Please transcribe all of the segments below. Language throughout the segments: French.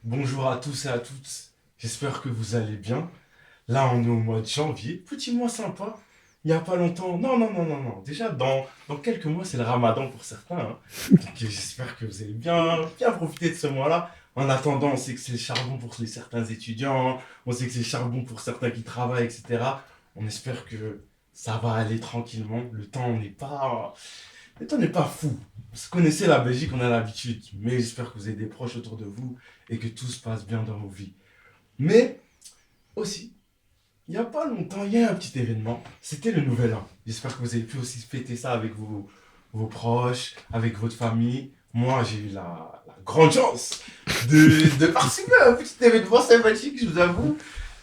bonjour à tous et à toutes. J'espère que vous allez bien. Là, on est au mois de janvier. Petit mois sympa. Il n'y a pas longtemps. Non, non, non, non, non. Déjà, dans quelques mois, c'est le ramadan pour certains, hein. Donc, j'espère que vous allez bien profiter de ce mois-là. En attendant, on sait que c'est le charbon pour certains étudiants. On sait que c'est le charbon pour certains qui travaillent, etc. On espère que ça va aller tranquillement. Le temps n'est pas fou. Vous connaissez la Belgique, on a l'habitude. Mais j'espère que vous avez des proches autour de vous et que tout se passe bien dans vos vies. Mais aussi, il n'y a pas longtemps, il y a un petit événement. C'était le Nouvel An. J'espère que vous avez pu aussi fêter ça avec vos proches, avec votre famille. Moi, j'ai eu la grande chance de participer à un petit événement sympathique, je vous avoue.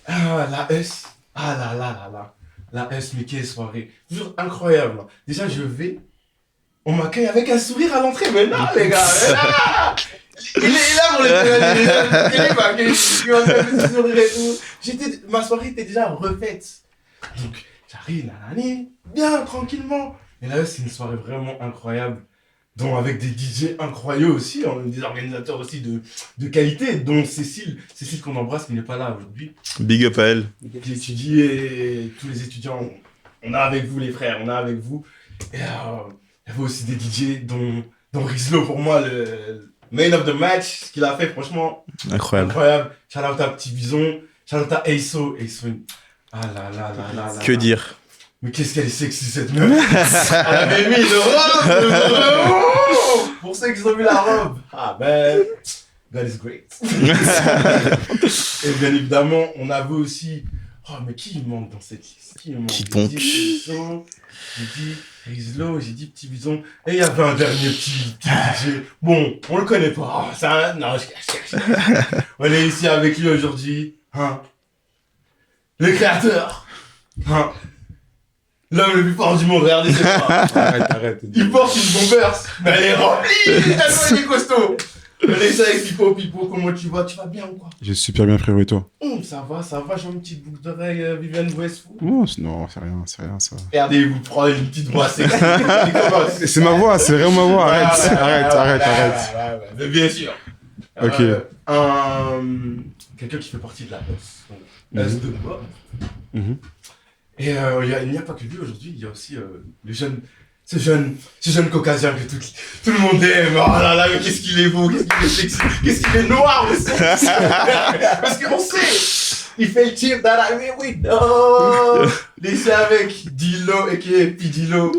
La S. Ah là là là là. La S, mais quelle soirée. Toujours incroyable. Déjà, on m'accueille avec un sourire à l'entrée. Mais non, les gars. Mais non. Il est là pour il m'accueille. Il m'accueille avec le sourire et tout. Ma soirée était déjà refaite. Donc, j'arrive, nanani, bien, tranquillement. Et là, c'est une soirée vraiment incroyable. Dont avec des DJ incroyables aussi, hein, des organisateurs aussi de qualité, dont Cécile qu'on embrasse, qui n'est pas là aujourd'hui. Big up à elle. Qui étudie et tous les étudiants, on est avec vous les frères, on est avec vous. Et il y avait aussi des DJ, dont Rizlo, pour moi, le main of the match, ce qu'il a fait, franchement, Incroyable. incroyable. Shout out à Petit Bison, shout out à Eiso. Ah là là là là là. Que dire? Mais qu'est-ce qu'elle est sexy cette meuf. Elle avait mis une robe. Pour ceux qui ont vu la robe. Ah ben, God is great. Et bien évidemment, on avait aussi... Oh mais qui il manque dans cette liste? Qui il manque? Qui donc? J'ai dit Bison, j'ai dit Rizlo, j'ai dit Petit Bison. Et il y avait un dernier petit DJ. Bon, on le connaît pas. Non, je cache. On est ici avec lui aujourd'hui. Hein? Le créateur. Hein? L'homme le plus fort du monde, regardez c'est moi. Arrête. Il porte une bomberse, mais elle est remplie. Tellement il est costaud. On est ici avec Pipo, comment tu vas? Tu vas bien ou quoi? Je vais super bien, frérot, et toi? Ça va, j'ai une petite boucle d'oreille Viviane Westwood. Oh, non, c'est rien, ça. Regardez, vous prenez une petite voix sexy. C'est ma voix, c'est vraiment ma voix, arrête. Ouais, mais bien sûr. Ok. Quelqu'un qui fait partie de la S. Donc, S de Bob. Mhm. Et il n'y a pas que lui aujourd'hui, il y a aussi ce jeune caucasien que tout le monde aime. Oh là là, mais qu'est-ce qu'il est beau, qu'est-ce qu'il est sexy, qu'est-ce qu'il est noir aussi. Parce qu'on sait, il fait le chip that I mean we know. Laissez avec Dilo et qui est Pidilo.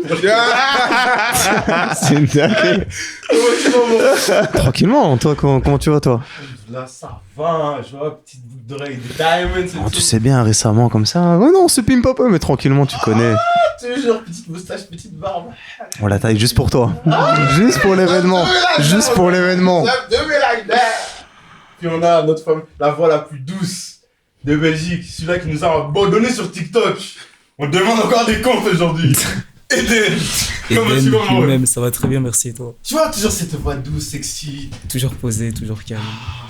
C'est une dinguerie. Comment tu vas, mon? Tranquillement, toi, comment tu vas, toi? Là, ça va, je vois, petite boucle d'oreille de diamonds et Oh, tout. tu sais bien, récemment, comme ça. Ouais, non, c'est pimp papa, mais tranquillement, tu connais. Toujours petite moustache, petite barbe. On la taille juste pour toi. Juste pour l'événement. Juste pour l'événement. Puis on a notre femme, la voix la plus douce de Belgique, celui-là qui nous a abandonnés sur TikTok. On demande encore des comptes aujourd'hui. Eden, comment tu vas, mon ref? Même, ça va très bien, merci et toi. Tu vois toujours cette voix douce, sexy. Toujours posé, toujours calme.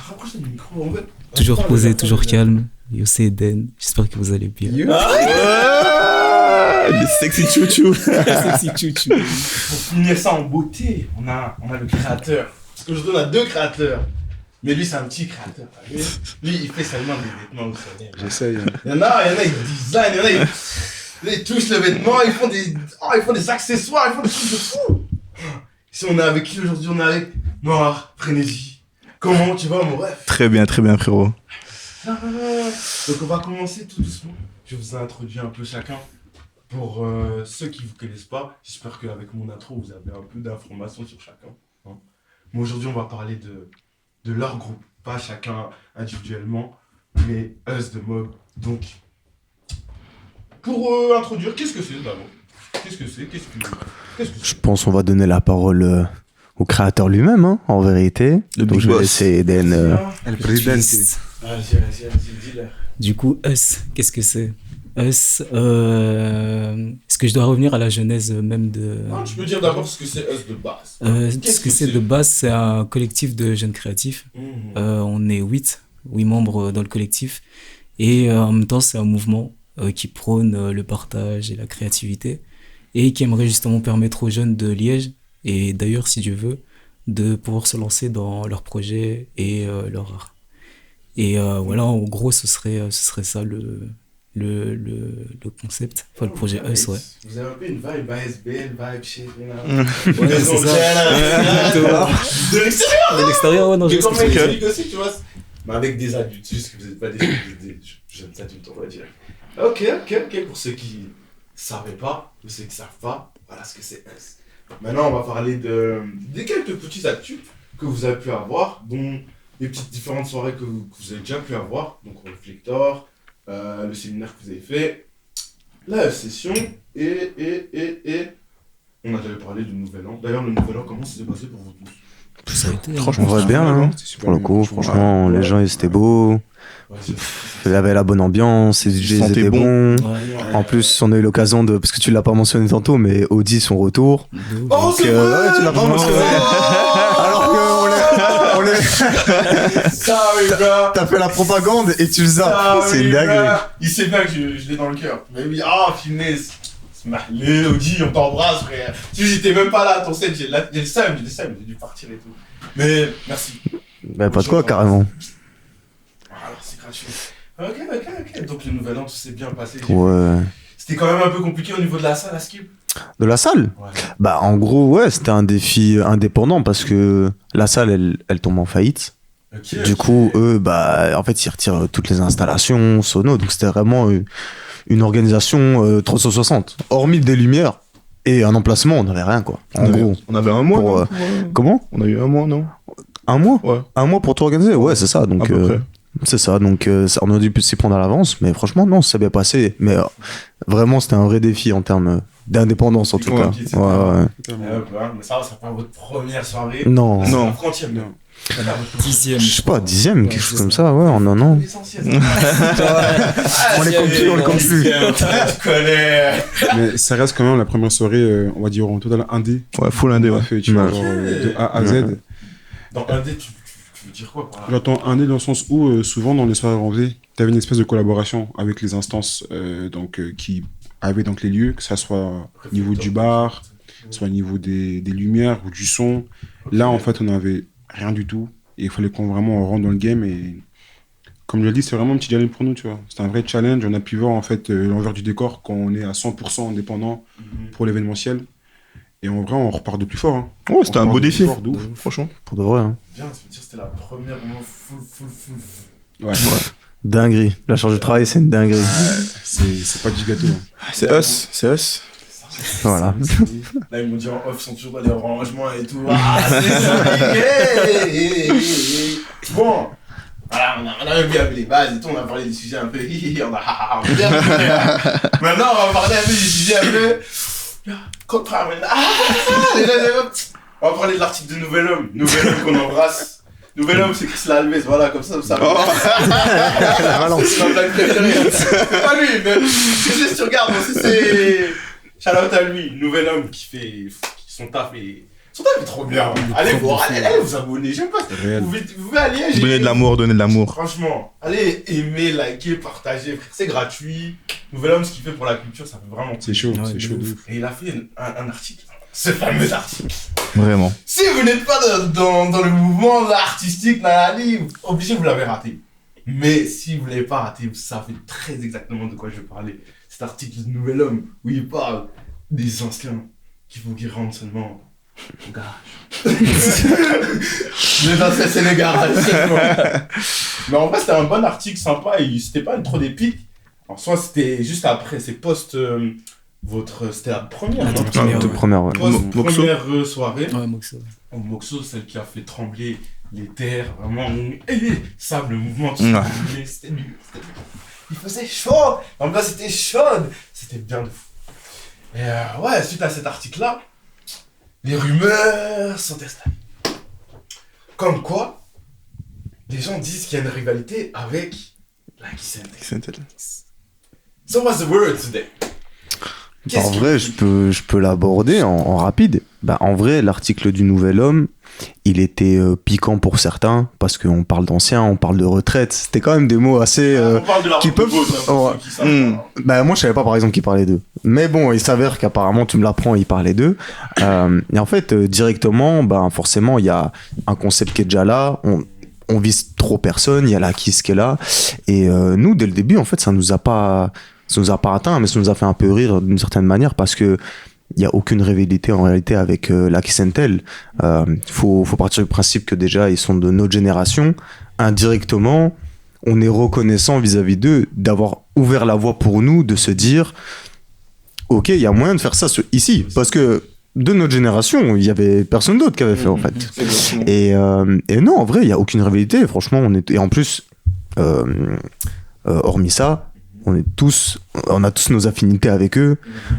Rapproche le micro, en fait. Toujours posé, toujours calme. Yo, c'est Eden. J'espère que vous allez bien. Le sexy chouchou. Sexy chouchou. Pour finir ça en beauté, on a le créateur. Parce qu'aujourd'hui, on a deux créateurs. Mais lui, c'est un petit créateur. Lui, il fait seulement des vêtements au soleil. J'essaye. Il y en a, ils designent, ils touchent le vêtement, ils font des accessoires, ils font des trucs de fou. Ici, on est avec qui aujourd'hui? On est avec Noir, Frénésie. Comment tu vas, mon ref? Très bien, frérot. Donc, on va commencer tout doucement. Je vous ai introduit un peu chacun. Pour ceux qui ne vous connaissent pas, j'espère qu'avec mon intro, vous avez un peu d'informations sur chacun. Hein. Mais aujourd'hui, on va parler de leur groupe. Pas chacun individuellement, mais Us de Mob. Donc, pour introduire, qu'est-ce que c'est d'abord? Qu'est-ce que c'est? Je pense qu'on va donner la parole au créateur lui-même, hein, en vérité. Le Donc big je vais boss. laisser Eden. El Presidente. Vas-y, dis-le. Du coup, Us, qu'est-ce que c'est? Us, est-ce que je dois revenir à la genèse même de... Non, tu peux dire d'abord ce que c'est Us de base. Ce que c'est de base, c'est un collectif de jeunes créatifs. On est 8 membres dans le collectif. Et en même temps, c'est un mouvement qui prône le partage et la créativité. Et qui aimerait justement permettre aux jeunes de Liège, et d'ailleurs, si Dieu veut, de pouvoir se lancer dans leurs projets et leur art. Et voilà, en gros, ce serait ça le concept, enfin le projet Us, ouais. Vous avez un peu une vibe ASBL, vibe chez Ouais, c'est ça. De l'extérieur. De l'extérieur, ouais, non, je Mais vois comment ce que tu veux dire. explique aussi, tu vois. Mais avec des adultes, juste que vous n'êtes pas des jeunes adultes, on va dire. Ok, pour ceux qui savaient pas, ou ceux qui savent pas, voilà ce que c'est Us. Maintenant, on va parler des quelques petits actus que vous avez pu avoir, dont les petites différentes soirées que vous avez déjà pu avoir, donc Reflector, le séminaire que vous avez fait, la session, et on a déjà parlé du Nouvel An. D'ailleurs, le Nouvel An, comment ça s'est passé pour vous tous? Ça a été, Franchement, on va bien, hein. Pour le coup, franchement, les gens, ils étaient beaux. Ouais, Il y avait la bonne ambiance, les DJ sentait étaient bons. Ouais. En plus, on a eu l'occasion de, parce que tu l'as pas mentionné tantôt, mais Audi, son retour. Oh, c'est vrai. Ouais, tu l'as pas mentionné. Alors on les... Ça, oui, gars. T'as fait la propagande et tu le Ça, zappes. C'est oui, une dinguerie. gars. Il sait bien que je l'ai dans le cœur. Mais oui, ah, finesse. Les Audi, on t'embrasse, frère. Tu j'étais même pas là à ton set, j'ai le seum, j'ai dû partir et tout. Mais merci. Bah, pas de quoi, carrément. Alors, c'est gratuit. Ok. Donc, le Nouvel An, tout s'est bien passé. Ouais. C'était quand même un peu compliqué au niveau de la salle à Skip. De la salle? Ouais. Bah, en gros, ouais, c'était un défi indépendant parce que la salle, elle tombe en faillite. Ok. Du coup, eux, bah, en fait, ils retirent toutes les installations, sono. Donc, c'était vraiment une organisation 360. Hormis des lumières et un emplacement, on n'avait rien, quoi. En gros. On avait un mois. Pour, non, Comment? On a eu un mois, non? Un mois? Ouais. Un mois pour tout organiser? Ouais, c'est ça. Donc, À peu près. c'est ça. Donc, on a dû s'y prendre à l'avance. Mais franchement, non, ça s'est bien passé. Mais vraiment, c'était un vrai défi en termes d'indépendance, en tout Ouais, cas. ok, c'est Ouais, ouais. Mais ça va, c'est pas votre première soirée. Non. Non. La frontière, Non. C'est pas votre 10e. Je sais pas, 10e, quelque Ouais, chose c'est comme ça. ça, ouais, en un an. L'essentiel. On les compte plus, on les compte plus. Tu connais. Mais ça reste quand même la première soirée, on va dire en total indé. Ouais, full indé, On a ouais. fait, tu vois, Ouais. genre, de A à Z. Dans un dé, tu veux dire quoi par là? J'entends indé dans le sens où, souvent dans les soirées qu'on faisait, tu avais une espèce de collaboration avec les instances qui avaient donc les lieux, que ça soit au niveau du bar, soit au niveau des lumières ou du son. Là, en fait, on n'avait rien du tout. Et il fallait qu'on vraiment rentre dans le game. Et comme je l'ai dit, c'est vraiment un petit challenge pour nous, tu vois. C'est un vrai challenge. On a pu voir, en fait, l'envers du décor quand on est à 100% indépendant pour l'événementiel. Et en vrai, on repart de plus fort. Hein. Ouais, c'était On un beau repart de défi. plus fort, de ouf. Franchement. Pour de vrai, hein. Bien, ça veut dire que c'était la première vraiment full. Ouais. Dinguerie. La charge de travail, c'est une dinguerie. C'est pas du gâteau. Hein. C'est us, c'est us. Voilà. Là, ils m'ont dit en off, ils sont toujours dans les rangements et tout. Ah, c'est ça. Bon. Voilà, on a bien vu les bases et tout, on a parlé des sujets un peu. On a bien rigolé, hein. Maintenant, on va parler un peu des sujets un peu. Contraire, on va parler de l'article de Nouvel Homme. Nouvel Homme qu'on embrasse. Nouvel Homme, c'est Chris Lalvez, voilà, comme ça. La balance. C'est ma blague préférée. C'est pas lui, mais si tu regardes, aussi c'est. Shout out à lui, Nouvel Homme qui fait son taf est. Son taf est trop bien. Allez voir, allez vous abonner, j'aime pas. Réel. Vous pouvez aller. Donner de l'amour, donner de l'amour. Franchement, allez aimer, liker, partager, frère, c'est gratuit. Nouvel Homme, ce qu'il fait pour la culture, ça fait vraiment. C'est chaud, Ouais, c'est de chaud de ouf. ouf. Et il a fait un article, ce fameux article. Vraiment. Si vous n'êtes pas dans le mouvement artistique, obligé, vous l'avez raté. Mais si vous ne l'avez pas raté, vous savez très exactement de quoi je parlais. Cet article de Nouvel Homme, où il parle des anciens qu'il faut qu'ils rentrent seulement au garage. Les anciens, c'est les garages seulement. Mais en vrai, c'était un bon article sympa et c'était pas trop d'épique. En soi, c'était juste après, c'est post... c'était la première, La non toute première, Toute ouais. première, ouais. Post Moxo. première soirée. Ouais, Moxo. Au Moxo, celle qui a fait trembler les terres, vraiment, ça, le mouvement, tout Ouais. ça, c'était du... Il faisait chaud, l'ambiance était chaude, c'était bien de fou. Et ouais, suite à cet article-là, les rumeurs sont installées. Comme quoi, les gens disent qu'il y a une rivalité avec la Kiss&Tell. So what's the word today? En vrai, je peux l'aborder en rapide. Bah, en vrai, l'article du Nouvel Homme, il était piquant pour certains, parce qu'on parle d'anciens, on parle de retraite. C'était quand même des mots assez... On parle de la qui route de peuvent- Beauce, hein, pour Ouais. ceux qui savent Mm. pas. Bah, moi, je savais pas, par exemple, qu'il parlait d'eux. Mais bon, il s'avère qu'apparemment, tu me l'apprends, il parlait d'eux. Et en fait, directement, bah, forcément, il y a un concept qui est déjà là. on vise trop personne, il y a la Kiss qui est là. Et nous, dès le début, en fait, ça nous a pas atteint, mais ça nous a fait un peu rire d'une certaine manière parce que il n'y a aucune rivalité en réalité avec la Kiss Tel. Faut partir du principe que déjà, ils sont de notre génération. Indirectement, on est reconnaissant vis-à-vis d'eux d'avoir ouvert la voie pour nous, de se dire ok, il y a moyen de faire ça ici. Parce que de notre génération, il y avait personne d'autre qui avait fait en fait. Et non, en vrai, il y a aucune rivalité. Franchement, et en plus, hormis ça, on a tous nos affinités avec eux.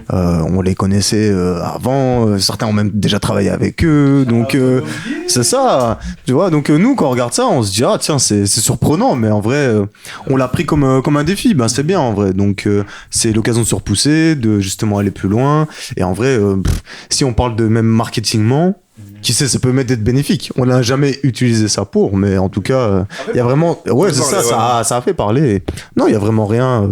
On les connaissait avant. Certains ont même déjà travaillé avec eux. Donc c'est ça, tu vois. Donc nous, quand on regarde ça, on se dit ah tiens, c'est surprenant, mais en vrai, on l'a pris comme un défi. Ben c'est bien en vrai. Donc c'est l'occasion de se repousser, de justement aller plus loin. Et en vrai, si on parle de même marketingment, qui sait, ça peut même être bénéfique. On n'a jamais utilisé ça pour, mais en tout cas, il y a vraiment, ouais, c'est ça, ça a fait parler. Non, il y a vraiment rien,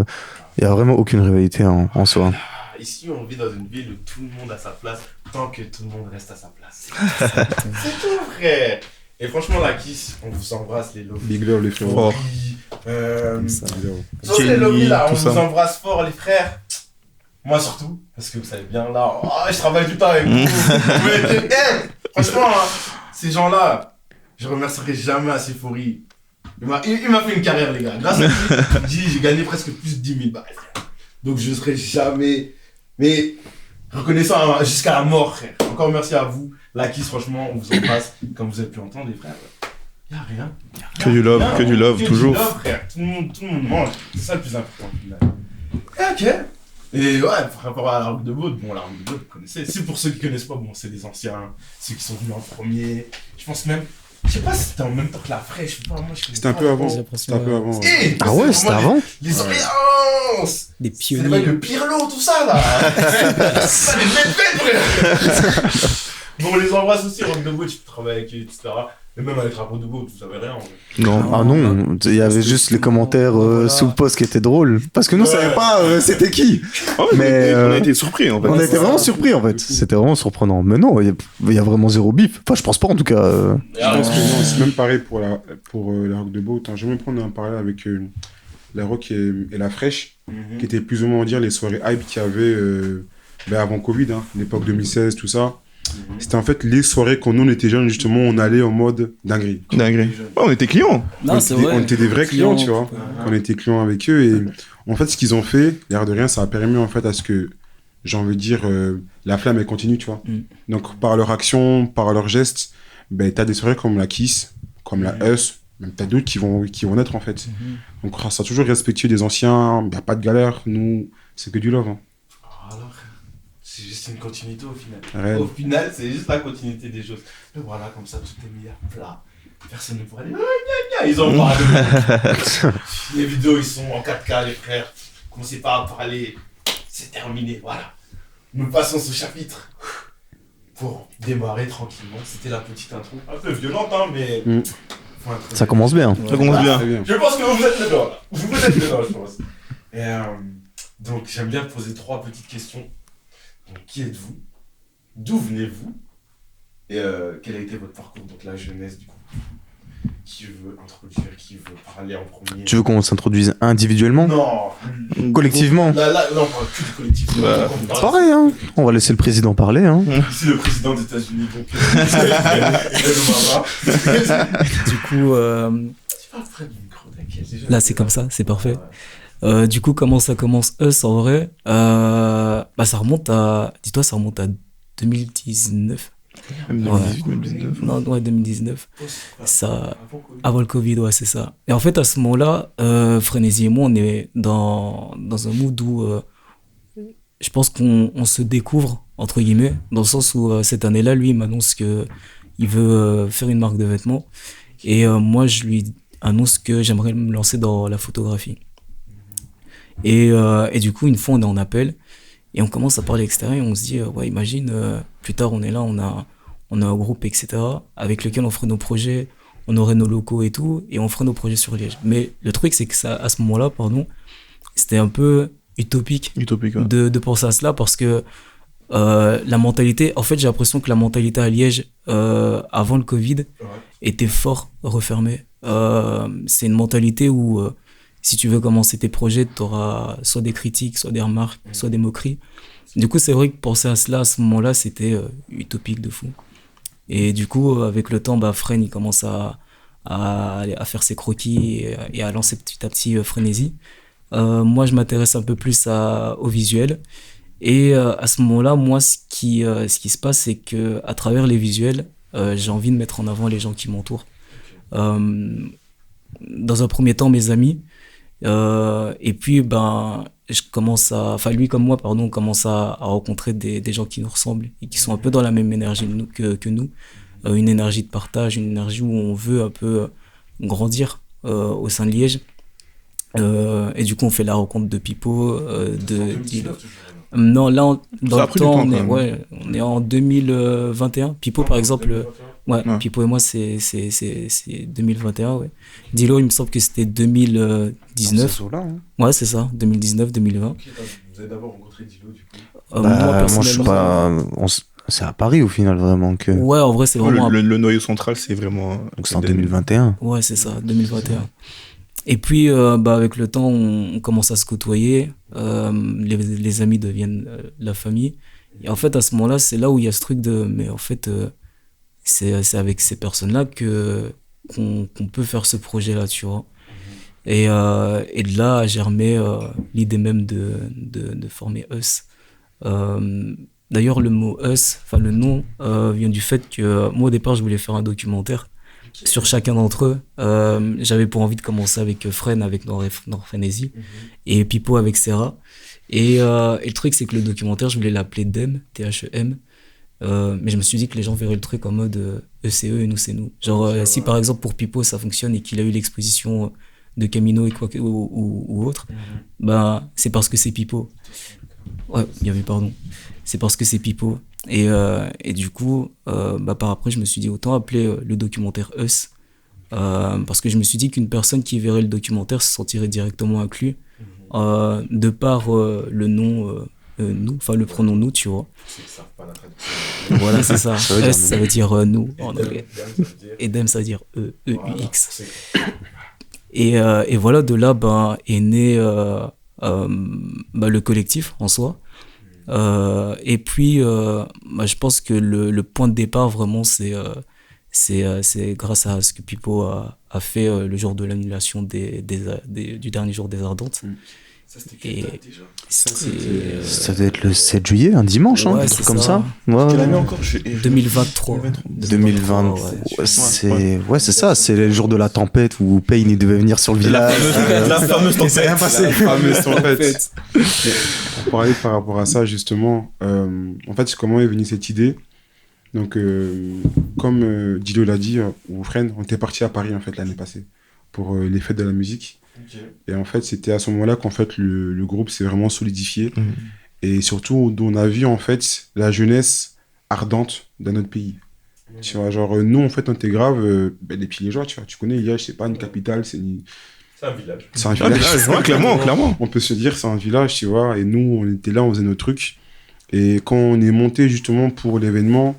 il y a vraiment aucune rivalité en soi. Ici, on vit dans une ville où tout le monde a sa place, tant que tout le monde reste à sa place. C'est tout, frère. Et franchement, la Kiss, on vous embrasse, les lobbies. Big love, les frères. Sauf les lobbies, là, on tout vous ça. embrasse fort, les frères. Moi surtout, parce que vous savez bien, là, je travaille du temps avec vous. Franchement, hein, ces gens-là, je remercierai jamais à Sephori. Il m'a fait une carrière, les gars. Grâce à lui, j'ai gagné presque plus de 10 000 balles. Donc je serai jamais, mais reconnaissant jusqu'à la mort, frère. Encore merci à vous. La Kiss, franchement, on vous embrasse. Comme vous avez pu entendre, les frères, y a rien. Que du love, que du love, toujours. Du love, frère. Tout le monde mange. C'est ça le plus important, au final. Ok. Et ouais, par rapport à la Rock de Baud, bon, la Rock de Baud, vous connaissez. C'est pour ceux qui connaissent pas, bon, c'est des anciens, ceux qui sont venus en premier. Je pense même, je sais pas si c'était en même temps que la fraîche, je sais pas, moi je connais C'était un pas peu trop. avant. J'ai C'était un peu avant. Ouais. Eh, Ah ouais, c'était avant. Les ambiances. Des C'est les mecs pionniers. de Pirlo, tout ça là. C'est pas des bêtes, frère. Bon, on les embrasse aussi, Rock de Baud, tu peux travailler avec eux, etc. Et même avec la Rock de Baud, vous savez rien. En vrai. Non. Ah non, il y avait juste les commentaires sous le post qui étaient drôles. Parce que nous, on savait pas c'était qui. Oh, Mais, on a été surpris en fait. On a été vraiment surpris en fait. C'était vraiment surprenant. Mais non, il y a vraiment zéro bif. Enfin, je pense pas en tout cas. Je pense que non, c'est même pareil pour la Rock de Baud. Je vais même prendre un parallèle avec la Rock et la Fraîche, qui étaient plus ou moins dire les soirées hype qu'il y avait avant Covid, l'époque 2016, tout ça. C'était en fait les soirées quand nous on était jeunes, justement, on allait en mode dinguerie. Dinguerie. Ouais, on était clients. Non, c'est on vrai. était des vrais clients, tu vois. On était clients avec eux et en fait ce qu'ils ont fait, l'air de rien, ça a permis en fait à ce que, j'ai envie de dire, la flamme elle continue, tu vois. Donc par leur action, par leurs gestes, ben t'as des soirées comme la Kiss, comme la Us, même t'as d'autres qui vont naître en fait. Donc ça a toujours respecté des anciens, y a pas de galère, nous c'est que du love. Alors, c'est juste une continuité au final. Ouais. Au final, c'est juste la continuité des choses. Mais voilà, comme ça, tout est mis à plat. Personne ne pourra dire ils en parlent. Les vidéos, ils sont en 4K, les frères. Commencez pas à parler. C'est terminé, voilà. Nous passons ce chapitre. Pour démarrer tranquillement. C'était la petite intro. Un peu violente, hein, mais. Faut introduire. Ça commence bien. Ça commence bien. Très bien. Je pense que vous êtes dedans, là. Vous êtes dedans, je pense. Et donc, j'aime bien poser 3 petites questions. Donc, qui êtes-vous? D'où venez-vous? Et quel a été votre parcours? Donc, la jeunesse, du coup. Qui veut introduire? Qui veut parler en premier? Tu veux qu'on s'introduise individuellement? Non. Collectivement? Là, on parle plus du collectif. Bah, On parle- Pareil, hein. On va laisser le président parler, hein. Ici, le président des États-Unis, donc. Du coup, Tu parles près du micro, t'inquiète. là, c'est comme ça, c'est parfait. Du coup, comment ça commence Us en vrai? Bah, ça remonte à. Dis-toi, ça remonte à 2019. Même 2018, 2019. Non, ouais, 2019. Ça, avant le Covid, ouais, c'est ça. Et en fait, à ce moment-là, Frénésie et moi, on est dans un mood où je pense qu'on se découvre, entre guillemets, dans le sens où cette année-là, lui, il m'annonce qu'il veut faire une marque de vêtements. Et moi, je lui annonce que j'aimerais me lancer dans la photographie. Et du coup, une fois, on est en appel et on commence à parler extérieur et on se dit, ouais, imagine, plus tard, on est là, on a un groupe, etc., avec lequel on ferait nos projets, on aurait nos locaux et tout, et on ferait nos projets sur Liège. Mais le truc, c'est que ça, à ce moment-là, pardon, c'était un peu utopique Utopique, ouais. de penser à cela parce que la mentalité, en fait, j'ai l'impression que la mentalité à Liège, avant le Covid, était fort refermée. c'est une mentalité où si tu veux commencer tes projets, tu auras soit des critiques, soit des remarques, soit des moqueries. Du coup, c'est vrai que penser à cela à ce moment-là, c'était utopique de fou. Et du coup, avec le temps, bah, Fren, il commence à faire ses croquis et à lancer petit à petit Frénésie. Moi, je m'intéresse un peu plus au visuel. Et à ce moment-là, moi, ce qui se passe, c'est que à travers les visuels, j'ai envie de mettre en avant les gens qui m'entourent. Euh, dans un premier temps, mes amis. Et puis, ben, lui comme moi, pardon, on commence à rencontrer des gens qui nous ressemblent et qui sont un peu dans la même énergie que nous. Une énergie de partage, une énergie où on veut un peu grandir au sein de Liège. Et du coup, on fait la rencontre de Pipo, de Dilo. Non, là, dans Ça a le pris du temps, temps, quand même. on est en 2021. Pipo, par exemple, ouais, Ouais. Pipo et moi, c'est 2021, ouais. Dilo, il me semble que c'était 2019. Là, hein. Ouais, c'est ça, 2019-2020. Vous avez d'abord rencontré Dilo, du coup. Moi, je suis personnellement, pas. C'est à Paris au final, vraiment. Que... Ouais, en vrai, c'est vraiment. Le noyau central, c'est vraiment. Donc c'est en 2021. Ouais, c'est ça, 2021. Et puis, bah, avec le temps, on commence à se côtoyer. Les amis deviennent la famille. Et en fait, à ce moment-là, c'est là où il y a ce truc de. Mais en fait, c'est avec ces personnes-là qu'on peut faire ce projet-là, tu vois. Et de là a germé l'idée même de former Us. D'ailleurs, le mot Us, enfin le nom, vient du fait que moi, au départ, je voulais faire un documentaire sur chacun d'entre eux. J'avais pour envie de commencer avec Fren, avec Norphénésie, et Pipo avec Serra. Et le truc, c'est que le documentaire, je voulais l'appeler Dem, T-H-E-M. Mais je me suis dit que les gens verraient le truc en mode eux c'est eux et nous c'est nous. Genre, si par exemple pour Pipo ça fonctionne et qu'il a eu l'exposition de Camino et ou autre, ben c'est parce que c'est Pipo. Ouais, bien vu, pardon. C'est parce que c'est Pipo. Et du coup, bah, par après, je me suis dit autant appeler le documentaire Us. Parce que je me suis dit qu'une personne qui verrait le documentaire se sentirait directement inclus de par le nom nous, enfin le pronom nous, tu vois. C'est que ça pas la traduction. Voilà, c'est ça. Ça veut dire Us, ça veut dire nous en Dem, anglais. Dem, ça veut dire- Et Dem, ça veut dire Voilà, E-U-X. c'est- Et voilà, de là ben, est né bah, le collectif en soi. Et puis, bah, je pense que le point de départ, vraiment, c'est grâce à ce que Pipo a fait le jour de l'annulation du dernier jour des Ardentes. Ça, c'était quelle Et date déjà Ça doit être le 7 juillet, un dimanche, hein, Ouais, un c'est truc comme ça. ça. Ouais, Quelle ouais. année encore 2023. 2020, ouais. c'est ça, c'est le jour de la tempête où Payne il devait venir sur le village. La fameuse tempête. C'est rien passé. La fameuse tempête. Pour parler par rapport à ça, justement, en fait, comment est venue cette idée? Donc, comme Dilo l'a dit, ou Fren, on était parti à Paris, en fait, l'année passée, pour les fêtes de la musique. Ok. Et en fait, c'était à ce moment-là qu'en fait, le groupe s'est vraiment solidifié. Mhm. Et surtout, d'où on a vu, en fait, la jeunesse ardente de notre pays. Tu vois, genre, nous, en fait, on était grave, les Pilégeois, tu vois. Tu connais, Liège, c'est pas une capitale, c'est C'est un village. un Ah, village. ouais, clairement. On peut se dire, c'est un village, tu vois. Et nous, on était là, on faisait nos trucs. Et quand on est monté, justement, pour l'événement,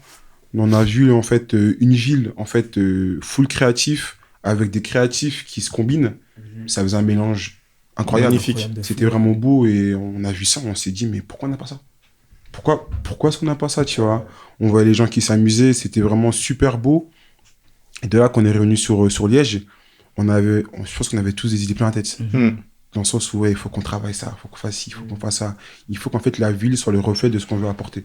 on a vu, en fait, une ville, en fait, full créatif, avec des créatifs qui se combinent. Ça faisait un mélange incroyable. Magnifique. Incroyable de fou. C'était vraiment beau et on a vu ça, on s'est dit, mais pourquoi on n'a pas ça? Pourquoi est-ce qu'on n'a pas ça, tu vois? On voyait les gens qui s'amusaient, c'était vraiment super beau. Et de là qu'on est revenu sur Liège, je pense qu'on avait tous des idées plein la tête. Hmm. Dans le sens où, ouais, il faut qu'on travaille ça, il faut qu'on fasse ci, il faut qu'on fasse ça. Il faut qu'en fait la ville soit le reflet de ce qu'on veut apporter.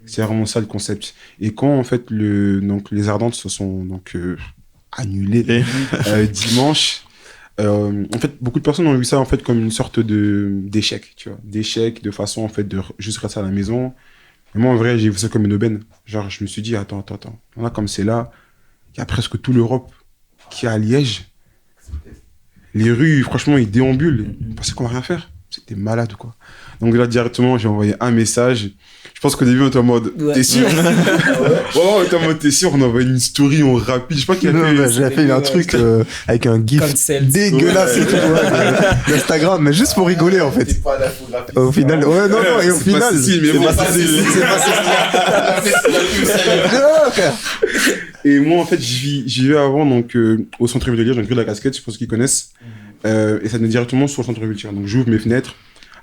C'est vraiment ça le concept. Et quand en fait donc, les Ardentes se sont donc, annulées dimanche, en fait beaucoup de personnes ont vu ça en fait comme une sorte d'échec, tu vois, d'échec de façon en fait de juste rester à la maison. Et moi en vrai j'ai vu ça comme une aubaine. Genre je me suis dit attends, là comme c'est là, il y a presque toute l'Europe qui est à Liège. Les rues franchement ils déambulent parce qu'on va rien faire. C'était malade quoi. Donc là directement j'ai envoyé un message. Je pense qu'au début, on était en mode, Ouais. t'es sûr? Ouais, on était en mode, t'es sûr? On envoie une story, on rapide. Je sais pas qui a Non, fait. mais j'ai fait un truc avec un gif Cancel. dégueulasse et tout, d'Instagram, mais juste pour rigoler en fait. C'est pas l'infographie. Au final, ouais, non, et au C'est pas final. Cécile, mais c'est bon, pas c'est- Cécile. C'est pas ça. Ah, frère. Et moi, en fait, j'y vais avant, donc, au centre-ville de Liège, dans le grille de la casquette, je pense qu'ils connaissent. Et ça me met directement sur le centre-ville, tu vois. Donc, j'ouvre mes fenêtres.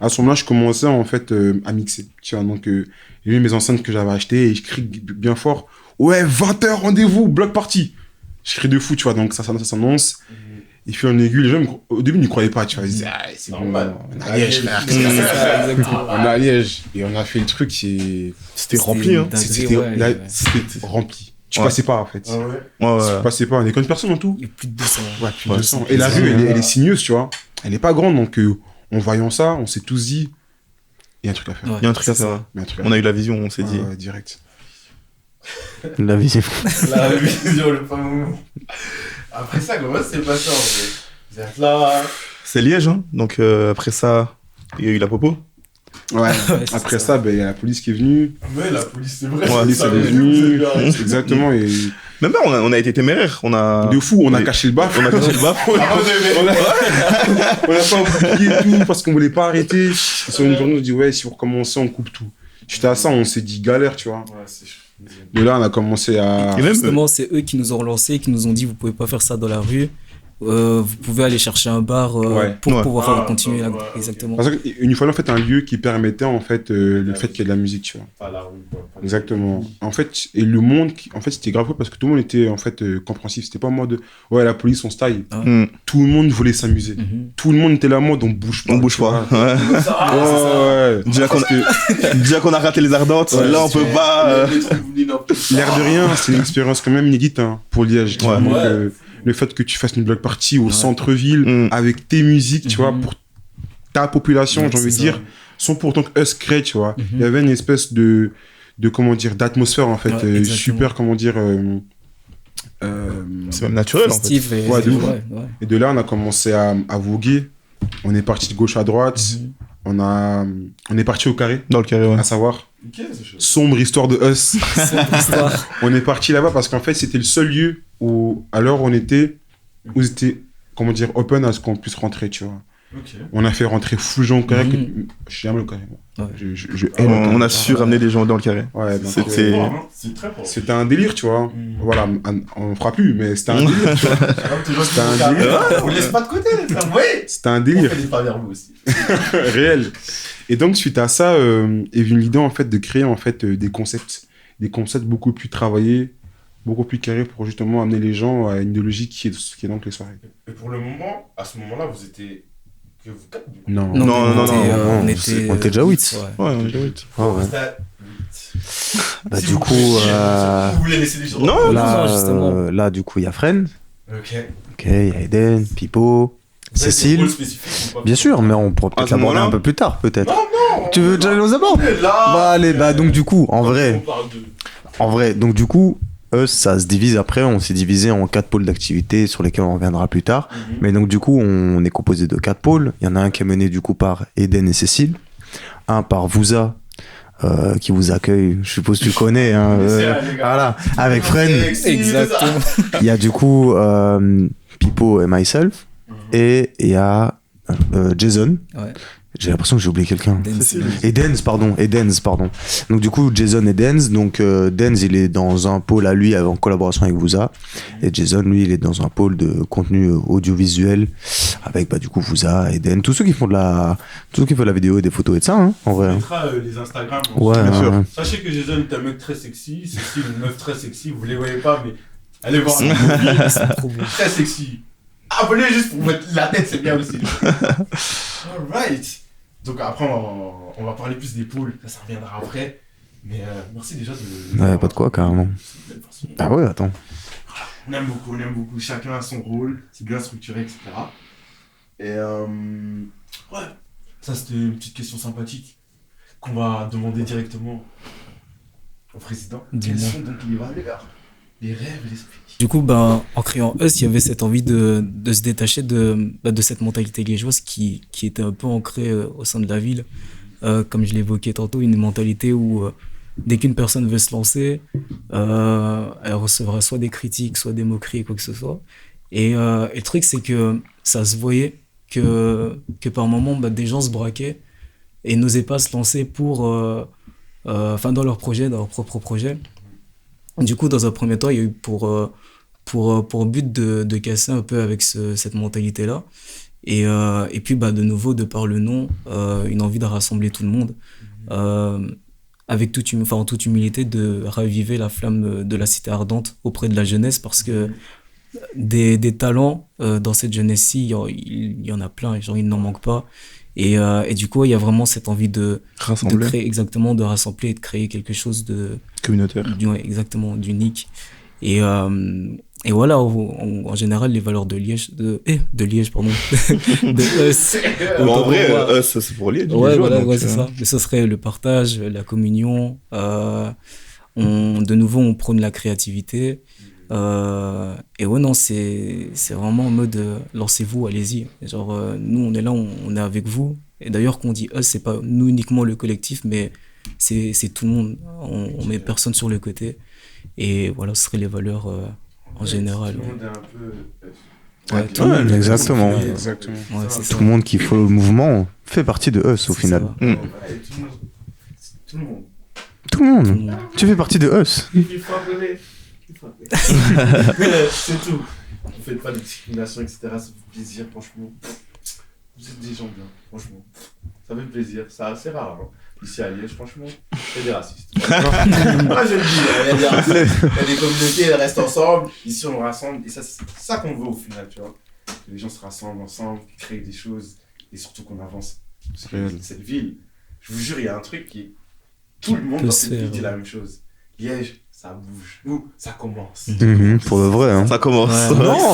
À ce moment-là, je commençais, en fait, à mixer, tu vois. Donc, j'ai mis mes enceintes que j'avais achetées et je crie bien fort. Ouais, 20h, rendez-vous, bloc party. Je crie de fou, tu vois. Donc, ça s'annonce. Et puis, en aiguille, les gens, au début, ils n'y croyaient pas, tu vois. Ils disaient, ah, c'est Normal. bon, on est à Liège, frère. C'est ça, exactement. On est à Liège. Et on a fait le truc, C'était rempli, hein. c'était rempli. Tu Ouais. passais pas, en fait. Ah ouais. Ouais, Tu ouais. passais pas. On est combien de personnes en tout? Il y a plus de 200. Ouais, plus de Ouais, 200. c'est Et la bizarre. rue, elle est sinueuse, tu vois. Elle est pas grande, donc en voyant ça, on s'est tous dit, il y a un truc à faire. Ouais, Il y a un truc à c'est ça. faire. Il y a un truc à On a eu la vision, on s'est faire. dit. Ouais, direct. La vision. La vision, le fameux mot. Après ça, comment ça s'est passé en vrai? Vous êtes là. C'est Liège, hein. Donc après ça, il y a eu la popo. Ouais. c'est Après ça. ça, ben, il y a la police qui est venue. Mais la police, c'est vrai. Ouais, La police ça est avait venue. vu, vous avez- Exactement. Et Même là, on a été téméraires. On a. de fou, on a Oui. caché le baf. On a caché le baf. On a pas oublié tout parce qu'on voulait pas arrêter. Ils sont venus vers nous, on dit, ouais, si vous recommencez, on coupe tout. J'étais à ça, on s'est dit galère, tu vois. Ouais, c'est chaud. De là, on a commencé à. Et même, Justement, c'est eux qui nous ont relancés, qui nous ont dit vous pouvez pas faire ça dans la rue. Vous pouvez aller chercher un bar Ouais. pour Ouais. pouvoir Ah, continuer. ouais, là. ok. Exactement. Parce qu'il nous fallait en fait un lieu qui permettait en fait le fait qu'il y ait de la musique, tu vois. Pas la rue, quoi. Pas Exactement. En fait, et le monde, en fait, c'était grave cool parce que tout le monde était en fait compréhensif. C'était pas en mode ouais, la police on se taille. Hmm, Tout le monde voulait s'amuser. Mhm. Tout le monde était là en mode on bouge pas. on bouge tu vois. pas. Ouais. comme ça. Ah, c'est ça. Ouais, ouais. Déjà qu'on a raté les ardentes, Ouais, là on peut pas. Les trucs voulus non plus. L'air de rien, c'est une expérience quand même inédite hein, pour Liège. Ouais. Donc, Ouais. le fait que tu fasses une block party au Ouais. centre-ville Mm. avec tes musiques, tu vois, Mhm. pour ta population, Ouais, j'ai envie de c'est dire, ça. sans pour autant que us crée, tu vois. Mhm. Il y avait une espèce de comment dire, d'atmosphère en fait, Ouais, exactement. super, comment dire. C'est même naturel en fait. Festif et Ouais, de ouf. ouais. Et de là, on a commencé à voguer. On est parti de gauche à droite. Mhm. On est parti au carré, Dans le carré, ouais. à savoir Ok, c'est chaud. sombre histoire de us. Sombre histoire. On est parti là-bas parce qu'en fait, c'était le seul lieu où, à l'heure où on était, où c'était, comment dire, open à ce qu'on puisse rentrer, tu vois. Ok. On a fait rentrer full gens au carré. Mhm. Je n'aime le carré, moi. Ouais. Je hais le carré. On a su ramener les gens dans le carré. Ouais, donc, C'était- C'est fort, hein. C'est très fort. c'était un délire, tu vois. Mhm. Voilà, on fera plus, mais c'était un délire, tu vois. C'était un délire. On laisse pas de côté, les frères. Ouais. C'était un On délire. fait des travers vous aussi. réel. Et donc, suite à ça, est venue l'idée, en fait, de créer, en fait, des concepts beaucoup plus travaillés, beaucoup plus carrés pour justement amener les gens à une idéologie qui est donc les soirées. Et pour le moment, à ce moment-là, vous étiez que vous quatre. du coup. Non. Non, Non, mais non, on non, était, on était déjà 8. ouais. Ouais, on est déjà huit. Ah ouais. C'était à 8. Bah, Si du vous coup, voulez- Vous voulez laisser les gens. Non, non, justement. là, du coup, il y a Fren, Ok. ok, il y a Eden, Pipo, Vous avez des Cécile. rôles spécifiques ou pas? Bien sûr, mais on pourra À peut-être ce l'aborder moment-là un peu plus tard, peut-être. Non, Tu veux déjà les aborder? on est là. Bah, allez, bah, donc, du coup, en vrai, On parle de. donc, du coup, ça se divise après, on s'est divisé en 4 pôles d'activité sur lesquels on reviendra plus tard. Mais donc, du coup, on est composé de 4 pôles. Il y en a un qui est mené, du coup, par Eden et Cécile. Un par Vouza, qui vous accueille. Je suppose que tu connais, hein. C'est vrai, les gars. Voilà, avec Fren. Exactement. Il y a du coup Pipo et myself. Et il y a Jason. Ouais. J'ai l'impression que j'ai oublié quelqu'un. Dance. Edens, pardon. Donc du coup, Jason et Dens. Donc Dens, il est dans un pôle à lui en collaboration avec Vouza. Et Jason, lui, il est dans un pôle de contenu audiovisuel avec bah, du coup Vouza, Eden, tous ceux qui font de la vidéo et des photos et de ça, hein, en vrai. On hein. mettra les Instagram. Ouais, Bien sûr. Sachez que Jason est un mec très sexy. Cécile, une meuf très sexy. Vous les voyez pas, mais allez voir. Très sexy. Abonnez juste pour mettre la tête, c'est bien aussi. Alright. Donc après, on va parler plus des poules. Ça reviendra après. Mais merci déjà de. Ouais, pas de quoi, carrément. C'est une belle façon. Ah ouais, attends. On aime beaucoup. Chacun a son rôle. C'est bien structuré, etc. Et ouais. Ça, c'était une petite question sympathique qu'on va demander directement au président. Quels Dis-moi. sont donc les valeurs, les rêves et les objectifs? Du coup, ben, en créant Us, il y avait cette envie de se détacher de cette mentalité liégeoise qui était un peu ancrée au sein de la ville. comme je l'évoquais tantôt, une mentalité où dès qu'une personne veut se lancer, elle recevra soit des critiques, soit des moqueries, quoi que ce soit. Et le truc, c'est que ça se voyait que par moments, des gens se braquaient et n'osaient pas se lancer dans leur projet, dans leur propre projet. Du coup, dans un premier temps, il y a eu pour but de casser un peu avec cette mentalité-là. Et puis, de nouveau, de par le nom, une envie de rassembler tout le monde. Avec en toute humilité, de raviver la flamme de la cité ardente auprès de la jeunesse, parce que des talents dans cette jeunesse-ci, il y en a plein, genre, il n'en manque pas. Et du coup, il y a vraiment cette envie de créer, exactement, de rassembler et de créer quelque chose de communautaire. Exactement, d'unique. Et voilà, en général, les valeurs de Liège, de Liège, pardon, de Eus. En vrai, ça c'est pour Liège. Ouais, voilà, ouais, c'est ça. Mais ce serait le partage, la communion. De nouveau, on prône la créativité. Et ouais, non, c'est vraiment en mode lancez-vous, allez-y. Genre, nous, on est là, on est avec vous. Et d'ailleurs, quand on dit c'est pas nous uniquement le collectif, mais c'est tout le monde. On met personne sur le côté. Et voilà, ce seraient les valeurs en général. Tout le monde est un peu. Ouais, tout le monde, exactement. Ouais, c'est Tout le monde qui follow le mouvement fait partie de Us au final. Tout le monde. Tout le monde. Tu fais partie de Us. Il faut appeler. C'est tout. Vous faites pas de discrimination, etc. Ça fait plaisir, franchement. Vous êtes des gens bien, franchement. Ça fait plaisir. C'est assez rare. Hein. Ici à Liège, franchement, il y a des racistes. Moi, je le dis, il y a des racistes. Il y a des communautés, elles restent ensemble. Ici, on rassemble. Et ça, c'est ça qu'on veut au final, tu vois. Que les gens se rassemblent ensemble, qu'ils créent des choses. Et surtout qu'on avance. Parce que cette ville, je vous jure, il y a un truc qui. Tout le monde dans cette ville dit la même chose. Liège, ça bouge. Nous, ça commence. Pour le vrai, hein. Ça commence. Ouais. Non,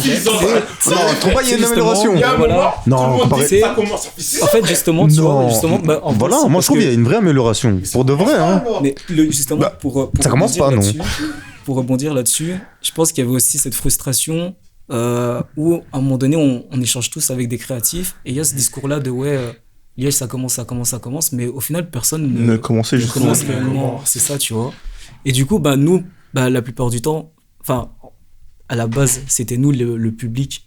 trop pas, il y a une amélioration. Il y a un moment, non, tout le monde dit, ça commence. En fait, justement, tu vois, en voilà, fait, moi je trouve qu'il y a une vraie amélioration. Pour de vrai, hein. Mais justement, pour ça commence pas, non. Pour rebondir là-dessus, je pense qu'il y avait aussi cette frustration où, à un moment donné, on échange tous avec des créatifs et il y a ce discours-là de Liège, ça commence, mais au final, personne ne commençait justement. Réellement, c'est ça, tu vois. Et du coup, nous, la plupart du temps, à la base, c'était nous le public,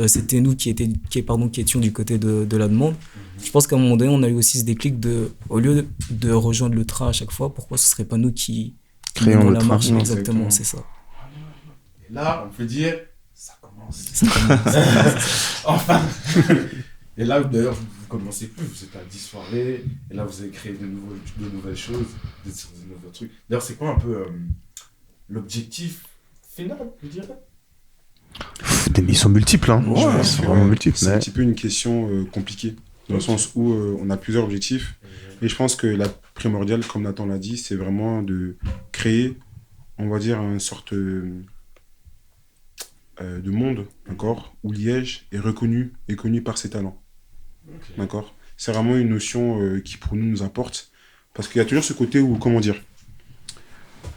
c'était nous qui étions du côté de la demande. Je pense qu'à un moment donné, on a eu aussi ce déclic au lieu de rejoindre le train à chaque fois, pourquoi ce serait pas nous qui créons la train, marche, exactement, c'est ça. Et là, on peut dire, ça commence. Enfin. Et là, d'ailleurs, vous commencez plus, vous êtes à 10 soirées, et là, vous avez créé de nouvelles choses, de nouveaux trucs. D'ailleurs, c'est quoi un peu l'objectif final, je dirais? Des missions multiples, hein. Ouais, c'est vraiment multiple. C'est un petit peu une question compliquée, dans le sens où on a plusieurs objectifs. Et je pense que la primordiale, comme Nathan l'a dit, c'est vraiment de créer, on va dire, une sorte de monde, d'accord, où Liège est reconnu et connu par ses talents. Okay. D'accord. C'est vraiment une notion qui pour nous apporte, parce qu'il y a toujours ce côté où, comment dire,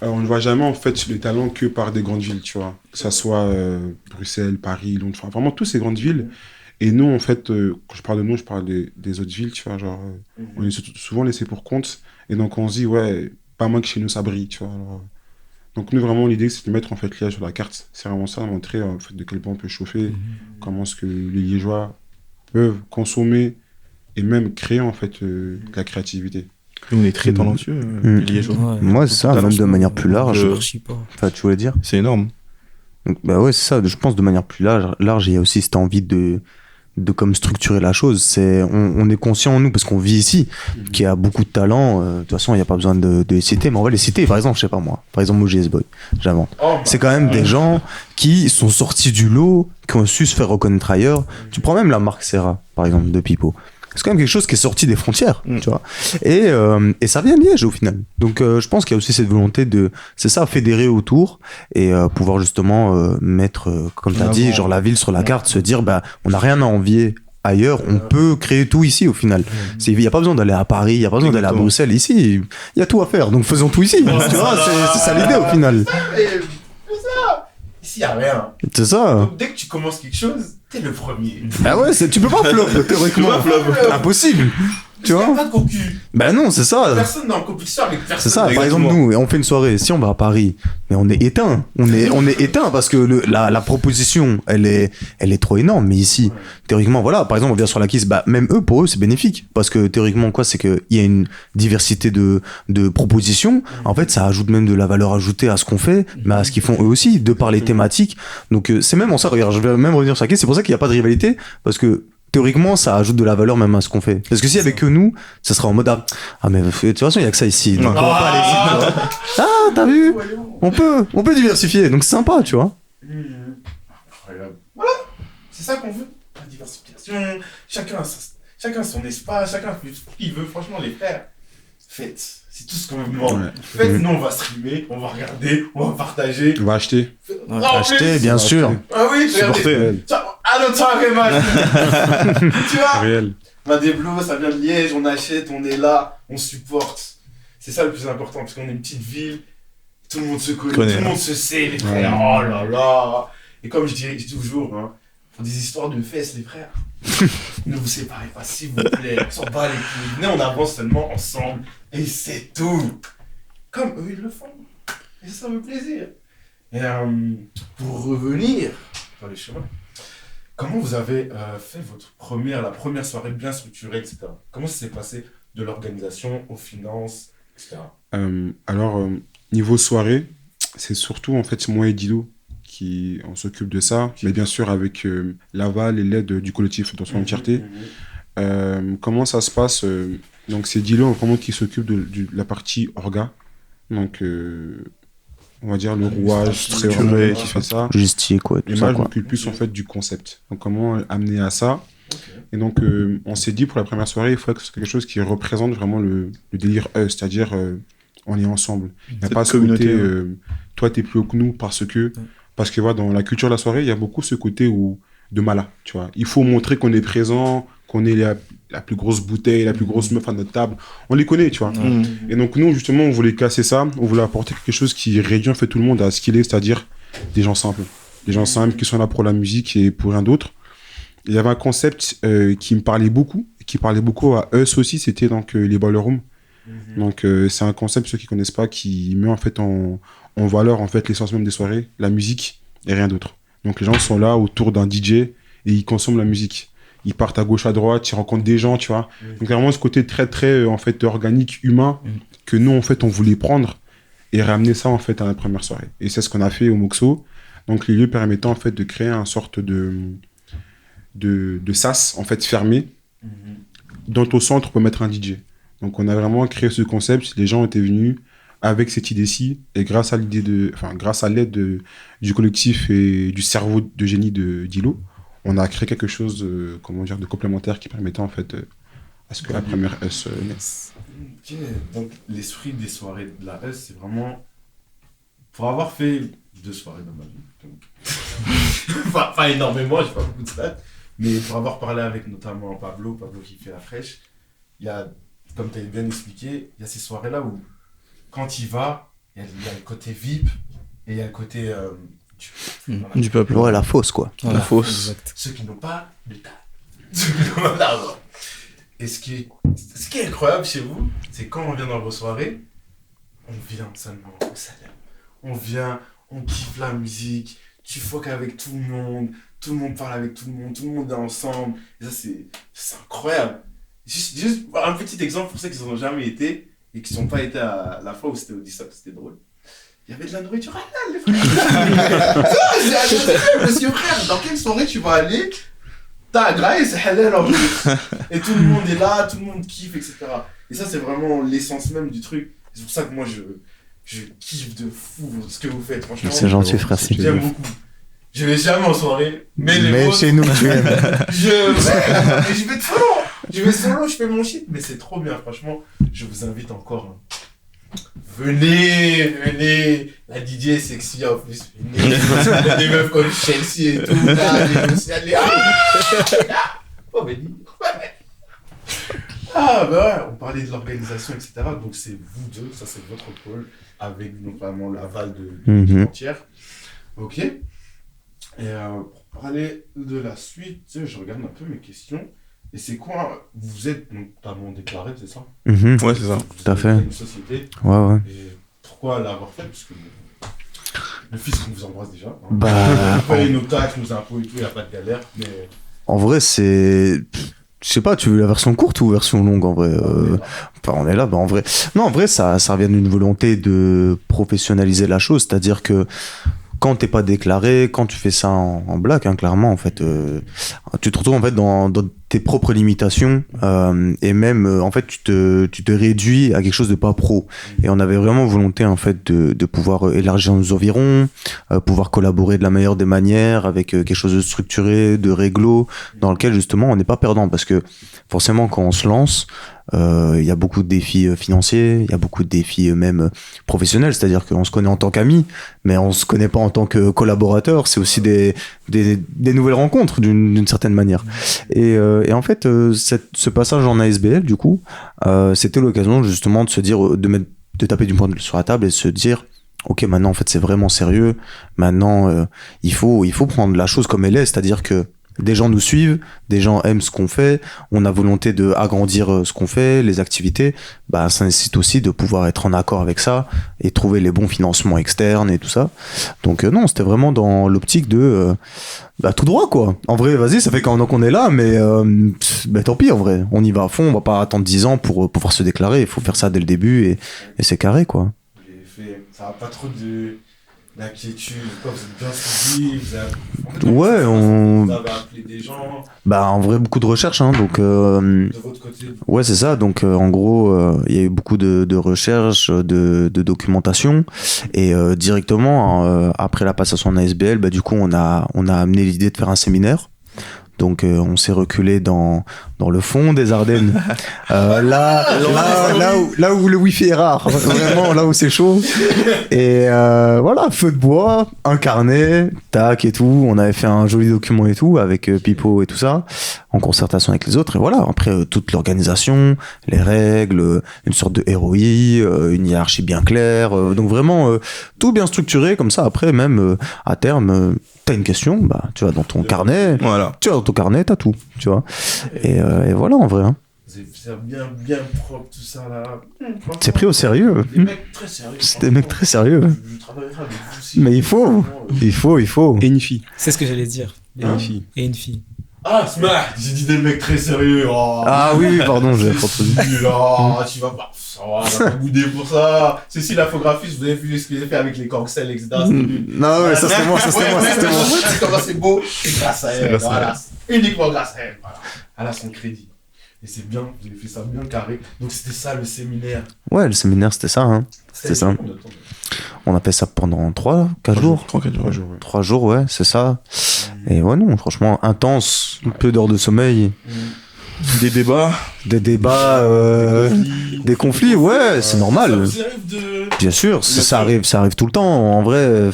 on ne voit jamais en fait les talents que par des grandes villes, tu vois, que ça soit Bruxelles, Paris, Londres, enfin vraiment toutes ces grandes villes. Et nous en fait, quand je parle de nous, je parle des autres villes, tu vois, genre on est souvent laissé pour compte, et donc on se dit ouais, pas moins que chez nous ça brille, tu vois. Alors, donc nous vraiment l'idée c'est de mettre en fait Liège sur la carte, c'est vraiment ça, montrer en fait de quel point on peut chauffer, comment est-ce que les Liégeois peuvent consommer et même créer en fait de la créativité. On est très talentueux, les Liégeois. Moi c'est ça, même de manière plus large. Enfin, tu voulais dire ? C'est énorme. Donc, ouais, c'est ça, je pense de manière plus large, il y a aussi cette envie de comme structurer la chose. On est conscient, nous, parce qu'on vit ici, qu'il y a beaucoup de talents. De toute façon, il n'y a pas besoin de les citer, mais on va les citer. Par exemple, je sais pas moi, par exemple, OGS Boy, j'invente. C'est quand même des gens qui sont sortis du lot, qui ont su se faire reconnaître ailleurs. Tu prends même la marque Serra, par exemple, de Pipo. C'est quand même quelque chose qui est sorti des frontières, tu vois. Et ça vient de Liège, au final. Donc, je pense qu'il y a aussi cette volonté c'est ça, fédérer autour et pouvoir justement mettre, comme tu as dit, genre la ville sur la carte, se dire, on n'a rien à envier ailleurs, on peut créer tout ici, au final. Il n'y a pas besoin d'aller à Paris, il n'y a pas besoin d'aller à Bruxelles. Ici, il y a tout à faire, donc faisons tout ici. Tu vois, c'est ça l'idée, au final. Ici, il n'y a rien. C'est ça. Donc, dès que tu commences quelque chose, t'es le premier. Ah ouais, tu peux pas flop, théoriquement. Impossible. Tu Il n'y a vois? pas de concu. Bah non, c'est ça. Personne n'est en compétition avec personne. C'est ça, par exemple, Exactement. nous, on fait une soirée, si on va à Paris, mais on est éteint. On est éteint parce que la proposition, elle est trop énorme. Mais ici, Ouais. théoriquement, voilà, par exemple, on vient sur la Kiss, bah, même eux, pour eux, c'est bénéfique. Parce que théoriquement, quoi, c'est qu'il y a une diversité de propositions. En fait, ça ajoute même de la valeur ajoutée à ce qu'on fait, mais à ce qu'ils font eux aussi, de par les thématiques. Donc, c'est même en ça, regarde, je vais même revenir sur la Kiss, c'est pour ça qu'il n'y a pas de rivalité, parce que théoriquement, ça ajoute de la valeur même à ce qu'on fait. Parce que s'il y avait que nous, ça serait en mode mais de toute façon, il y a que ça ici. Donc, on va pas aller ici, tu vois. Ah, t'as vu? Voyons. On peut diversifier. Donc, c'est sympa, tu vois. Incroyable. Voilà, c'est ça qu'on veut. La diversification. Chacun son espace, chacun fait ce qu'il veut. Franchement, les frères, faites. C'est tout ce qu'on vous demande. Ouais. Faites, nous on va streamer, on va regarder, on va partager. On va acheter. En plus- Acheter, bien sûr. Ah oui, regardez. Réel. Tiens, à notre soirée, man. Tu vois? Réel. Madéblo, ça vient de Liège, on achète, on est là, on supporte. C'est ça le plus important, parce qu'on est une petite ville, tout le monde se connaît, Connaît, tout le hein. monde se sait, les frères. Oh là là. Et comme je dis toujours, hein, pour des histoires de fesses, les frères, ne vous séparez pas, s'il vous plaît. On s'en bat les couilles. Venez, on avance seulement ensemble, et c'est tout. Comme eux, ils le font. Et ça me fait plaisir. Et pour revenir dans les chemins, comment vous avez fait la première soirée bien structurée, etc. Comment ça s'est passé de l'organisation aux finances, etc. Alors, niveau soirée, c'est surtout en fait moi et Dido qui on s'occupe de ça, mais bien sûr avec l'aval et l'aide du collectif dans son entièreté. Comment ça se passe donc c'est Dilo vraiment qui s'occupe de la partie orga. Donc on va dire le rouage très structuré, orga qui fait ça. Justier, quoi. Tout Et ça, moi je quoi. m'occupe plus en fait du concept. Donc comment amener à ça. Ok. Et donc on s'est dit pour la première soirée il faudrait que ce soit quelque chose qui représente vraiment le délire c'est-à-dire on est ensemble. Il n'y a Cette pas ce communauté, côté ouais. toi t'es plus haut que nous parce que voilà, dans la culture de la soirée il y a beaucoup ce côté de mala, tu vois. Il faut montrer qu'on est présent, qu'on est la plus grosse bouteille, la plus grosse meuf à notre table. On les connaît, tu vois. Mm. Et donc nous justement on voulait casser ça, on voulait apporter quelque chose qui réduit en fait tout le monde à ce qu'il est, c'est-à-dire des gens simples. Des gens simples qui sont là pour la musique et pour rien d'autre. Il y avait un concept qui me parlait beaucoup, et qui parlait beaucoup à Us aussi, c'était donc les boiler rooms. Donc c'est un concept, ceux qui connaissent pas, qui met en fait en valeur en fait l'essence même des soirées, la musique et rien d'autre. Donc les gens sont là autour d'un DJ et ils consomment la musique. Ils partent à gauche à droite, ils rencontrent des gens, tu vois. Donc vraiment ce côté très très en fait organique, humain que nous en fait on voulait prendre et ramener ça en fait à la première soirée. Et c'est ce qu'on a fait au Moxo. Donc les lieux permettant en fait de créer un sorte de sas en fait fermé dont au centre on peut mettre un DJ. Donc on a vraiment créé ce concept, les gens étaient venus avec cette idée-ci et grâce à l'aide du collectif et du cerveau de génie de Dilo, on a créé quelque chose de complémentaire qui permettait en fait à ce que la première S naisse. Ok, donc l'esprit des soirées de la S, c'est vraiment pour avoir fait 2 soirées dans ma vie. Donc... pas énormément, j'ai pas beaucoup de stats, mais pour avoir parlé avec notamment Pablo qui fait la fraîche, il y a, comme tu as bien expliqué, il y a ces soirées-là où quand il va, il y a le côté VIP et il y a le côté voilà. Du peuple. Ouais, la fausse, quoi. Voilà, fausse. exact. Ceux qui n'ont pas de tas. Ceux qui n'ont pas d'argent. Et ce qui est incroyable chez vous, c'est quand on vient dans vos soirées, on vient seulement au salaire. On vient, on kiffe la musique, tu fuck avec tout le monde parle avec tout le monde est ensemble. Et ça, c'est incroyable. Juste un petit exemple pour ceux qui n'ont jamais été et qui ne sont pas été à la fois où c'était au Dissop, c'était drôle. Il y avait de la nourriture halal, les frères. Je me suis dit, frère, dans quelle soirée tu vas aller? T'as graille, c'est halal en plus. Et tout le monde est là, tout le monde kiffe, etc. Et ça, c'est vraiment l'essence même du truc. C'est pour ça que moi, je kiffe de fou ce que vous faites, franchement. C'est gentil, frère. J'aime beaucoup. Je vais jamais en soirée, mais les Mais vôtres, chez nous, tu aimes. je vais solo. Je vais solo, je fais mon shit, mais c'est trop bien, franchement. Je vous invite encore. Venez. La DJ est sexy en plus. Venez. Il y a des meufs comme Chelsea et tout. Là, les aussi aller. Oh, venez. Ah, bah ouais, on parlait de l'organisation, etc. Donc c'est vous deux, ça c'est votre pôle, avec notamment l'aval de l'équipe entière. Ok. Et pour parler de la suite, je regarde un peu mes questions. Et c'est quoi? Vous êtes notamment déclaré, c'est ça? Mhm. Ouais, c'est ça. Vous Tout à avez fait. une société. Ouais, ouais. Et pourquoi l'avoir fait? Parce que le fils, on vous embrasse déjà. Hein. Bah, On paye nos taxes, nos impôts et tout, il n'y a pas de galère. Mais en vrai, c'est. Je sais pas, tu veux la version courte ou version longue en vrai Enfin, on est là, bah en vrai. Non, en vrai, ça revient d'une volonté de professionnaliser la chose, c'est-à-dire que quand t'es pas déclaré, quand tu fais ça en black, hein, clairement, en fait, tu te retrouves en fait dans tes propres limitations et même en fait tu te réduis à quelque chose de pas pro. Et on avait vraiment volonté en fait de pouvoir élargir nos environs, pouvoir collaborer de la meilleure des manières avec quelque chose de structuré, de réglo, dans lequel justement on n'est pas perdant parce que forcément quand on se lance, il y a beaucoup de défis financiers, il y a beaucoup de défis même professionnels, c'est-à-dire qu'on se connaît en tant qu'amis, mais on se connaît pas en tant que collaborateur. C'est aussi des nouvelles rencontres d'une certaine manière. Et en fait, ce passage en ASBL, du coup, c'était l'occasion justement de se dire, de taper du poing sur la table et de se dire, ok, maintenant en fait c'est vraiment sérieux. Maintenant, il faut prendre la chose comme elle est, c'est-à-dire que des gens nous suivent, des gens aiment ce qu'on fait, on a volonté de agrandir ce qu'on fait, les activités, bah ça nécessite aussi de pouvoir être en accord avec ça et trouver les bons financements externes et tout ça. Donc non, c'était vraiment dans l'optique de bah tout droit quoi. En vrai, vas-y, ça fait qu'un an qu'on est là, mais bah, tant pis en vrai, on y va à fond, on va pas attendre 10 ans pour pouvoir se déclarer, il faut faire ça dès le début et c'est carré quoi. ça n'a pas trop d'inquiétude, quoi, vous êtes bien suivi, Ouais, vous avez appelé des gens, bah en vrai beaucoup de recherches hein, donc de votre côté. ouais c'est ça, donc en gros il y a eu beaucoup de recherches, de documentation et directement après la passation en ASBL, bah du coup on a amené l'idée de faire un séminaire. Donc on s'est reculé dans le fond des Ardennes, là où le wifi est rare, vraiment là où c'est chaud. Et voilà, feu de bois, un carnet, tac et tout. On avait fait un joli document et tout avec Pipo et tout ça, en concertation avec les autres. Et voilà, après toute l'organisation, les règles, une sorte de ROI, une hiérarchie bien claire. Donc vraiment tout bien structuré comme ça. Après même à terme. T'as une question, bah tu vas dans ton carnet, Voilà. tu vas dans ton carnet, t'as tout, tu vois. Et voilà en vrai. Hein. C'est bien propre tout ça là. C'est pris au sérieux. Des mecs très sérieux. C'est des mecs très sérieux. Je travaillerai avec vous aussi. Mais il faut. Et une fille. C'est ce que j'allais dire. Et une fille. Et une fille. Ah, smart. J'ai dit des mecs très sérieux. Oh. Ah oui, pardon, j'ai entendu. Oh, tu vas pas. On va pas bouder pour ça. Ceci, l'infographiste, vous avez vu ce qu'il a fait avec les cancels, etc. Non, ouais, ça c'était moi. Comment c'est beau. C'est grâce à elle. grâce à Voilà. Uniquement grâce à elle. Voilà. Elle a son crédit. Et c'est bien, vous avez fait ça bien carré. Donc c'était ça le séminaire. Ouais, le séminaire c'était ça. Hein. C'était ça. On a fait ça pendant 3-4 jours. 3-4 jours. 3 jours, ouais, c'est ça. Et ouais, non, franchement, intense. Peu d'heures de sommeil. Des débats. Des débats, des conflits, ouais, c'est normal. Ça vous arrive de... Bien sûr, ça arrive tout le temps. En vrai,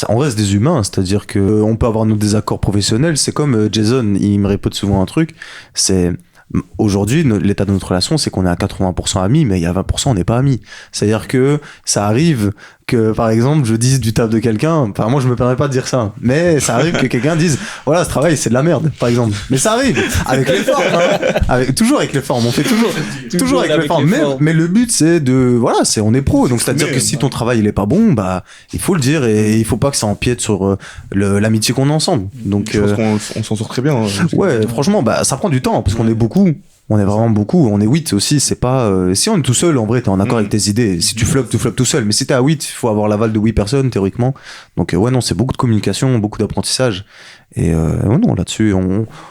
on reste des humains, c'est-à-dire que on peut avoir nos désaccords professionnels. C'est comme Jason, il me répète souvent un truc. C'est aujourd'hui l'état de notre relation, c'est qu'on est à 80% amis, mais il y a 20% on n'est pas amis. C'est-à-dire que ça arrive que, par exemple, je dise du taf de quelqu'un. Enfin, moi, je me permets pas de dire ça, mais ça arrive que quelqu'un dise, voilà, ce travail, c'est de la merde, par exemple. Mais ça arrive avec les formes, hein. Toujours avec les formes. On fait toujours avec les formes. Mais le but, c'est voilà, on est pro. Donc, c'est-à-dire que si ton travail il est pas bon, bah, il faut le dire et il faut pas que ça empiète sur l'amitié qu'on a ensemble. Donc, Je pense qu'on s'en sort très bien. Hein. Ouais, franchement, bah, ça prend du temps parce qu'on est beaucoup. On est vraiment beaucoup, on est 8 aussi, c'est pas... si on est tout seul, en vrai, t'es en accord avec tes idées. Si tu floppes, tu floppes tout seul. Mais si t'es à 8, il faut avoir l'aval de 8 personnes, théoriquement. Donc ouais, non, c'est beaucoup de communication, beaucoup d'apprentissage. Et non, là-dessus,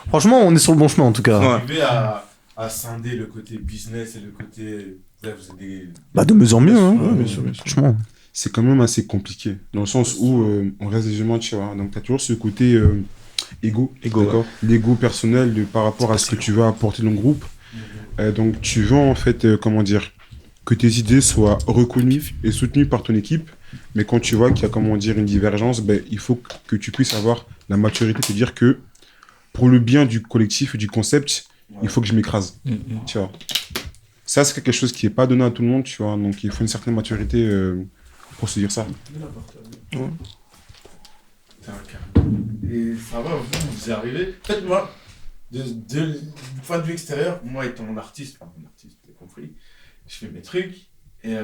franchement, on est sur le bon chemin, en tout cas. Vous arrivez à scinder le côté business et le côté... Là, vous avez des... Bah, de mieux en mieux, hein. Ouais, bien sûr. Franchement. C'est quand même assez compliqué, dans le sens où on reste des humains, tu vois. Donc t'as toujours ce côté ego, d'accord, l'ego personnel par rapport à ce que tu vas apporter dans le groupe. Donc tu veux en fait, comment dire, que tes idées soient reconnues et soutenues par ton équipe, mais quand tu vois qu'il y a, comment dire, une divergence, ben, il faut que tu puisses avoir la maturité de te dire que pour le bien du collectif et du concept, il faut que je m'écrase, tu vois. Ça, c'est quelque chose qui n'est pas donné à tout le monde, tu vois, donc il faut une certaine maturité pour se dire ça. Ouais. Et ça va, vous y arrivez. Faites-moi, du point de vue extérieur, moi étant un artiste, t'as compris, je fais mes trucs et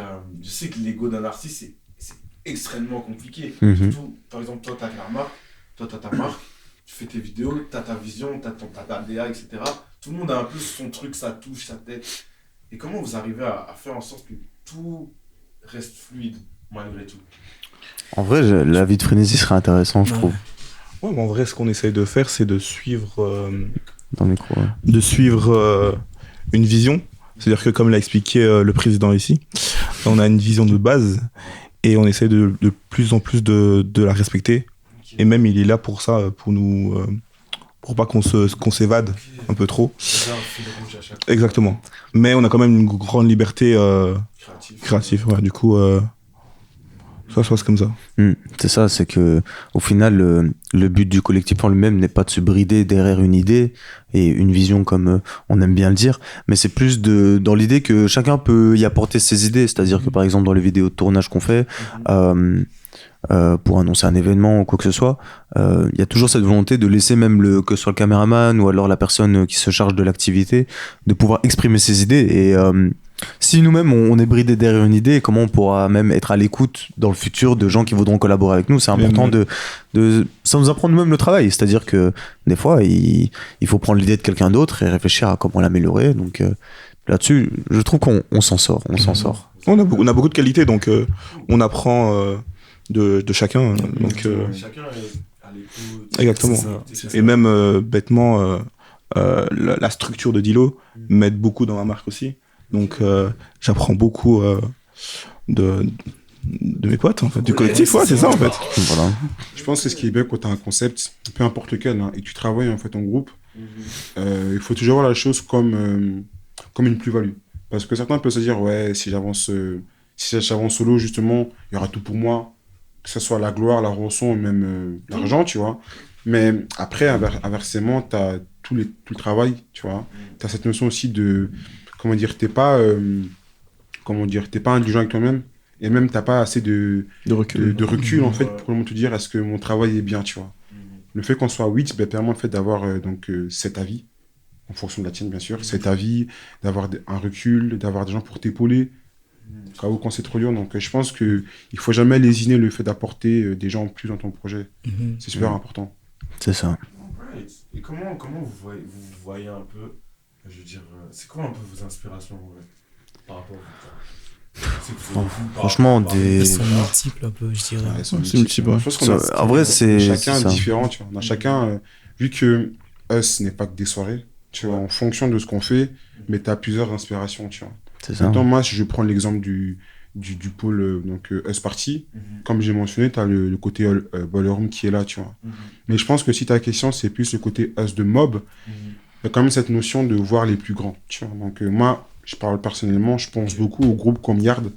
je sais que l'ego d'un artiste c'est extrêmement compliqué. Surtout, par exemple, toi t'as ta marque, toi t'as ta marque, tu fais tes vidéos, t'as ta vision, t'as ta DA, etc. Tout le monde a un peu son truc, sa touche, sa tête. Et comment vous arrivez à faire en sorte que tout reste fluide malgré tout? En vrai, la vie de Frénésie serait intéressant, je trouve. Ouais, mais en vrai, ce qu'on essaye de faire, c'est de suivre, Dans le micro, ouais. une vision. C'est-à-dire que, comme l'a expliqué le président ici, on a une vision de base et on essaie de plus en plus de la respecter. Et même, il est là pour ça, pour nous, pour pas qu'on s'évade un peu trop. C'est un fil rouge à chaque fois. Exactement. Mais on a quand même une grande liberté créative. Ouais, du coup, ça se passe comme ça. C'est ça, c'est que au final, le but du collectif en lui-même n'est pas de se brider derrière une idée et une vision comme on aime bien le dire, mais c'est plus dans l'idée que chacun peut y apporter ses idées. C'est-à-dire que par exemple dans les vidéos de tournage qu'on fait, pour annoncer un événement ou quoi que ce soit, il y a toujours cette volonté de laisser même que ce soit le caméraman ou alors la personne qui se charge de l'activité, de pouvoir exprimer ses idées. Et si nous-mêmes on est bridé derrière une idée, comment on pourra même être à l'écoute dans le futur de gens qui voudront collaborer avec nous? C'est important ça nous apprend nous-mêmes le travail. C'est-à-dire que des fois il faut prendre l'idée de quelqu'un d'autre et réfléchir à comment l'améliorer. Donc là-dessus, je trouve qu'on s'en sort. On a beaucoup de qualités, donc on apprend de chacun. Donc, Chacun est à l'écoute. exactement. C'est ça. Et même bêtement, la structure de Dilo m'aide beaucoup dans ma marque aussi. Donc j'apprends beaucoup de mes potes, en fait, du collectif. Ouais, c'est ça en fait. Voilà. Je pense que ce qui est bien quand tu as un concept, peu importe lequel, hein, et que tu travailles en fait en groupe, il faut toujours voir la chose comme une plus-value. Parce que certains peuvent se dire, ouais, si j'avance solo, justement, il y aura tout pour moi, que ce soit la gloire, la rançon, ou même l'argent, tu vois. Mais après, inversement, tu as tout le travail, tu vois. Tu as cette notion aussi de, comment dire, t'es pas indulgent avec toi-même, et même t'as pas assez de recul en fait, pour te dire est-ce que mon travail est bien, tu vois. Le fait qu'on soit 8 permet en fait d'avoir cet avis, en fonction de la tienne bien sûr, cet avis, d'avoir un recul, d'avoir des gens pour t'épauler, quand c'est trop dur. Donc je pense qu'il ne faut jamais lésiner le fait d'apporter des gens en plus dans ton projet. C'est super important. C'est ça. Right. Et comment vous voyez un peu, je veux dire, c'est quoi un peu vos inspirations par rapport Franchement, Elles sont multiples un peu, je dirais. Ouais, C'est multiple, ouais. Je pense qu'on a- En vrai, c'est chacun ça. différent, tu vois. On a chacun, vu que Us n'est pas que des soirées, tu vois, en fonction de ce qu'on fait, mais tu as plusieurs inspirations, tu vois. C'est ça. Maintenant, moi, si je prends l'exemple du pôle Us Party, comme j'ai mentionné, tu as le côté Ballroom qui est là, tu vois. Mais je pense que si ta question, c'est plus le côté Us de mob, il y a quand même cette notion de voir les plus grands, tu vois. Donc moi, je parle personnellement, je pense beaucoup aux groupes comme Yard,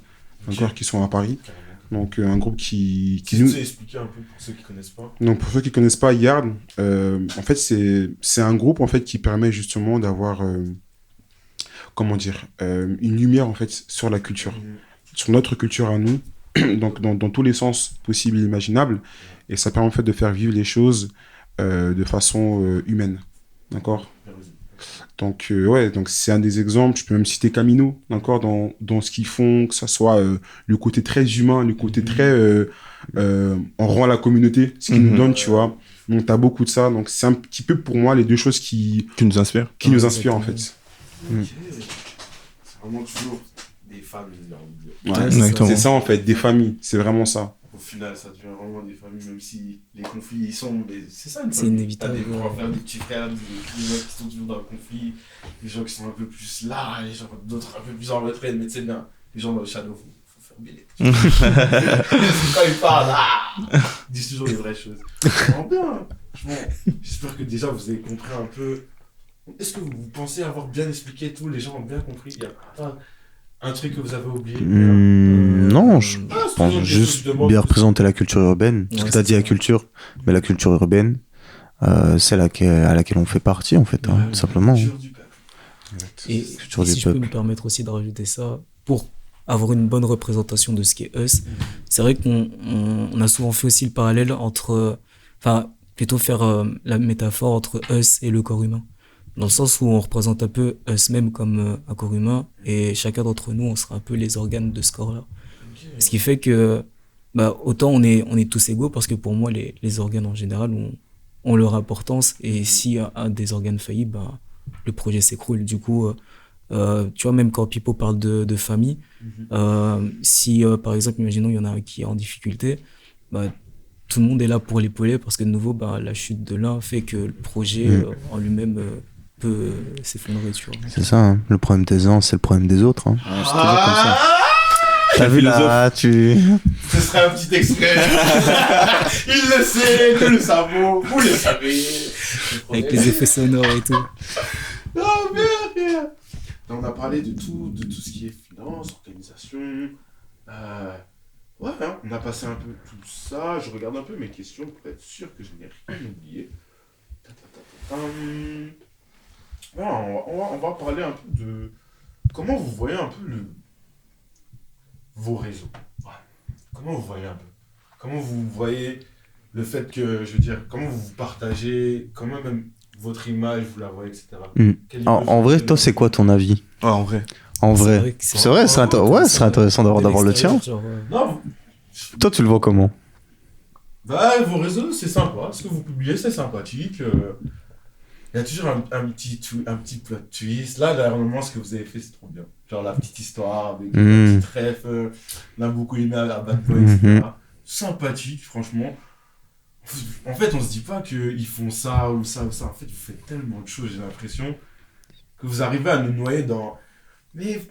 encore qui sont à Paris. Donc un groupe qui Tu nous... sais expliquer un peu pour ceux qui connaissent pas. Donc pour ceux qui connaissent pas Yard, en fait c'est un groupe en fait qui permet justement d'avoir comment dire une lumière en fait sur la culture, sur notre culture à nous, donc dans tous les sens possibles et imaginables, et ça permet en fait de faire vivre les choses de façon humaine, d'accord. Donc ouais, donc c'est un des exemples. Je peux même citer Camino, d'accord, dans ce qu'ils font, que ça soit le côté très humain, le côté très on rend à la communauté ce qu'ils nous donnent, tu vois. Donc t'as beaucoup de ça. Donc c'est un petit peu pour moi les deux choses qui nous inspirent. nous inspirent en fait. Ok. C'est vraiment toujours des familles, j'ai envie de dire. Ouais, Exactement. c'est ça en fait, des familles, c'est vraiment ça. Au final, ça devient vraiment des familles, même si les conflits y sont. Mais c'est ça une C'est famille. inévitable, T'as des grands ouais. frères, des petits frères, des gens qui sont toujours dans le conflit, des gens qui sont un peu plus là, les gens d'autres un peu plus en retrait, mais tu sais bien, les gens dans le shadow, faut faire bêler. Quand ils parlent, ils disent toujours les vraies choses. C'est vraiment bien. Franchement, j'espère que déjà vous avez compris un peu. Est-ce que vous pensez avoir bien expliqué tout, les gens ont bien compris? Il y a pas un truc que vous avez oublié? Non, je c'est pense toujours juste quelque chose de bien représenter la culture urbaine. Parce que Ouais, tu as c'est dit la ça. culture, mais la culture urbaine, c'est à laquelle on fait partie, en fait, tout simplement. Culture du peuple. Et Culture du si je peux peuple. me permettre aussi de rajouter ça, pour avoir une bonne représentation de ce qu'est Us, c'est vrai qu'on a souvent fait aussi le parallèle entre, enfin, plutôt faire la métaphore entre Us et le corps humain. dans le sens où on représente un peu us-mêmes comme un corps humain, et chacun d'entre nous, on sera un peu les organes de ce corps-là. Ce qui fait que, bah, autant on est tous égaux, parce que pour moi, les organes en général ont leur importance, et si un des organes faillit, bah, le projet s'écroule. Du coup, tu vois, même quand Pipo parle de famille, si par exemple, imaginons il y en a un qui est en difficulté, bah, tout le monde est là pour l'épauler, parce que de nouveau, bah, la chute de l'un fait que le projet en lui-même peut s'effondrer, tu vois. C'est ça, hein. Le problème des uns, c'est le problème des autres. Hein. C'est toujours comme ça. T'as vu là, tu... Ce serait un petit extrait. Il le sait, nous le savons, vous le savez. Avec les effets sonores et tout. Oh merde. On a parlé de tout ce qui est finance, organisation. Ouais, hein, on a passé un peu tout ça. Je regarde un peu mes questions pour être sûr que je n'ai rien oublié. Ouais, on va parler un peu de comment vous voyez un peu vos réseaux. Ouais. Comment vous voyez un peu? Comment vous voyez le fait que, je veux dire, comment vous partagez, comment même votre image, vous la voyez, etc. En vrai, toi, c'est quoi ton avis? Ouais, en vrai. En vrai. C'est vrai, c'est intéressant d'avoir le tien. Non, Toi, tu le vois comment? bah, vos réseaux, c'est sympa. Ce que vous publiez, c'est sympathique. Il y a toujours un petit plot twist. Là, dernièrement, ce que vous avez fait, c'est trop bien. Genre la petite histoire avec une petite ref. On a beaucoup aimé à Bad Boy, etc. Sympathique, franchement. En fait, on se dit pas qu'ils font ça ou ça ou ça. En fait, vous faites tellement de choses, j'ai l'impression, que vous arrivez à nous noyer dans... Mais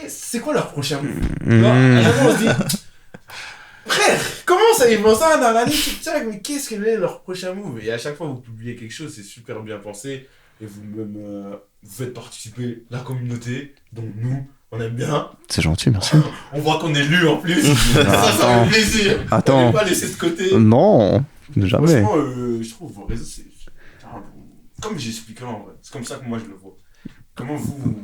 c'est quoi leur prochain move? À un moment, on se dit... Frère, comment ça, ils vont ça dans l'année TikTok, mais qu'est-ce que est leur prochain move? Et à chaque fois vous publiez quelque chose, c'est super bien pensé, et vous-même, vous faites participer la communauté, donc nous, on aime bien. C'est gentil, merci. On voit qu'on est lu en plus, ça fait plaisir. Attends. On pas laisser de côté. Non, jamais. Franchement, je trouve vos réseaux, c'est... Comme j'expliquais en vrai, c'est comme ça que moi je le vois. Comment vous...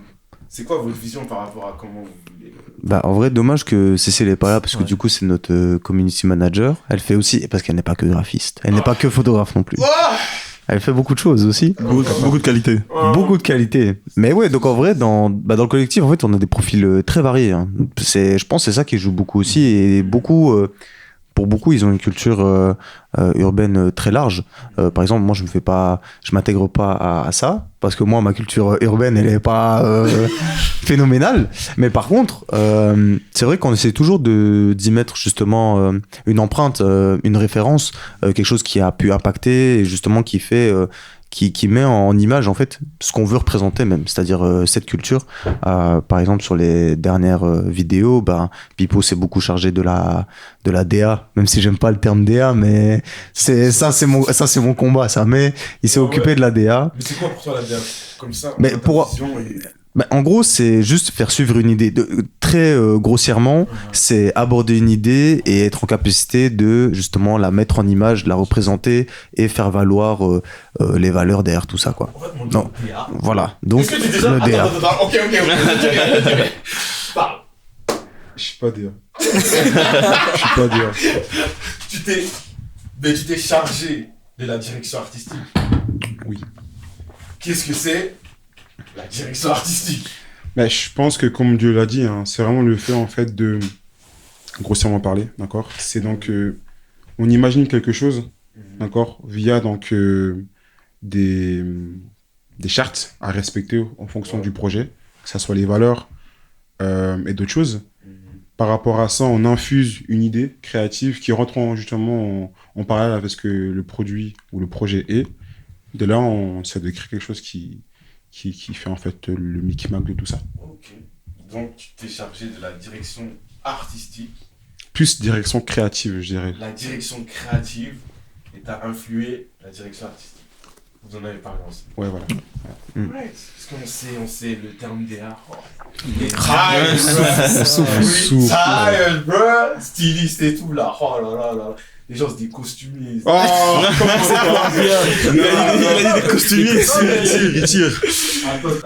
C'est quoi votre vision par rapport à comment vous voulez... Bah, en vrai, dommage que Cécile n'est pas là, parce que du coup, c'est notre community manager. Elle fait aussi, parce qu'elle n'est pas que graphiste, elle n'est pas que photographe non plus. Elle fait beaucoup de choses aussi. Beaucoup de qualité. Beaucoup de qualité. Mais ouais, donc en vrai, dans le collectif, en fait, on a des profils très variés. Hein. Je pense que c'est ça qui joue beaucoup aussi. Et pour beaucoup, ils ont une culture urbaine très large. Par exemple, moi, je m'intègre pas à ça, parce que moi, ma culture urbaine, elle est pas phénoménale. Mais par contre, c'est vrai qu'on essaie toujours d'y mettre justement une empreinte, une référence, quelque chose qui a pu impacter et justement qui fait... qui met en image en fait ce qu'on veut représenter même, c'est-à-dire cette culture. Par exemple sur les dernières vidéos, Pipo s'est beaucoup chargé de la DA, même si j'aime pas le terme DA, mais c'est mon combat ça, mais il s'est occupé de la DA. Mais c'est quoi pour toi la DA? Comme ça, mais en gros, c'est juste faire suivre une idée. Très grossièrement, c'est aborder une idée et être en capacité de justement la mettre en image, la représenter et faire valoir les valeurs derrière tout ça, quoi. En fait, mon Non, DA. voilà. Donc, Est-ce que t'es déjà... le DA. Attends, ok. Je dirais. Parle. Je suis pas DA. Je suis pas DA. Tu t'es chargé de la direction artistique. Oui. Qu'est-ce que c'est la direction artistique? Mais je pense que, comme Dieu l'a dit, hein, c'est vraiment le fait, en fait, de grossièrement parler, d'accord? C'est donc, on imagine quelque chose, d'accord? Via, donc, des chartes à respecter en fonction du projet, que ce soit les valeurs et d'autres choses. Par rapport à ça, on infuse une idée créative qui rentre justement en parallèle avec ce que le produit ou le projet est. De là, on essaie de créer quelque chose qui fait en fait le micmac de tout ça. Ok. Donc, tu t'es chargé de la direction artistique. Plus direction créative, je dirais. La direction créative et t'as influé la direction artistique. Vous en avez parlé ensemble. Ouais, voilà. Ouais, parce qu'on sait le terme DA. On souffle. Styliste et tout là. Oh là là là. les gens, c'est des costumiers. Oh, comment c'est pas bien. Il a dit des costumiers. Il tire.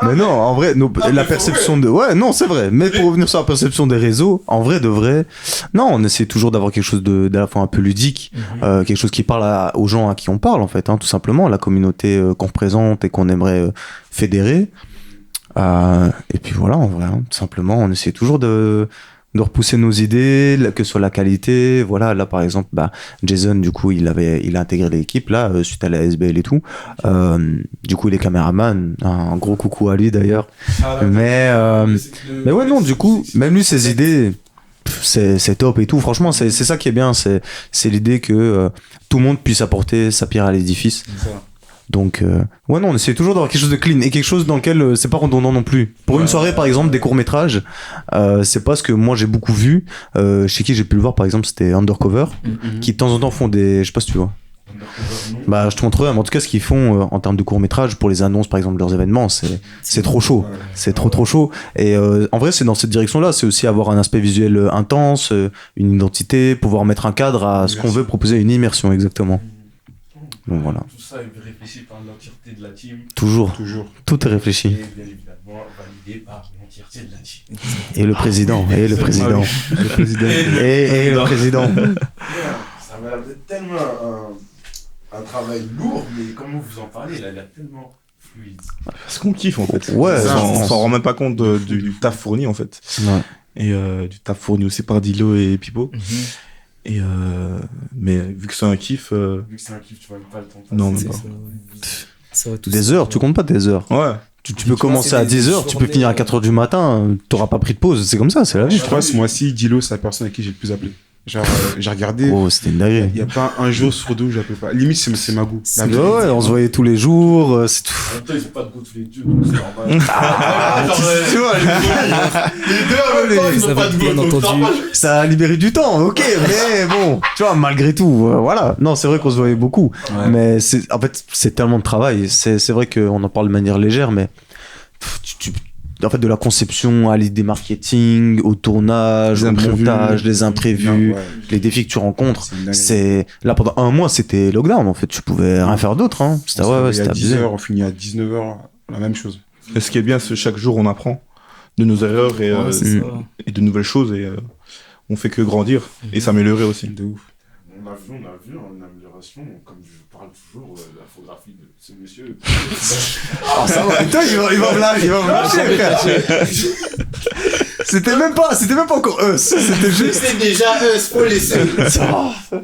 Mais non, en vrai, la mais perception de... Ouais, non, c'est vrai. Mais pour revenir sur la perception des réseaux, en vrai, de vrai, non, on essaie toujours d'avoir quelque chose d'à la fois un peu ludique, quelque chose qui parle aux gens à qui on parle, en fait, hein, tout simplement, la communauté qu'on représente et qu'on aimerait fédérer. Et puis voilà, en vrai, hein, tout simplement, on essaie toujours de repousser nos idées, que ce soit la qualité. Voilà, là, par exemple, Jason, du coup, il a intégré l'équipe, là, suite à la SBL et tout. Du coup, il est caméraman. Un gros coucou à lui, d'ailleurs. Mais ouais, non, du coup, même lui, ses idées, c'est top et tout. Franchement, c'est ça qui est bien. C'est l'idée que tout le monde puisse apporter sa pierre à l'édifice. Donc, ouais, non, on essaie toujours d'avoir quelque chose de clean et quelque chose dans lequel c'est pas redondant non plus. Pour une soirée, par exemple, des courts-métrages, c'est pas ce que moi j'ai beaucoup vu. Chez qui j'ai pu le voir, par exemple, c'était Undercover, qui de temps en temps font des. Je sais pas si tu vois. Je te montrerai, mais en tout cas, ce qu'ils font en termes de courts-métrages pour les annonces, par exemple, de leurs événements, c'est trop chaud. C'est trop chaud. Et en vrai, c'est dans cette direction-là. C'est aussi avoir un aspect visuel intense, une identité, pouvoir mettre un cadre à ce qu'on veut proposer, une immersion, exactement. Donc voilà. Tout ça est réfléchi par l'entièreté de la team. Toujours. Tout est Et réfléchi. bien évidemment, validé par l'entièreté de la team. Et le président. Et le président. Et le président. Ça m'a l'air d'être tellement un travail lourd, mais comment vous en parlez, il a l'air tellement fluide. C'est qu'on kiffe, en fait. Ouais, On s'en rend même pas compte du taf fourni, en fait. Ouais. Et du taf fourni aussi par Dilo et Pipo. Et mais vu que c'est un kiff, Vu que c'est un kiff, tu vois même pas le temps passer. Non, même C'est pas. ça, ouais. Ça va tout Des seul. heures, tu comptes pas tes heures. ouais. Tu peux vois, commencer c'est à des 10 heures, tu peux journées, finir à 4 heures du matin, t'auras pas pris de pause, c'est comme ça, c'est la vie. Je crois que ce mois-ci, Dilo, c'est la personne à qui j'ai le plus appelé. Genre, j'ai regardé. Oh, c'était une Il dinguerie. n'y a pas un jour sur deux où j'appelle pas. Limite, c'est ma goût. C'est La Ouais, vie. on se voyait tous les jours, c'est tout. En même temps, ils ont pas de go tous les deux, donc c'est normal. Tu vois, Les deux en même temps, ils Vous ont pas avez de bien go, donc entendu. normal. ça a libéré du temps, ok, mais bon, tu vois, malgré tout, voilà. Non, c'est vrai qu'on se voyait beaucoup, mais en fait, c'est tellement de travail. C'est vrai qu'on en parle de manière légère, mais en fait, de la conception à l'idée marketing, au tournage, Les au imprévus. montage, les imprévus, Ouais, les défis que tu rencontres. c'est une dinguerie. C'est là pendant un mois, c'était lockdown en fait. Tu pouvais rien faire d'autre. Hein. C'était On se réveille c'était à abusé. 10h, on finit à 19h, la même chose. Et ce qui est bien, c'est que chaque jour, on apprend de nos erreurs et, Ouais, c'est ça. et de nouvelles choses et on fait que grandir et s'améliorer aussi. De ouf. On a vu une amélioration, comme je parle toujours, l'infographie de ce monsieur. Ah, ça va. Putain, il va me lâcher, frère. C'était même pas encore eux. C'était juste. C'est déjà faut laisser.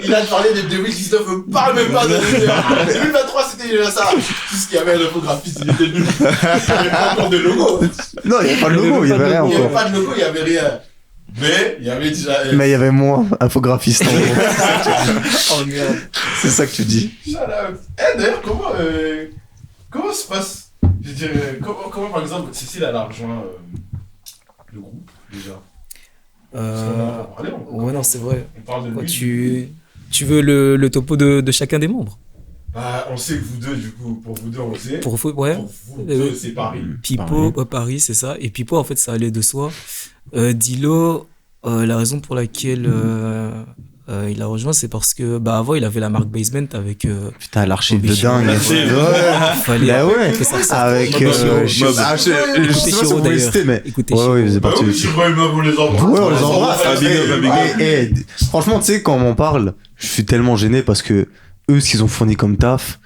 Il a parlé de 2019, on parle même pas de 2023, c'était déjà ça. Tout ce qu'il y avait à l'infographie, c'était nul. Il n'y avait pas encore de logo. Non, il y avait pas de logo, il y avait rien Il n'y avait encore. pas de logo, il n'y avait rien. Mais il y avait déjà. Mais il y avait moi, infographiste. en gros. Oh merde. C'est ça que tu dis. D'ailleurs, comment se passe. Je veux dire, comment par exemple, Cécile, elle a rejoint le groupe déjà. Parce qu'on en a pas parlé, Ouais, non, c'est vrai. On parle de Quoi, lui. tu veux le topo de chacun des membres? On sait que vous deux, du coup, pour vous deux, on le sait. Pour ouais. Pour vous deux, c'est Paris. Pipo, Paris, c'est ça. Et Pipo, en fait, ça allait de soi. Dilo, la raison pour laquelle il a rejoint, c'est parce que avant, il avait la marque Basement avec. Putain, l'archive de Bobby dingue. L'archive. Il fallait Bah ouais. que ça ressorte. Avec. Mob. Je sais pas si Chiro, vous voulez d'ailleurs. citer, mais. Écoutez, Ouais, Chiro. ouais, c'est Bah parti. oui, si vous on les embrasse. Ouais, on les embrasse. Ah, big up, big up. Franchement, tu sais, quand on m'en parle, je suis tellement gêné parce que eux, ce qu'ils ont fourni comme taf,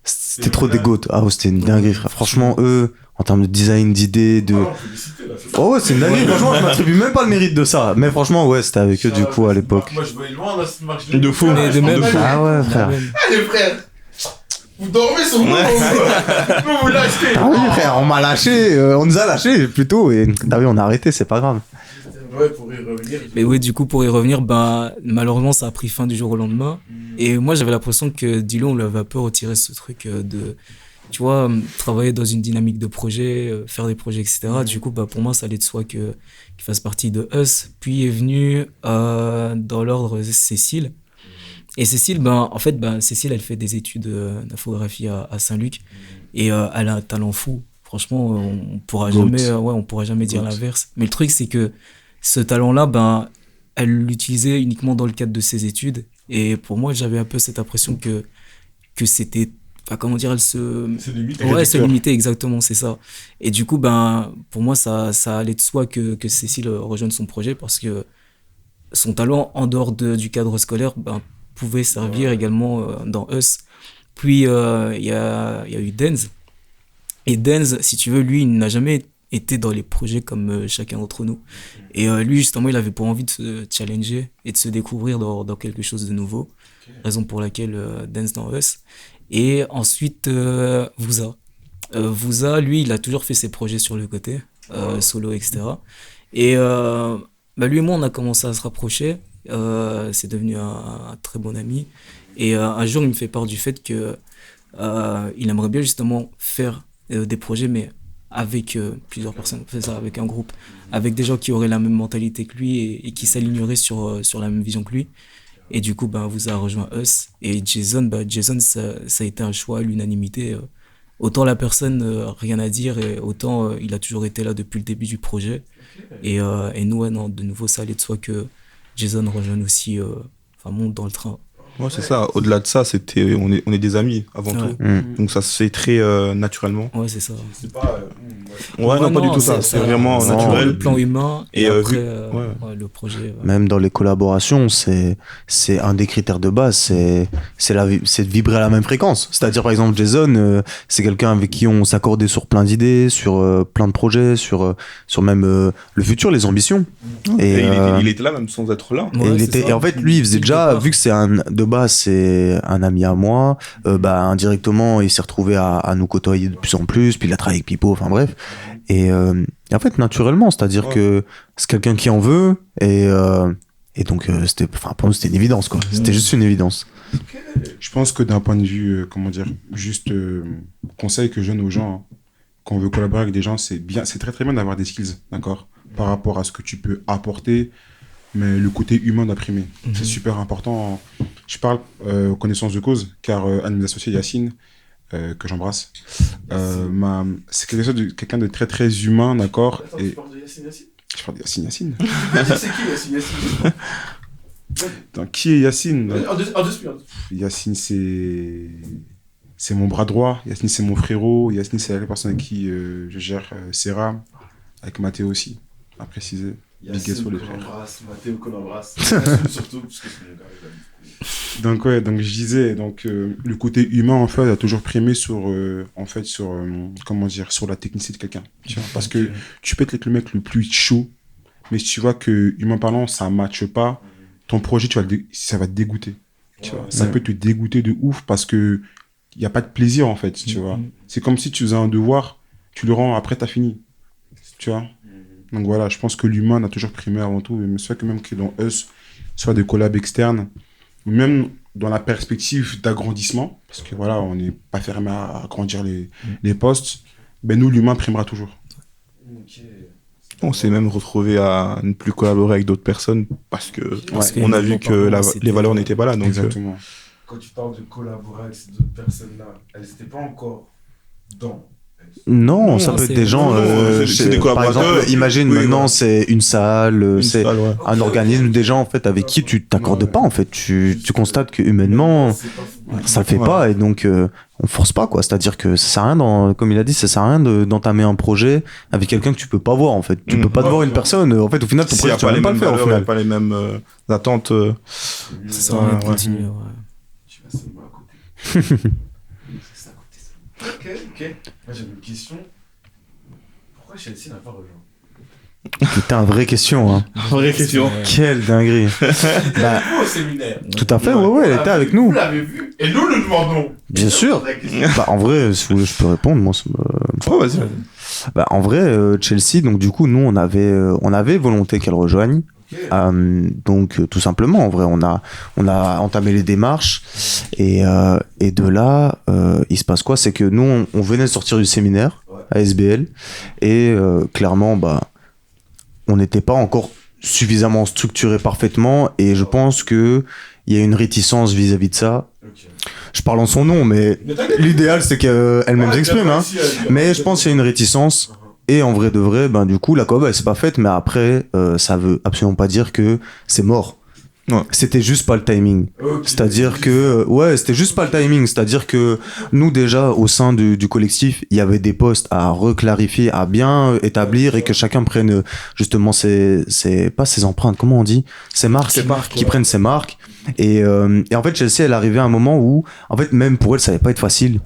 c'était trop des goats. Ah ouais, c'était une dinguerie, frère. Franchement, eux, en termes de design, d'idées, de. Ah, on peut les citer, là, c'est Oh ouais, c'est une dinguerie. Franchement, je m'attribue même pas le mérite de ça. Mais franchement, ouais, c'était avec eux du coup à l'époque. Moi, je voyais loin dans cette marche. De fou. Mais de même. Ah ouais, frère. Allez, frère. Vous dormez sur nous, vous vous lâchez. Ah oui, frère, on m'a lâché, on nous a lâché plutôt. Et ah oui, on a arrêté, c'est pas grave. Ouais, pour y revenir. Mais ouais, du coup, pour y revenir, malheureusement, ça a pris fin du jour au lendemain. Et moi, j'avais l'impression que Dilo, on lui avait un peu retiré ce truc de, tu vois, travailler dans une dynamique de projet, faire des projets, etc. Du coup, pour moi, ça allait de soi qu'il fasse partie de Us. Puis est venu, dans l'ordre, Cécile. Et Cécile, Cécile, elle fait des études d'infographie à Saint-Luc. Et elle a un talent fou. Franchement, on pourra jamais dire l'inverse. Mais le truc, c'est que ce talent-là, elle l'utilisait uniquement dans le cadre de ses études. Et pour moi, j'avais un peu cette impression que c'était, enfin, comment dire, elle se, C'est limite. ouais, se limiter exactement, c'est ça. Et du coup, ben, pour moi, ça allait de soi que Cécile rejoigne son projet parce que son talent en dehors du cadre scolaire, ben, pouvait servir également dans Us. Puis, il y a eu Denz. Et Denz, si tu veux, lui, il n'a jamais été dans les projets comme chacun d'entre nous. Et lui, justement, il avait pour envie de se challenger et de se découvrir dans quelque chose de nouveau. Raison pour laquelle Dance dans Us. Et ensuite, Vuza. Vuza, lui, il a toujours fait ses projets sur le côté, solo, etc. Et bah, lui et moi, on a commencé à se rapprocher. C'est devenu un très bon ami. Et un jour, il me fait part du fait que il aimerait bien justement faire des projets, mais avec plusieurs personnes, c'est ça, avec un groupe, avec des gens qui auraient la même mentalité que lui et qui s'aligneraient sur la même vision que lui. Et du coup, ben, vous a rejoint Us. Et Jason, ça a été un choix à l'unanimité. Autant la personne, rien à dire, et autant il a toujours été là depuis le début du projet. Et nous, ouais, non, de nouveau, ça allait de soi que Jason rejoigne aussi, monte dans le train. Ouais, c'est ça. Au-delà de ça, on est des amis avant Ouais. tout. Donc ça se fait très naturellement. Ouais, c'est ça. C'est pas. Ouais, non, pas du tout ça. C'est vraiment non, naturel. Le plan humain et, Et, après, ouais. le projet. Même dans les collaborations, c'est un des critères de base, c'est de vibrer à la même fréquence. C'est-à-dire, par exemple, Jason, c'est quelqu'un avec qui on s'accordait sur plein d'idées, sur plein de projets, sur même le futur, les ambitions. Et il était là même sans être là. Ouais, c'est ça. Et en fait, lui, il faisait déjà, vu que de base, c'est un ami à moi, indirectement, il s'est retrouvé à nous côtoyer de plus en plus, puis il a travaillé avec Pipo, enfin bref. Et en fait, naturellement, c'est-à-dire que c'est quelqu'un qui en veut, et donc, pour nous, c'était une évidence, quoi. C'était juste une évidence. Je pense que d'un point de vue, conseil que je donne aux gens, hein, quand on veut collaborer avec des gens, c'est très très bien d'avoir des skills, d'accord, par rapport à ce que tu peux apporter, mais le côté humain d'imprimer, c'est super important. Je parle connaissance de cause, car un de mes associés, Yacine, que j'embrasse, c'est quelqu'un de très très humain, d'accord. Attends, Et tu parles de Yacine Yacine. je parle de Yacine. C'est qui Yacine Yacine? Attends, qui est Yacine? En deux secondes. Yacine, c'est mon bras droit. Yacine, c'est mon frérot. Yacine, c'est la personne avec qui je gère Serra, avec Mathéo aussi, à préciser. Big guess pour les frères. Mathéo qu'on embrasse. Yacine surtout, parce que c'est mon gars. Donc je disais, le côté humain, en fait, a toujours primé sur la technicité de quelqu'un. Tu vois, parce que tu peux être le mec le plus chaud, mais si tu vois que, humain parlant, ça ne matche pas, ton projet, ça va te dégoûter. Tu vois, ça peut te dégoûter de ouf parce que il n'y a pas de plaisir, en fait, tu vois. C'est comme si tu faisais un devoir, tu le rends après, tu as fini. Tu vois. Donc voilà, je pense que l'humain a toujours primé avant tout. Mais c'est vrai que même que dans Us, soit des collabs externes, ou même dans la perspective d'agrandissement, parce que voilà, on n'est pas fermé à agrandir les postes, ben nous, l'humain primera toujours. On s'est même retrouvé à ne plus collaborer avec d'autres personnes parce que on a vu que les valeurs n'étaient pas là. Donc, exactement. Quand tu parles de collaborer avec ces autres personnes-là, elles n'étaient pas encore dans. Non, ça peut être des gens. c'est des par collaborateurs. exemple, imagine Oui, maintenant, voilà. c'est une salle, c'est ouais. un organisme, des gens en fait avec qui tu t'accordes pas en fait. Tu constates que humainement, C'est pas fou. ça le fait pas et donc on force pas quoi. C'est-à-dire que ça sert à rien, comme il a dit, ça sert à rien d'entamer un projet avec quelqu'un que tu peux pas voir en fait. Tu peux pas te voir une personne. En fait, au final, ton S'il n'y projet a tu vas pas même les pas le mêmes faire au valeurs, il n'y a final. pas les mêmes attentes. C'est ça, Ouais, on ouais. continue. Ouais. Tu vas seulement à côté. C'est à côté ça. Ok. Moi j'avais une question. Pourquoi Chelsea n'a pas rejoint? Putain, vraie question. Hein. Vraie question. Quelle dinguerie. Bah, Au séminaire. tout à fait, ouais, elle était avec nous. Vous l'avez vu et nous le demandons. Bien sûr. La question. Bah, en vrai, si vous voulez, je peux répondre. Moi, ça me- Oh, vas-y. Bah, en vrai, Chelsea, donc du coup, nous, on avait volonté qu'elle rejoigne. Donc, tout simplement, en vrai, on a entamé les démarches. Et de là, il se passe quoi? C'est que nous, on venait de sortir du séminaire à SBL. Et clairement, bah, on n'était pas encore suffisamment structuré parfaitement. Et je pense qu'il y a une réticence vis-à-vis de ça. Ok. Je parle en son nom, mais Mais t'inquiète. l'idéal, c'est qu'elle-même s'exprime. Hein. Mais je pense qu'il y a une réticence. Et en vrai de vrai, ben du coup, la cob, elle s'est pas faite, mais après, ça veut absolument pas dire que c'est mort. C'était juste pas le timing. C'est-à-dire que, ouais, c'était juste pas le timing. C'est-à-dire que nous, déjà, au sein du collectif, il y avait des postes à reclarifier, à bien établir et que chacun prenne justement pas ses empreintes, comment on dit? Ses marques. Qui prennent ses marques. Et en fait, Chelsea, elle arrivait à un moment où, en fait, même pour elle, ça allait pas être facile.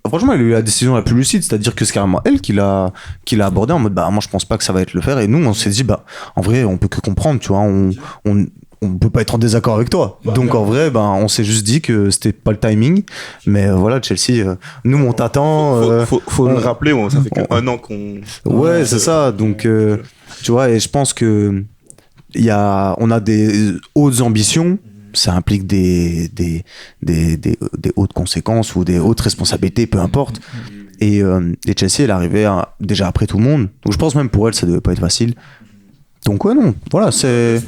Franchement, elle a eu la décision la plus lucide, c'est-à-dire que c'est carrément elle qui l'a abordé en mode bah moi je pense pas que ça va être le faire, et nous on s'est dit bah en vrai on peut que comprendre, tu vois, on peut pas être en désaccord avec toi, donc en vrai bah on s'est juste dit que c'était pas le timing, mais voilà Chelsea, nous on t'attend. Faut le rappeler, ça fait qu'un an qu'on. Ouais, c'est ça, donc tu vois, et je pense que on a des hautes ambitions. Ça implique des hautes conséquences ou des hautes responsabilités, peu importe. Et Chelsea, elle arrivait déjà après tout le monde. Donc je pense même pour elle, ça devait pas être facile. Donc ouais, non, voilà, c'est...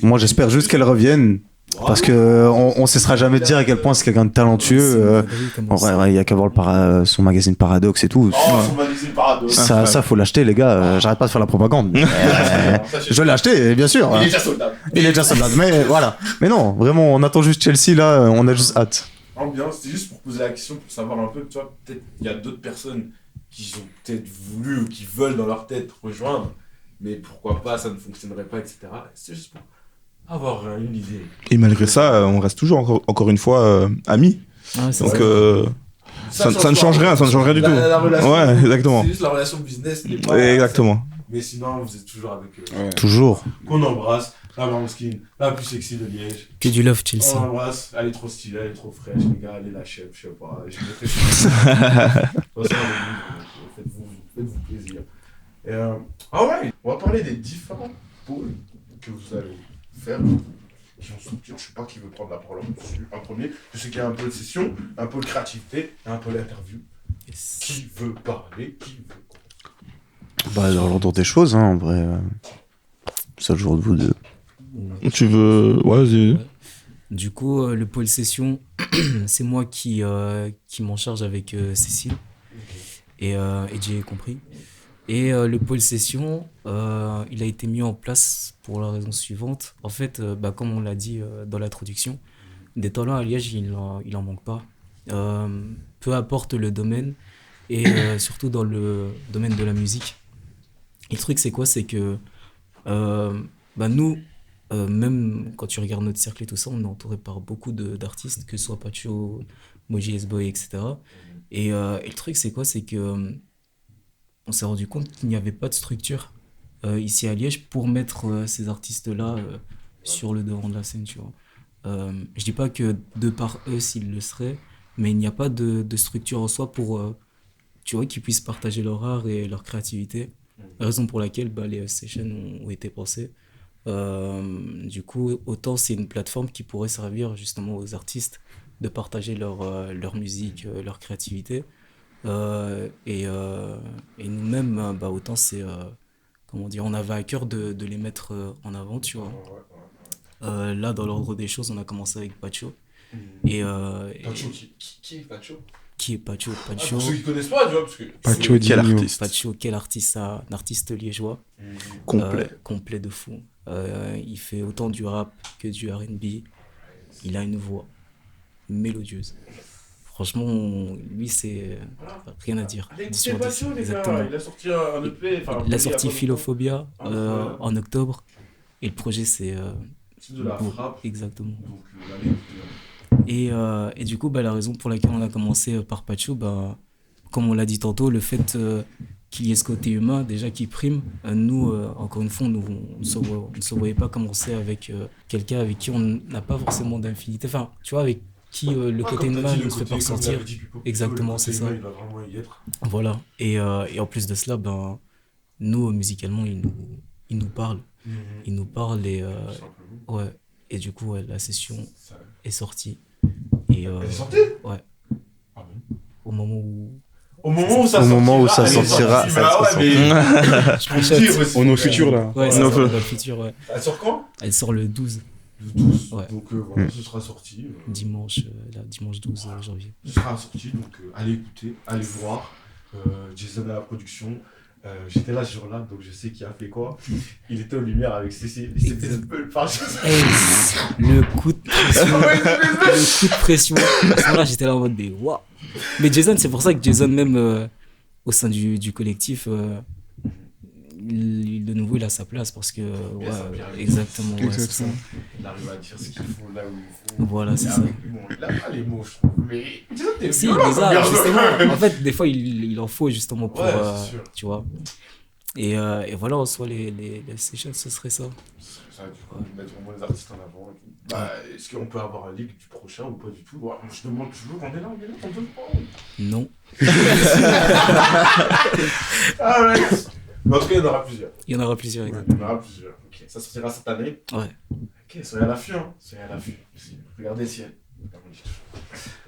Moi, j'espère juste qu'elle revienne. Parce que on cessera jamais de dire à quel point c'est quelqu'un de talentueux. Il y a qu'à voir son magazine Paradoxe et tout. Son magazine Paradoxe. Ça faut l'acheter, les gars. J'arrête pas de faire la propagande. Je l'ai acheté, bien sûr. Il est déjà soldable. Il est déjà soldable, mais voilà. Mais non, vraiment, on attend juste Chelsea là. On a juste hâte. Ambiance, c'était juste pour poser la question, pour savoir un peu, tu vois, peut-être il y a d'autres personnes qui ont peut-être voulu ou qui veulent dans leur tête rejoindre, mais pourquoi pas, ça ne fonctionnerait pas, etc. C'est juste pour avoir une idée. Et malgré ça, on reste toujours encore une fois amis. Ouais, donc ça ne change rien, ça ne change rien du tout. La relation, ouais, exactement. C'est juste la relation business n'est pas. Exactement. Mais sinon, vous êtes toujours avec eux. Ouais. Toujours. Qu'on embrasse, la marron skin, la plus sexy de Liège. Que du love Chelsea. On l'embrasse, elle est trop stylée, elle est trop fraîche, les gars, elle est la chef, je sais pas. Je mettrai sur le faites-vous plaisir. Ouais, on va parler des différents pôles que vous allez faire, qui ont structure. Je sais pas qui veut prendre la parole dessus en premier. Je sais qu'il y a un pôle session, un pôle créativité et un pôle interview. Yes. Qui veut parler, qui veut... Bah, dans l'ordre des choses, hein, en vrai. C'est le jour de vous deux. Tu veux... Ouais, vas-y. Ouais. Du coup, le pôle session, c'est moi qui m'en charge avec Cécile et j'ai compris. Et le pôle session, il a été mis en place pour la raison suivante. En fait, comme on l'a dit dans l'introduction, des talents à Liège, il en manque pas. Peu importe le domaine, et surtout dans le domaine de la musique. Et le truc, c'est quoi? C'est que nous, même quand tu regardes notre cercle et tout ça, on est entouré par beaucoup d'artistes, que ce soit Pacho, Moji S-Boy, etc. Et le truc, c'est quoi? C'est que on s'est rendu compte qu'il n'y avait pas de structure ici à Liège pour mettre ces artistes-là sur le devant de la scène, tu vois. Je dis pas que de par eux, s'ils le seraient, mais il n'y a pas de structure en soi pour, tu vois, qu'ils puissent partager leur art et leur créativité. Raison pour laquelle les sessions ont été pensées. Du coup, autant c'est une plateforme qui pourrait servir justement aux artistes de partager leur musique, leur créativité. Et nous-mêmes, autant c'est, comment dire, on avait à cœur de les mettre en avant, tu vois. Là, dans l'ordre des choses, on a commencé avec Pacho. Pacho, qui est Pacho? Qui est Pacho? Pacho. Pour ceux qui connaissent pas, tu vois, parce que... Pacho, quel artiste? Pacho, quel artiste, un artiste liégeois. Complet de fou. Il fait autant du rap que du R&B. Il a une voix mélodieuse. Franchement, lui, c'est rien à dire. Pacho, exactement. Il a sorti un EP. Il a sorti Philophobia en octobre. Et le projet, c'est de la frappe. Exactement. Donc, et du coup, la raison pour laquelle on a commencé par Pacho, comme on l'a dit tantôt, le fait qu'il y ait ce côté humain déjà qui prime. Nous, encore une fois, on ne se voyait pas commencer avec quelqu'un avec qui on n'a pas forcément d'infinité. Enfin, tu vois, avec qui le côté humain nous fait pas ressentir. Exactement, c'est ça. Il va vraiment y être. Voilà. Et en plus de cela, nous, musicalement, il nous parle. Il nous parle et ouais. Et du coup, la session est sortie. Et, elle est sortie? Ouais. Ah bon? Au moment où ça sortira. On est au futur là. Ouais, ça sort dans le futur, ouais. Elle sort quand? Elle sort le 12. Le 12. Ouais. Donc voilà, ce sera sorti. Dimanche 12 janvier. Ce sera sorti, donc allez écouter, allez voir. Jason à la production. J'étais là ce jour-là, donc je sais qui a fait quoi. Il était aux lumières avec Cécile. C'était un peu le Le coup de pression. Le coup de pression. À ce moment-là, j'étais là en mode, mais waouh. Mais Jason, c'est pour ça que Jason, même au sein du collectif, de nouveau, il a sa place parce que, exactement, ouais, c'est ça. Il arrive à dire ce qu'il faut là où il faut. Voilà, c'est ça. Bon, il a pas les mots, je trouve. Mais Si, il les a, justement. En fait, des fois, il en faut justement pour, Ouais, c'est sûr. tu vois. Et voilà, en soi, les sessions, ce serait ça. Ça, du coup, mettre vraiment les artistes en avant. Et tout. Bah, est-ce qu'on peut avoir un leak du prochain ou pas du tout? Ouais, je demande toujours, on est là, on donne pas. Non. Ah ouais. Mais en tout cas, il y en aura plusieurs. Il y en aura plusieurs, Ouais, exactement. il y en aura plusieurs. Ok, ça sortira cette année. Ouais. Ok, soyez à l'affût, hein. Soyez à l'affût. Regardez le ciel.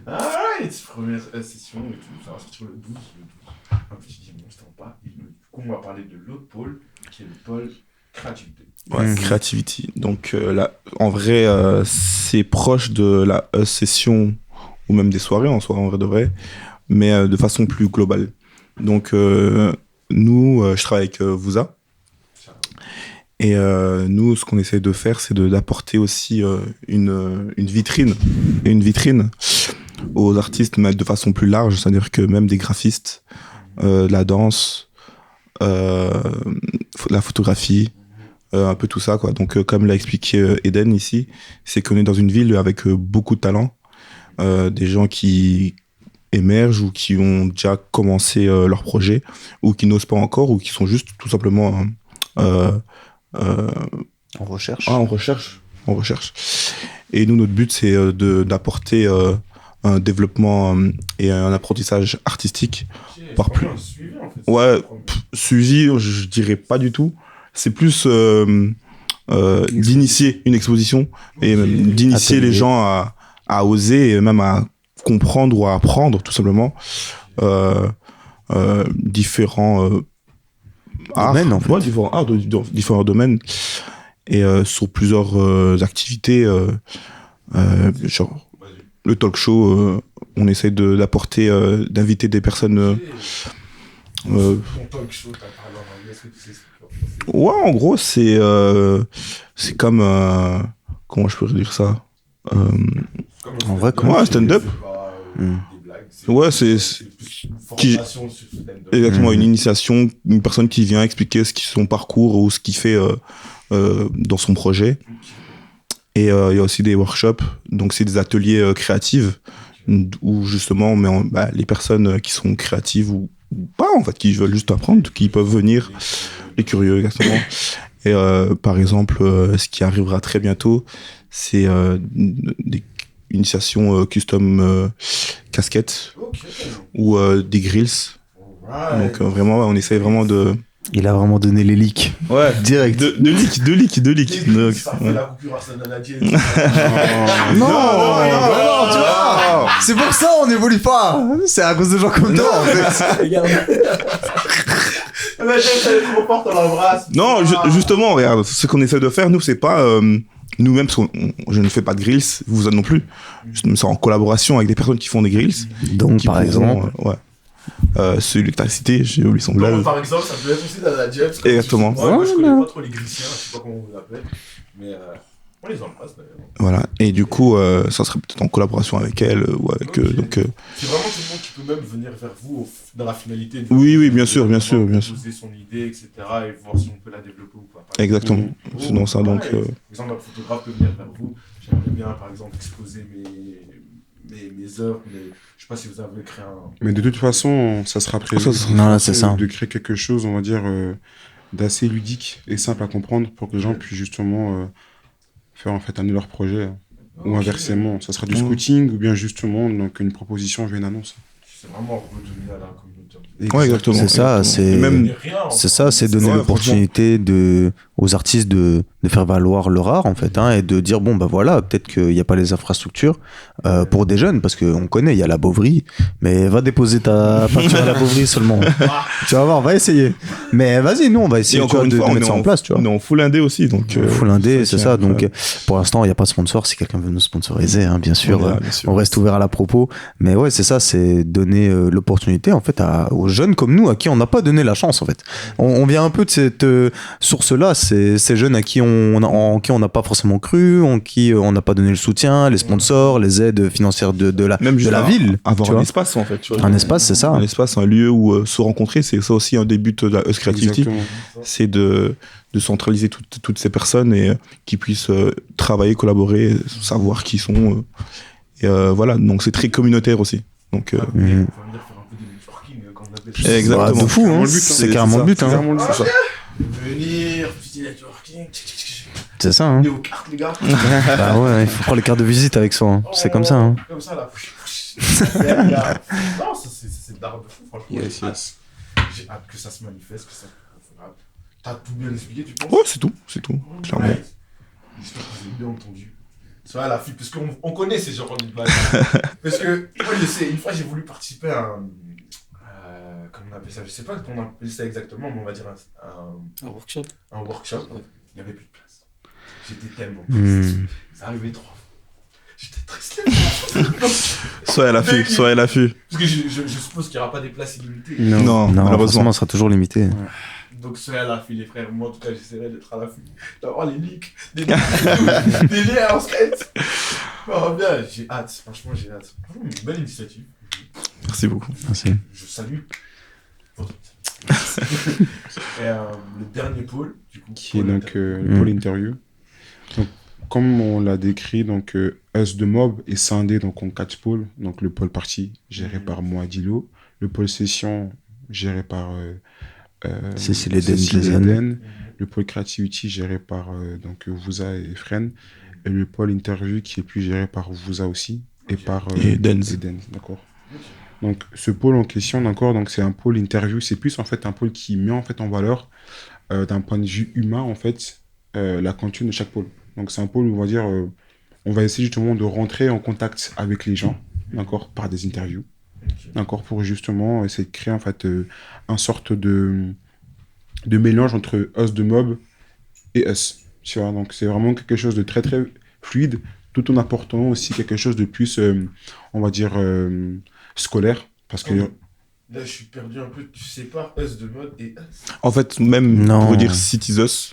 Alright, première session et tout. Ça va sortir le 12. Un petit dimanche, t'en pas. Et du coup, on va parler de l'autre pôle, qui est le pôle créativité. Ouais, creativity. Donc là, en vrai, c'est proche de la session ou même des soirées en soi, en vrai de vrai, mais de façon plus globale. Donc nous, je travaille avec Vusa. Et nous, ce qu'on essaie de faire, c'est d'apporter aussi une vitrine. Et une vitrine aux artistes, mais de façon plus large. C'est-à-dire que même des graphistes, de la danse, la photographie, un peu tout ça, quoi. Donc, comme l'a expliqué Eden ici, c'est qu'on est dans une ville avec beaucoup de talents. Des gens qui émergent ou qui ont déjà commencé leur projet ou qui n'osent pas encore ou qui sont juste tout simplement En recherche. en recherche. Et nous, notre but, c'est d'apporter un développement et un apprentissage artistique. Par plus. Un suivi, en fait. Ouais, suivi, je dirais pas du tout. C'est plus d'initier une exposition et même d'initier Atelier. les gens à oser et même à comprendre ou à apprendre tout simplement différents arts, Domaines, en fait. ouais, différents arts de différents domaines et sur plusieurs activités genre le talk show, on essaie d'apporter d'inviter des personnes Ton talk show, t'as parlé en anglais, est-ce que tu sais ce que c'est? ouais, en gros, c'est comme comment je peux dire ça, En vrai, comment un stand-up. Des blagues, Ouais, c'est plus une formation sur ce stand-up. exactement une initiation, une personne qui vient expliquer son parcours ou ce qu'il fait dans son projet. Et il y a aussi des workshops, donc c'est des ateliers créatifs où justement on met les personnes qui sont créatives ou pas en fait, qui veulent juste apprendre, qui peuvent venir, les curieux exactement. Et par exemple, ce qui arrivera très bientôt, c'est des initiations custom casquettes ou des grills. Donc vraiment, on essaie vraiment de... Il a vraiment donné les leaks. Ouais, Direct. de leaks. Donc, Ça fait ouais. la concurrence à Nadine. Non, tu vois. C'est pour ça on n'évolue pas. C'est à cause de gens comme toi en fait. La chaîne, elle est trop forte, on l'embrasse. Non, justement, regarde, ce qu'on essaie de faire, nous, c'est pas... nous-mêmes, parce je ne fais pas de grills, vous non plus. C'est en collaboration avec des personnes qui font des grills. Donc qui par pourront, exemple. ouais. Celui que t'as cité, j'ai oublié son blague. Par exemple, ça peut être aussi dans la James. Exactement. Moi, je connais pas trop les grissiens, je sais pas comment on les appelle. Mais on les embrasse d'ailleurs. Voilà. Et du coup, ça serait peut-être en collaboration avec elle ou avec eux. Donc, c'est vraiment tout le monde qui peut même venir vers vous dans la finalité. De oui, bien sûr. Poser son idée, etc. et voir si on peut la développer ou pas. Exactement. C'est dans ça. Donc, Par exemple, un photographe peut venir vers vous. J'aimerais bien, par exemple, exposer mes œuvres, mais je sais pas si vous avez créé un... Mais de toute façon, ça sera prévu. Non, là, c'est ça. De créer quelque chose, on va dire, d'assez ludique et simple à comprendre pour que les gens puissent justement faire en fait amener leur projet. Ou inversement, ça sera du scouting ou bien justement donc une proposition via une annonce. C'est vraiment redonner à la communauté. ouais, exactement. C'est ça, exactement. Et même, c'est donner Ouais, l'opportunité aux artistes de faire valoir leur art en fait, hein, et de dire bon bah voilà, peut-être qu'il n'y a pas les infrastructures pour des jeunes, parce qu'on connaît, il y a la Beauvry, mais va déposer ta facture à la Beauvry seulement. Tu vas voir, on va essayer. Mais vas-y, nous on va et essayer tu encore vois, une de fois, on mettre est ça en place, tu vois. On est en full indé aussi. Donc, Full indé, c'est ça. Donc, ouais. pour l'instant, il n'y a pas de sponsor. Si quelqu'un veut nous sponsoriser, hein, bien sûr, Voilà, bien sûr. on reste ouvert à la propos. Mais ouais, c'est ça, c'est donner donner l'opportunité en fait aux jeunes comme nous à qui on n'a pas donné la chance en fait. On vient un peu de cette source-là, ces jeunes en qui on n'a pas forcément cru, en qui on n'a pas donné le soutien, les sponsors, les aides financières de la ville. Avoir tu un vois. espace en fait. Tu vois. Un espace, c'est ça. Un espace, un lieu où se rencontrer, c'est ça aussi un des buts de la Us Creativity. Exactement. C'est de centraliser toutes ces personnes et qui puissent travailler, collaborer, savoir qui sont. Voilà, donc c'est très communautaire aussi. Donc, On va venir faire un peu de networking, comme on appelle ça. Exactement. De fou, hein. C'est C'est carrément le but. C'est Hein. clairement le but. c'est ça. Venir, petit networking. C'est ça. Hein. Venez aux cartes, les gars. Bah ouais, il faut prendre les cartes de visite avec soi. Hein. C'est comme ça. Hein. Comme ça, là. Non, ça, c'est d'art de fou, franchement. Yes, yes. J'ai hâte que ça se manifeste, que ça. T'as tout bien expliqué, tu penses? Ouais, c'est tout, clairement. Ouais. J'espère que vous avez bien entendu. C'est vrai, la fille, parce qu'on connaît ces genres de blagues. Parce que, moi, je sais, une fois, j'ai voulu participer à un. Comment on appelle ça? Je sais pas comment on appelle ça exactement, mais on va dire Un workshop. un workshop. Il n'y avait plus de place. J'étais tellement Hmm. triste. Ça arrivait 3 fois. J'étais triste. Soyez à l'affût. Parce que je suppose qu'il n'y aura pas des places illimitées. Non, Non, malheureusement. forcément, ça sera toujours limité. Donc soyez à l'affût, les frères. Moi, en tout cas, j'essaierai d'être à l'affût. D'avoir les leaks, des liens en skate. Oh, bien, j'ai hâte. Franchement, j'ai hâte. Une belle initiative. Merci beaucoup. Merci. Je salue votre initiative. Et le dernier pôle, du coup. Qui est pôle donc inter- le pôle interview. Donc, comme on l'a décrit, donc Us de Mob est scindé donc en 4 pôles. Donc le pôle partie géré par moi, Dilo, le pôle session géré par Cécile Eden, Cécile Jason. Eden, le pôle creativity géré par donc Vouza et Fren, et le pôle interview qui est plus géré par Vouza aussi et par Et Denz. d'accord. Donc ce pôle en question, d'accord, donc c'est un pôle interview, c'est plus en fait un pôle qui met en fait en valeur d'un point de vue humain en fait la cantine de chaque pôle. Donc c'est un pôle où on va dire on va essayer justement de rentrer en contact avec les gens, d'accord, par des interviews, d'accord, pour justement essayer de créer en fait un sorte de mélange entre Us de Mob et Us, tu vois. Donc c'est vraiment quelque chose de très très fluide, tout en apportant aussi quelque chose de plus, on va dire, scolaire, parce que Là, je suis perdu un peu. Tu sépares Us de mode et Us. En fait, même Non. pour dire Cities Us,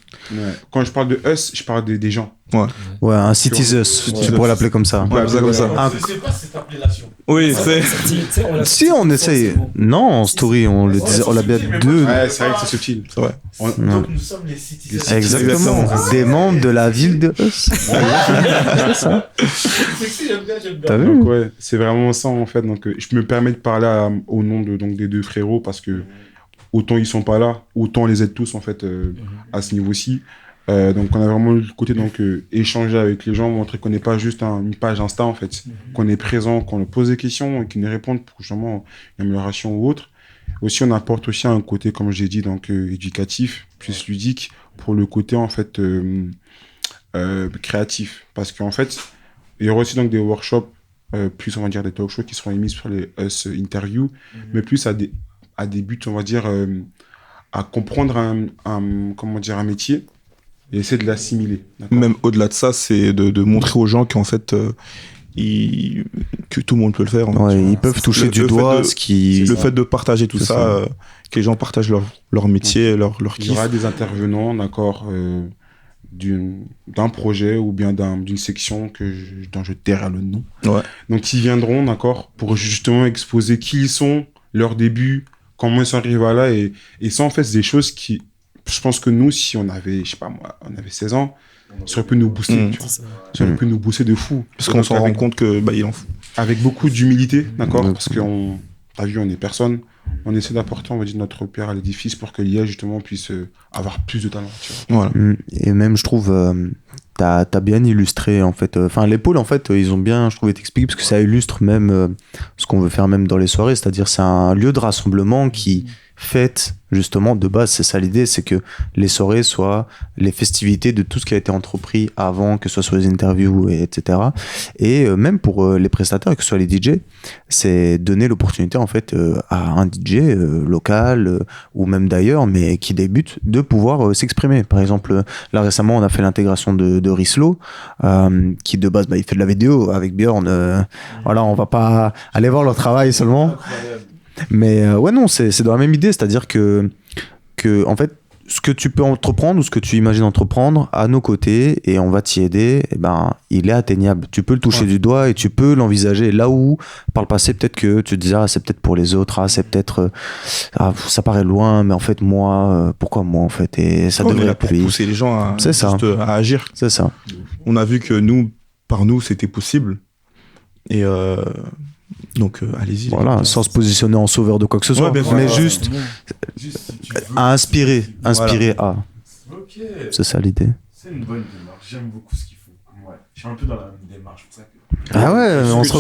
quand je parle de Us, je parle des gens. Ouais, un Citizen, tu pourrais l'appeler comme ça. Ouais, ça comme ça. Ah. C'est pas cette appellation. oui, c'est. Si on essaye. Non, en story, on le disait, on l'a bien deux. Ouais, c'est vrai que c'est subtil. C'est vrai. Donc nous sommes les citizens. Exactement. Des membres de la ville de Us. C'est ça. Sexy, j'aime bien, j'aime bien. T'as vu? Donc ouais, c'est vraiment ça en fait. Donc je me permets de parler au nom de, donc, des deux frérots parce que autant ils sont pas là, autant on les aide tous en fait à ce niveau-ci. Donc on a vraiment le côté donc échanger avec les gens, montrer qu'on n'est pas juste une page Insta en fait, qu'on est présent, qu'on leur pose des questions et qu'ils nous répondent pour justement une amélioration ou autre. Aussi on apporte aussi un côté comme j'ai dit donc éducatif, plus ludique pour le côté en fait créatif parce qu'en fait il y aura aussi donc des workshops plus on va dire des talk shows qui seront émis sur les Us interviews mais plus à des buts on va dire à comprendre comment dire un métier et essayer de l'assimiler. D'accord. Même au-delà de ça, c'est de montrer aux gens qu'en fait, que tout le monde peut le faire. en fait. Ouais, ils peuvent toucher du le fait doigt de- ce qui. Le fait de partager tout C'est ça, ça. que les gens partagent leur métier, leur Il y kiff. aura des intervenants, d'accord, d'un projet ou bien d'une section dont je tairai le nom. Ouais. Donc ils viendront, d'accord, pour justement exposer qui ils sont, leur début, comment ils sont arrivés à là, et ça en fait c'est des choses qui, je pense que nous, si on avait, je sais pas moi, on avait 16 ans, ça aurait pu nous booster, tu vois. Ça aurait pu nous booster de fou. Parce qu'on s'en rend Avec- compte que il en faut. Avec beaucoup d'humilité, d'accord, Ouais. parce qu'on, t'as vu, on est personne. On essaie d'apporter, on va dire, notre pierre à l'édifice pour que l'IA, justement, puisse avoir plus de talent, tu vois. Voilà. Et même, je trouve, t'as bien illustré, en fait. Enfin, les pôles, en fait, ils ont bien, je trouve, été expliqués, parce que ça illustre même ce qu'on veut faire même dans les soirées. C'est-à-dire, c'est un lieu de rassemblement qui faites justement de base. C'est ça l'idée, c'est que les soirées soient les festivités de tout ce qui a été entrepris avant, que ce soit sur les interviews, etc. Et même pour les prestataires, que ce soit les DJ, c'est donner l'opportunité en fait à un DJ local ou même d'ailleurs, mais qui débute, de pouvoir s'exprimer. Par exemple, là récemment, on a fait l'intégration de Rislo, qui de base, il fait de la vidéo avec Björn. Voilà, on va pas aller voir leur travail seulement. Incroyable. Mais ouais, non, c'est dans la même idée, c'est-à-dire que en fait, ce que tu peux entreprendre ou ce que tu imagines entreprendre à nos côtés et on va t'y aider, eh ben, il est atteignable. Tu peux le toucher du doigt et tu peux l'envisager. Là où, par le passé, peut-être que tu te disais, c'est peut-être pour les autres, c'est peut-être, ça paraît loin, mais en fait, moi, pourquoi moi, en fait, et ça On est devrait là être pour lui. pousser les gens à, C'est ça. juste à agir. C'est ça. On a vu que nous, par nous, c'était possible. Et donc, allez-y. Voilà, sans se positionner en sauveur de quoi que ce soit, Ouais, bien sûr. mais Ouais, juste Juste si tu veux. à inspirer à. Ok. C'est ça l'idée. C'est une bonne démarche. J'aime beaucoup ce qu'il faut. Ouais. Je suis un peu dans la même démarche. C'est pour ça que. Ah ouais, on se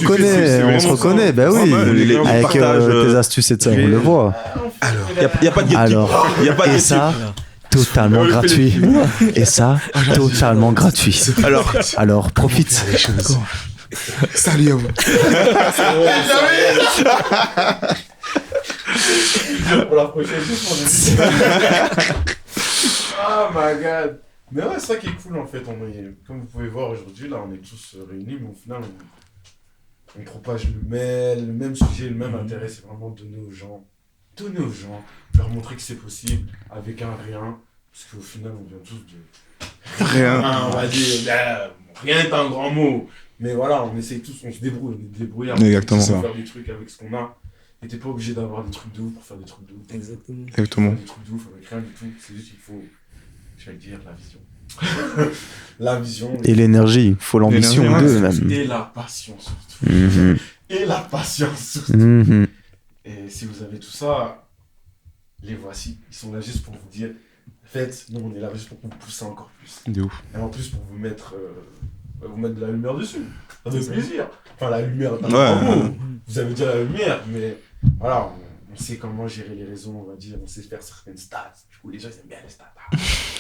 reconnaît, bah oui, Ah ouais, les avec partages, tes astuces et de ça, on le voit. Alors, il n'y a pas de gatekeep. Alors, Il y a pas de et gatekeep. ça, totalement gratuit. Et ça, totalement gratuit. Alors, profite. Salut à vous. Pour la prochaine fois, Oh my god. Mais ouais, c'est ça qui est cool en fait. Comme vous pouvez voir aujourd'hui, là, on est tous réunis, mais au final, on propage le même sujet, le même intérêt. C'est vraiment donner aux gens, leur montrer que c'est possible avec un rien. Parce qu'au final, on vient tous de Rien. on va dire, rien est un grand mot. Mais voilà, on essaye tous, on se débrouille, on est débrouillard. Exactement. On peut faire des trucs avec ce qu'on a. Et t'es pas obligé d'avoir des trucs de ouf pour faire des trucs de ouf. Exactement. Exactement. Des trucs de ouf avec rien du tout. C'est juste qu'il faut, je vais le dire, la vision. La vision. Et l'énergie, faut l'ambition L'énergie, d'eux même. Et la passion surtout. Mhm. Et la patience surtout. Mhm. Et si vous avez tout ça, les voici. Ils sont là juste pour vous dire, en fait, nous on est là juste pour vous pousser encore plus. De ouf. Et en plus pour vous mettre de la lumière dessus. Ça fait plaisir. Enfin, la lumière, pas Ouais. grand mot. Vous avez déjà la lumière, mais voilà, on sait comment gérer les réseaux, on va dire. On sait faire certaines stats. Du coup, les gens, ils aiment bien les stats.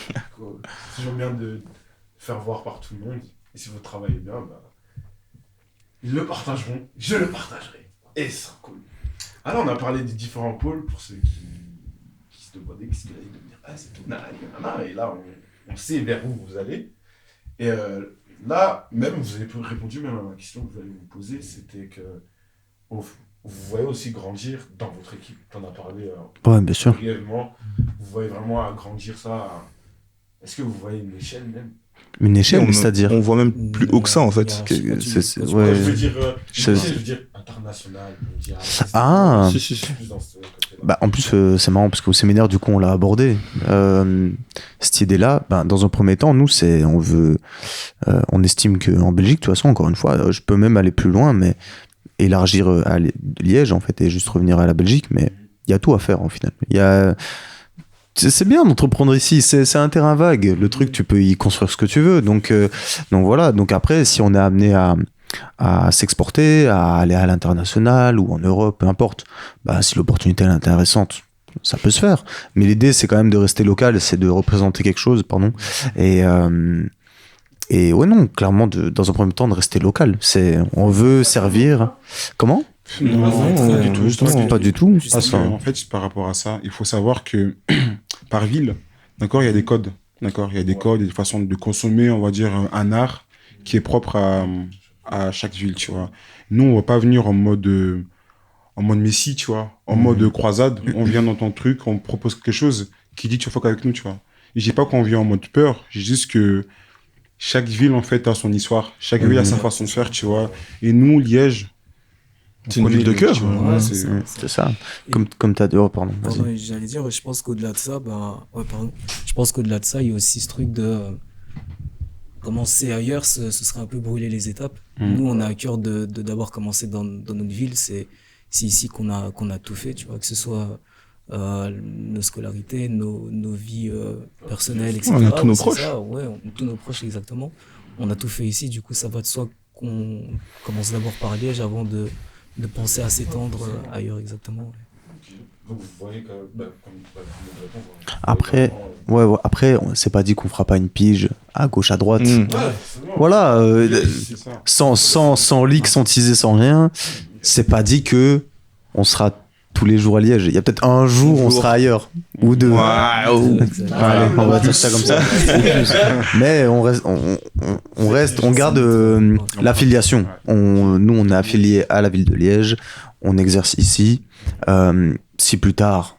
C'est toujours bien de faire voir par tout le monde. Et si vous travaillez bien, bah, ils le partageront, je le partagerai. Et ce sera cool. Alors, on a parlé des différents pôles pour ceux qui se demandaient qu'est-ce qu'il allait devenir. Ah, c'est tout, nanana. Et là, on sait vers où vous allez. Et là, même, vous avez répondu même à ma question que je voulais vous poser, c'était que vous voyez aussi grandir dans votre équipe. Tu en as parlé Ouais, bien sûr. brièvement. Vous voyez vraiment agrandir ça. Est-ce que vous voyez une échelle même? Une échelle, On- c'est-à-dire. On voit même plus haut que ça, en fait. Ouais. Je veux dire, Je- une échelle, je veux dire internationale, mondiale. Ah. Si, si, si. Plus dans ce côté-là. Bah, en plus, c'est marrant parce qu'au séminaire, du coup, on l'a abordé. Cette idée-là, dans un premier temps, nous, on estime qu'en Belgique, de toute façon, encore une fois, je peux même aller plus loin, mais élargir à Liège, en fait, et juste revenir à la Belgique, mais il y a tout à faire, en final. C'est bien d'entreprendre ici, c'est un terrain vague. Le truc, tu peux y construire ce que tu veux. Donc voilà. Donc après, si on est amené à s'exporter, à aller à l'international ou en Europe, peu importe, si l'opportunité est intéressante, ça peut se faire. Mais l'idée, c'est quand même de rester local, c'est de représenter quelque chose, pardon. Et ouais, non, clairement, dans un premier temps, de rester local. On veut servir. Comment ? Non, pas du tout. Justement, Pas du tout. Parce que, en fait, par rapport à ça, il faut savoir que par ville, d'accord, il y a des codes. D'accord, il y a des codes et des façons de consommer, on va dire, un art qui est propre à chaque ville, tu vois. Nous, on va pas venir en mode Messi, tu vois, en mode croisade. On vient dans ton truc, on propose quelque chose qui dit tu fais qu'avec nous, tu vois. Et je dis pas qu'on vient en mode peur, j'ai juste que chaque ville, en fait, a son histoire. Chaque ville a sa façon de faire, tu vois. Et nous, Liège, C'est une ville de cœur. tu vois, Ouais, c'est- C'est ça. Comme t'as dit. Oh, pardon. Vas-y. Pardon, j'allais dire, je pense qu'au-delà de ça, je pense qu'au-delà de ça, il y a aussi ce truc de commencer ailleurs, ce serait un peu brûler les étapes. Nous, on a à cœur de d'abord commencer dans notre ville. C'est ici qu'on a tout fait, tu vois, que ce soit nos scolarités, nos vies personnelles, etc. On a tous nos C'est proches. ça, ouais, tous nos proches, exactement. On a tout fait ici, du coup, ça va de soi qu'on commence d'abord par Liège avant de penser à s'étendre ailleurs, exactement. Ouais. Donc vous voyez que, comme le répond, Après, après, c'est pas dit qu'on fera pas une pige à gauche, à droite. Ouais, c'est bon. Voilà, C'est ça. sans leak, sans teaser, sans rien. C'est pas dit que on sera tous les jours à Liège. Il y a peut-être un jour où on sera ailleurs. Ou deux. Waouh. Allez, on va dire ça comme ça. Mais on reste, on garde l'affiliation. Nous, on est affilié à la ville de Liège. On exerce ici. Si plus tard,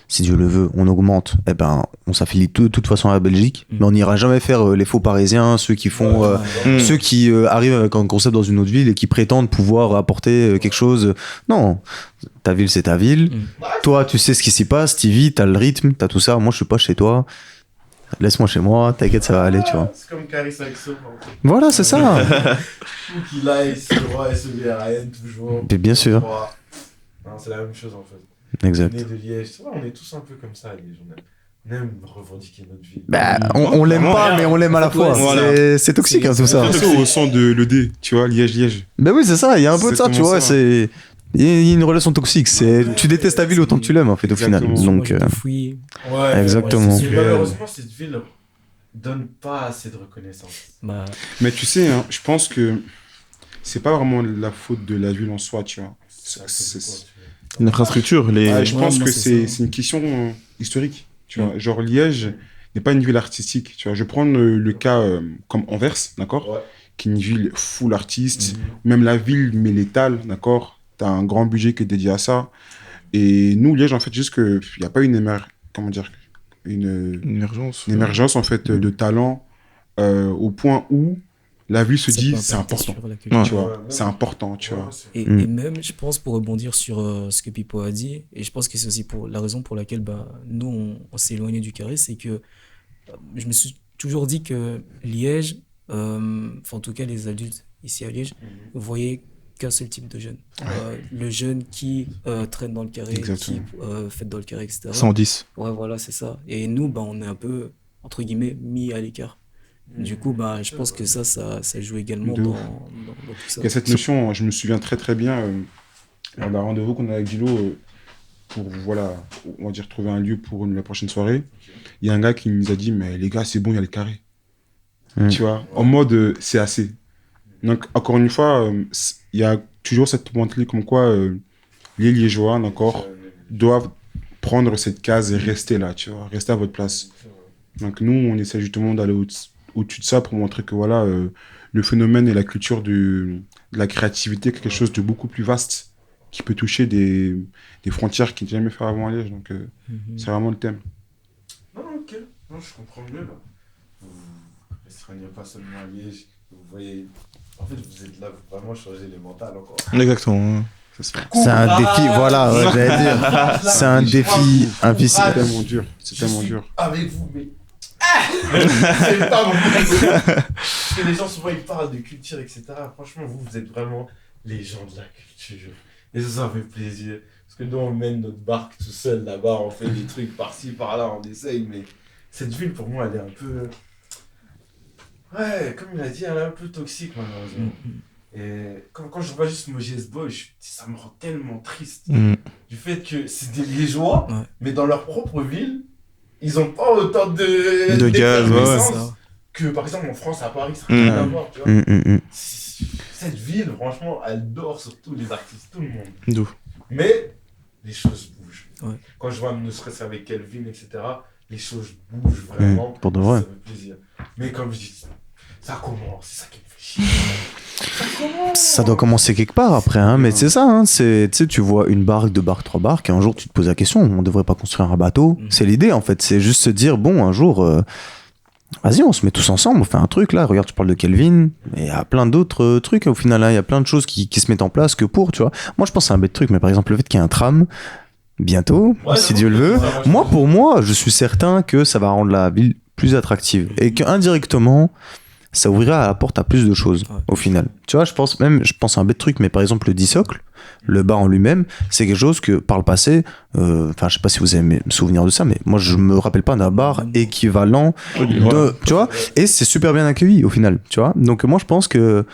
si Dieu le veut, on augmente, eh ben, on s'affilie de toute façon à la Belgique. Mais on n'ira jamais faire les faux parisiens, ceux qui font, ceux qui arrivent avec un concept dans une autre ville et qui prétendent pouvoir apporter quelque chose. Non, ta ville, c'est ta ville. Toi, tu sais ce qui s'y passe, t'y vis, t'as le rythme, t'as tout ça. Moi, je suis pas chez toi. Laisse-moi chez moi, t'inquiète, ça va aller, tu vois. C'est comme Caris avec Soap. Voilà, c'est ça. Où qu'il aille, SEVRN, toujours. Mais bien sûr. Non, c'est la même chose en fait. Exact. On est de Liège, c'est vrai, on est tous un peu comme ça à Liège. On aime revendiquer notre ville. Bah, on l'aime pas, mais on l'aime à la fois. Voilà. C'est toxique, hein, tout ça. C'est au son de l'ED, tu vois, Liège-Liège. Ben oui, c'est ça, il y a un peu de ça, tu vois. C'est. Il y a une relation toxique. Tu détestes ta ville autant que tu l'aimes, en fait, au final. Exactement. Donc, Ouais, exactement. Mais malheureusement, cette ville donne pas assez de reconnaissance. Bah, Mais tu sais, hein, je pense que c'est pas vraiment la faute de la ville en soi, tu vois. L'infrastructure, Je pense moi, que c'est c'est une question historique, tu vois. Genre, Liège n'est pas une ville artistique, tu vois. Je prends le cas comme Anvers, d'accord, Ouais. qui est une ville full artiste. Même la ville, mais l'étal, d'accord. T'as un grand budget qui est dédié à ça. Et nous, Liège, en fait, juste qu'il n'y a pas une émergence, en fait, de talent au point où la ville se dit c'est important. Tu vois, Ouais. c'est important, tu vois. Et même, je pense, pour rebondir sur ce que Pipo a dit, et je pense que c'est aussi pour la raison pour laquelle nous, on s'est éloigné du carré, c'est que je me suis toujours dit que Liège, enfin, en tout cas les adultes ici à Liège, voyaient qu'un seul type de jeune. Le jeune qui traîne dans le carré, Exactement. qui fête dans le carré, etc. 110. Ouais, voilà, c'est ça. Et nous, on est un peu, entre guillemets, mis à l'écart. Du coup, je pense que ça joue également De dans ouf. tout ça. Il y a cette notion, je me souviens très très bien, lors d'un rendez-vous qu'on a avec Dilo pour, voilà, on va dire trouver un lieu pour la prochaine soirée. Il y a un gars qui nous a dit, mais les gars, c'est bon, il y a le carré. Tu vois, en mode, c'est assez. Donc, encore une fois, il y a toujours cette mentalité comme quoi les Liégeois, d'accord, doivent prendre cette case et rester là, tu vois, rester à votre place. Donc, nous, on essaie justement d'aller au-dessus de ça pour montrer que voilà, le phénomène et la culture de la créativité est quelque chose de beaucoup plus vaste qui peut toucher des frontières qui n'ont jamais fait avant à Liège. Donc, c'est vraiment le thème. Non, ok. Non, je comprends mieux là. Vous restreignez pas seulement à Liège. Vous voyez. En fait, vous êtes là pour vraiment changer les mentales encore. Exactement. c'est un défi, voilà, ouais, j'allais dire. C'est un défi invisible. C'est tellement dur. C'est Je tellement suis dur. avec vous, mais. C'est pas mon problème. Parce que les gens, souvent, ils parlent de culture, etc. Franchement, vous êtes vraiment les gens de la culture. Et ça fait plaisir. Parce que nous, on mène notre barque tout seul là-bas, on fait des trucs par-ci, par-là, on essaye. Mais cette ville, pour moi, elle est un peu. Ouais, comme il a dit, elle est un peu toxique, malheureusement. Et quand je vois juste Moses Boy, ça me rend tellement triste. Du fait que c'est des Liégeois, mais dans leur propre ville, ils ont pas autant de gaz, d'effervescence que par exemple en France, à Paris, ça n'a rien à voir, tu vois. Cette ville, franchement, elle dort sur tous les artistes, tout le monde. D'où. Mais les choses bougent. Ouais. Quand je vois ne serait-ce avec Kelvin, etc., les choses bougent vraiment. Pour de vrai. Ça fait plaisir. Mais comme je dis, ça commence, c'est ça qui me fait chier. Ça doit commencer quelque part après, hein, mais c'est ça, hein, tu sais, tu vois une barque, deux barques, trois barques, et un jour tu te poses la question, on devrait pas construire un bateau. C'est l'idée en fait, c'est juste se dire, bon, un jour, vas-y, on se met tous ensemble, on fait un truc là, regarde, tu parles de Kelvin, mais il y a plein d'autres trucs au final, il y a plein de choses qui se mettent en place que pour, tu vois. Moi je pense que c'est un bête truc, mais par exemple le fait qu'il y ait un tram, bientôt, si Dieu le veut, pour moi, je suis certain que ça va rendre la ville plus attractive, et qu'indirectement, ça ouvrira la porte à plus de choses au final. Tu vois, je pense à un bête truc, mais par exemple le Dissocle, le bar en lui-même, c'est quelque chose que par le passé, je sais pas si vous avez me souvenir de ça, mais moi je me rappelle pas d'un bar équivalent de, tu vois, et c'est super bien accueilli au final, tu vois. Donc moi je pense que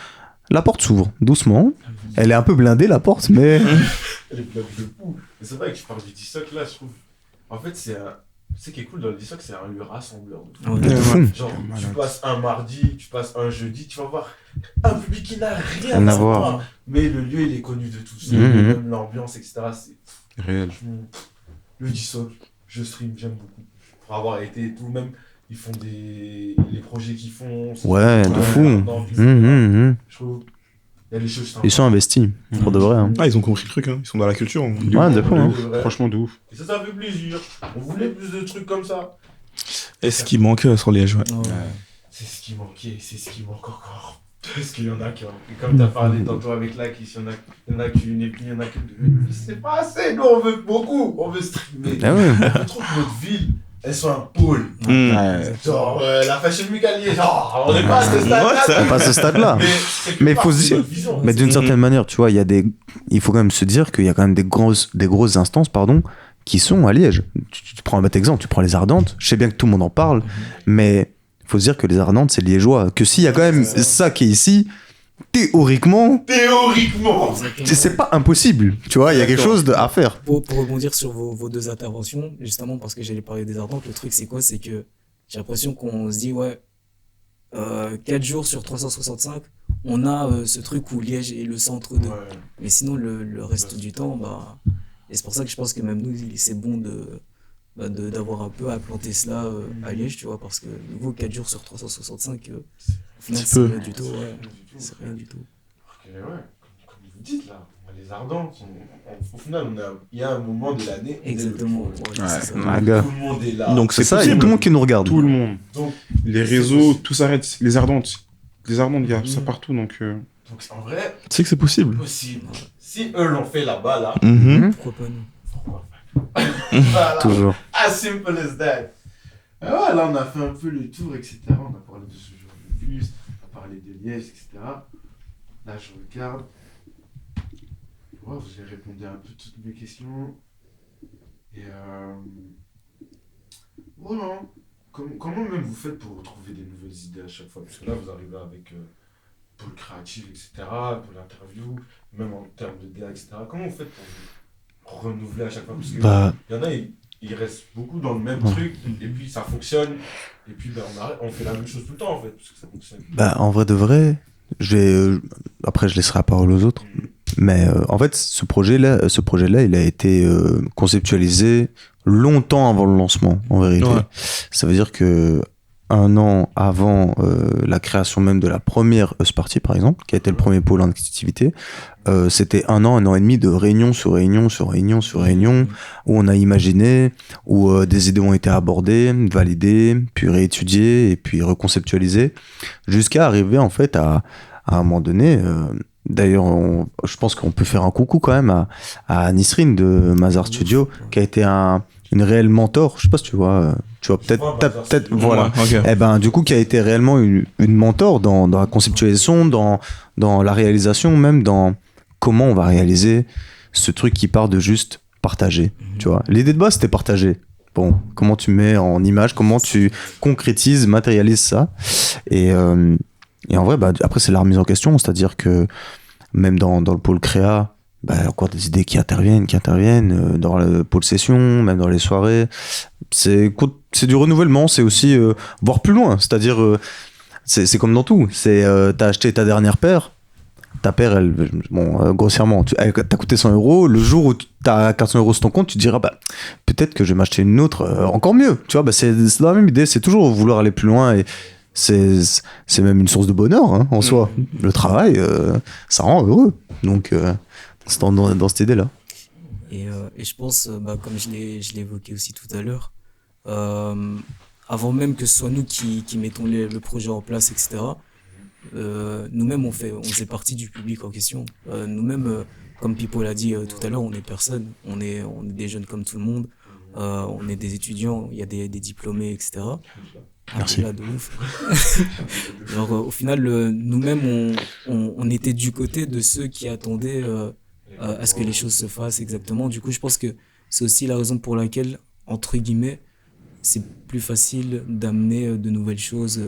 la porte s'ouvre doucement, elle est un peu blindée la porte, mais Elle est pleine de fous. Mais c'est vrai que tu parles du DISOC là, je trouve. En fait, ce qui est cool dans le DISOC, c'est un lieu rassembleur. Ouais. De fou. Genre, tu Malade. passes un mardi, tu passes un jeudi, tu vas voir un public qui n'a rien Rien à à voir. voir. Mais le lieu, il est connu de tous. Mhm. Même l'ambiance, etc. C'est Réel. le DISOC, je stream, j'aime beaucoup. Pour avoir été et tout, même ils font les projets qu'ils font. Ouais, de fou. Je trouve, il y a des choses sympas. Ils sont investis, pour de vrai. Hein. Ah, ils ont compris le truc, hein. Ils sont dans la culture. Hein. Ouais, de fou. Hein. Franchement, de ouf. Et ça fait plaisir. On voulait plus de trucs comme ça. Et ce qui manque sur Liège, ouais. Ouais. C'est ce qui manquait, c'est ce qui manque encore. Parce qu'il y en a qui ont. Et comme tu as parlé tantôt avec Lac, il y en a qui une et puis il y en a qui deux. C'est pas assez, nous on veut beaucoup, on veut streamer. Ah ouais. Je trouve que notre ville, elles sont un pôle. Ouais. Genre, la Fashion Week à Liège, genre, on n'est pas à ce stade-là. Pas à ce stade-là. Mais quelque faut part, se c'est dire- notre vision. Mais d'une certaine manière, tu vois, il faut quand même se dire qu'il y a quand même des grosses instances, pardon, qui sont à Liège. Tu prends un bête exemple, tu prends les Ardentes. Je sais bien que tout le monde en parle, mais il faut se dire que les Ardentes, c'est liégeois. Que s'il y a quand même ça qui est ici, théoriquement, Théoriquement. Exactement. c'est pas impossible. Tu vois, il y a quelque chose à faire. Pour rebondir sur vos deux interventions, justement parce que j'allais parler des Ardentes, le truc c'est quoi? C'est que j'ai l'impression qu'on se dit, ouais, 4 jours sur 365, on a ce truc où Liège est le centre de. Ouais. Mais sinon, le reste du temps, bah. Et c'est pour ça que je pense que même nous, c'est bon d'avoir un peu implanté cela à Liège, tu vois, parce que nouveau 4 jours sur 365, au final, C'est c'est peu. rien du tout, ouais. C'est rien du tout. Parce que, ouais, comme vous dites là, les Ardentes, au final, il y a un moment de l'année. où Exactement. on est le Ouais, Ouais. c'est ça. Ah, gars. Tout le monde est là. Donc C'est ça, il y a possible. tout le monde qui nous regarde. Tout le monde. Donc, Les C'est réseaux, possible. tout s'arrête. Les Ardentes. Les Ardentes, il y a ça Mhm. partout, donc... en vrai, Tu sais que c'est possible. possible. Si eux l'ont fait là-bas, là, Mhm. Pourquoi pas nous? pourquoi pas Voilà. Toujours. As simple as that. Et ouais, là, on a fait un peu le tour, etc. On a parlé de ce genre de bus, on a parlé de Liège, etc. Là, je regarde. Ouais, vous avez répondu à un peu toutes mes questions. Et voilà. Comment même vous faites pour trouver des nouvelles idées à chaque fois? Parce que là, vous arrivez avec pour le créatif, etc., pour l'interview, même en termes de DA, etc. Comment vous faites pour vous renouveler à chaque fois? Parce que Bah, il y en a, ils restent beaucoup dans le même Ouais. truc, et puis ça fonctionne, et puis ben, on fait la même chose tout le temps en fait, parce que ça fonctionne. en vrai de vrai, après je laisserai la parole aux autres. Mais en fait, ce projet-là, il a été conceptualisé longtemps avant le lancement, en vérité. Ouais. Ça veut dire que 1 an avant la création même de la première Party, par exemple, qui a été le premier pôle en activité, c'était 1 an et demi de réunion sur réunion sur réunion sur réunion, où on a imaginé, où des idées ont été abordées, validées, puis réétudiées, et puis reconceptualisées, jusqu'à arriver en fait à un moment donné... D'ailleurs, je pense qu'on peut faire un coucou quand même à Nisrine de Mazar Studio, qui a été une réelle mentor. Je sais pas si tu vois peut-être, vois t'as Mazar peut-être, Studio. voilà. Ouais, ok. Eh ben, du coup, qui a été réellement une mentor dans la conceptualisation, dans la réalisation, même dans comment on va réaliser ce truc qui part de juste partager. Tu vois, l'idée de base c'était partager. Bon, comment tu mets en image, comment tu concrétises, matérialises ça, et en vrai, bah, après, c'est la remise en question, c'est-à-dire que même dans le pôle créa, bah, encore des idées qui interviennent, dans le pôle session, même dans les soirées. C'est du renouvellement, c'est aussi voir plus loin, c'est-à-dire, c'est comme dans tout. T'as acheté ta dernière paire, ta paire, elle, bon, grossièrement, elle t'a coûté 100 €. Le jour où t'as 400 € sur ton compte, tu te diras, bah, peut-être que je vais m'acheter une autre encore mieux. Tu vois, bah, c'est dans la même idée, c'est toujours vouloir aller plus loin, et c'est même une source de bonheur hein, en soi. Le travail, ça rend heureux. Donc, c'est dans cette idée-là. Et je pense, comme je l'ai évoqué aussi tout à l'heure, avant même que ce soit nous qui mettons le projet en place, etc., nous-mêmes, on faisait partie du public en question. Nous-mêmes, comme Pipo l'a dit tout à l'heure, on est personne. On est des jeunes comme tout le monde. On est des étudiants, il y a des diplômés, etc. Merci. Là, de ouf. Alors, au final, nous-mêmes, on était du côté de ceux qui attendaient à ce que les choses se fassent exactement. Du coup, je pense que c'est aussi la raison pour laquelle, entre guillemets, c'est plus facile d'amener de nouvelles choses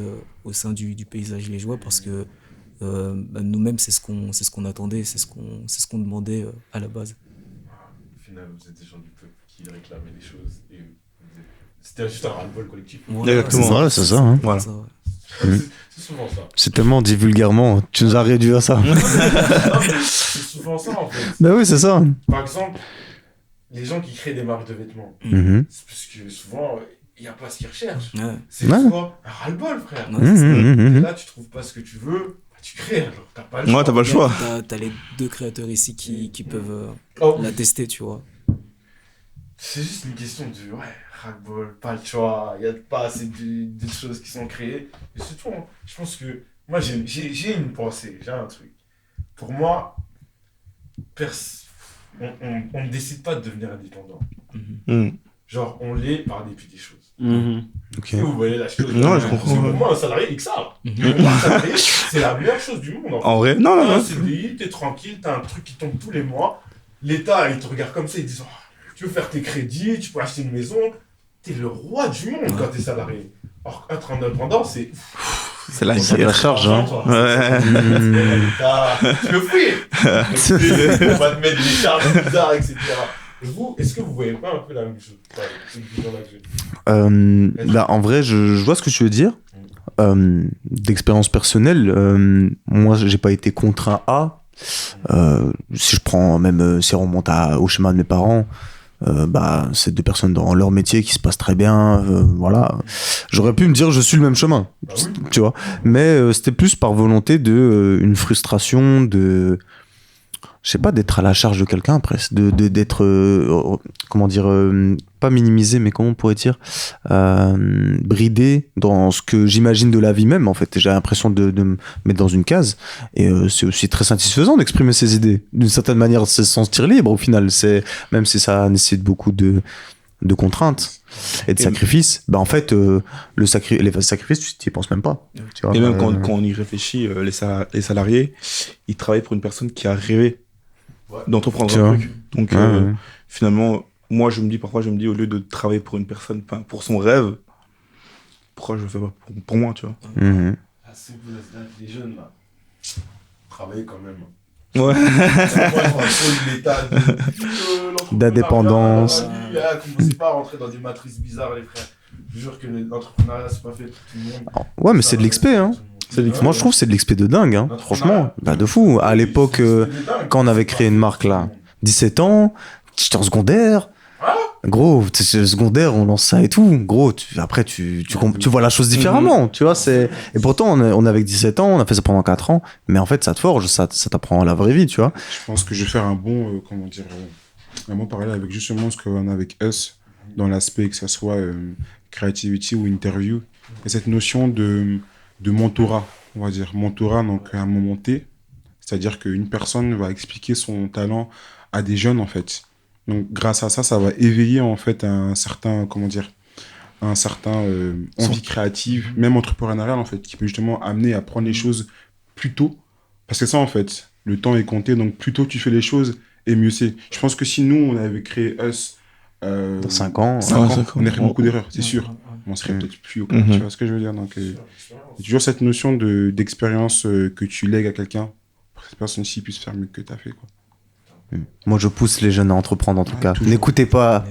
au sein du paysage liégeois parce que nous-mêmes, c'est ce qu'on attendait, c'est ce qu'on demandait à la base. Au vous êtes des gens du peuple qui réclamaient des choses. Et c'était juste un ras-le-bol collectif. Exactement. Ouais, c'est ça. Hein. Voilà. Ça, ouais. C'est souvent ça. C'est tellement dit vulgairement. Tu nous as réduit à ça. Non, mais c'est souvent ça en fait. Bah oui, c'est ça. Par exemple, les gens qui créent des marques de vêtements, Mhm. c'est parce que souvent, il n'y a pas ce qu'ils recherchent. Ouais. C'est Ouais. soit un ras-le-bol, frère. Ouais, Mhm, mhm, Et mhm. là, tu trouves pas ce que tu veux, bah, tu crées alors. T'as pas le Ouais, choix. t'as pas le choix. T'as les deux créateurs ici qui peuvent Oh, la tester, tu vois. c'est juste une question de ras-le-bol, pas le choix, il n'y a pas assez de choses qui sont créées. Et c'est tout. Hein. Je pense que moi, j'ai une pensée, j'ai un truc. Pour moi, on ne décide pas de devenir indépendant. Mm. Genre, on l'est par dépit des choses. Ok. Et vous voyez la chose. Ouais, je comprends. Parce que pour moi, un salarié, il que ça. Pour moi, un salarié, c'est la meilleure chose du monde. En fait. En vrai, non, non, T'as un non. CDI, t'es tranquille, t'as un truc qui tombe tous les mois. L'État, il te regarde comme ça, ils disent tu veux faire tes crédits, tu peux acheter une maison. T'es le roi du monde quand t'es salarié. Alors, être indépendant, c'est. C'est là, C'est la charge, hein. Ouais. Tu veux fuir. On va te mettre des charges bizarres, etc. Et vous, est-ce que vous voyez pas un peu la même chose? Enfin, cette vision-là que j'ai. Bah, en vrai, je vois ce que tu veux dire. D'expérience personnelle, moi, j'ai pas été contraint à. Si je prends même, si on remonte au schéma de mes parents, bah, c'est deux personnes dans leur métier qui se passent très bien. Voilà. J'aurais pu me dire, je suis le même chemin. Bah oui. Tu vois. Mais c'était plus par volonté une frustration, je sais pas, d'être à la charge de quelqu'un presque, d'être comment dire, pas minimisé, mais comment on pourrait dire, bridé dans ce que j'imagine de la vie même. En fait, j'ai l'impression de me mettre dans une case, et c'est aussi très satisfaisant d'exprimer ses idées d'une certaine manière. C'est se sentir libre au final, c'est même si ça nécessite beaucoup de contraintes et de sacrifices. Bah en fait, les sacrifices, tu t'y penses même pas, tu vois. Et même quand on y réfléchit, les salariés, ils travaillent pour une personne qui a rêvé d'entreprendre Tu un vois. truc. Donc Ouais. finalement, moi parfois je me dis, au lieu de travailler pour une personne, enfin, pour son rêve, pourquoi je le fais pas pour moi, tu vois. Mhm. Ah, c'est vous, les jeunes là. Travaillez quand même. Ouais. Moi, je vois trop l'état D'indépendance. Commencez pas à rentrer dans des matrices bizarres, les frères. Je jure que l'entrepreneuriat, c'est pas fait pour tout le monde. Ouais, mais c'est de l'expé, hein. C'est de l'expé. Moi, je trouve que c'est de l'expé de dingue, hein. Franchement, bah de fou. À l'époque, quand on avait créé une marque là, 17 ans, j'étais en secondaire. Gros, tu sais, secondaire, on lance ça et tout. Gros, après, tu vois la chose différemment, tu vois. Et pourtant, on est avec 17 ans, on a fait ça pendant 4 ans. Mais en fait, ça te forge, ça t'apprend la vraie vie, tu vois. Je pense que je vais faire un bon, un bon parallèle avec justement ce qu'on a avec Us, dans l'aspect que ce soit creativity ou interview. Et cette notion de mentorat, on va dire. Mentorat, donc à un moment T, c'est-à-dire qu'une personne va expliquer son talent à des jeunes, en fait. Donc, grâce à ça, ça va éveiller, en fait, un certain envie créative, même entrepreneuriale, en fait, qui peut justement amener à prendre les choses plus tôt. Parce que ça, en fait, le temps est compté, donc plus tôt tu fais les choses, et mieux c'est. Je pense que si nous, on avait créé Us... Dans 5 ans. 5 ans, Ouais, 5 ans. on aurait fait beaucoup d'erreurs, c'est sûr. On serait peut-être plus au courant, tu vois ce que je veux dire. Donc, il y a toujours cette notion d'expérience que tu lègues à quelqu'un, pour que cette personne-ci puisse faire mieux que tu as fait, quoi. Moi, je pousse les jeunes à entreprendre, en tout cas. toujours. N'écoutez pas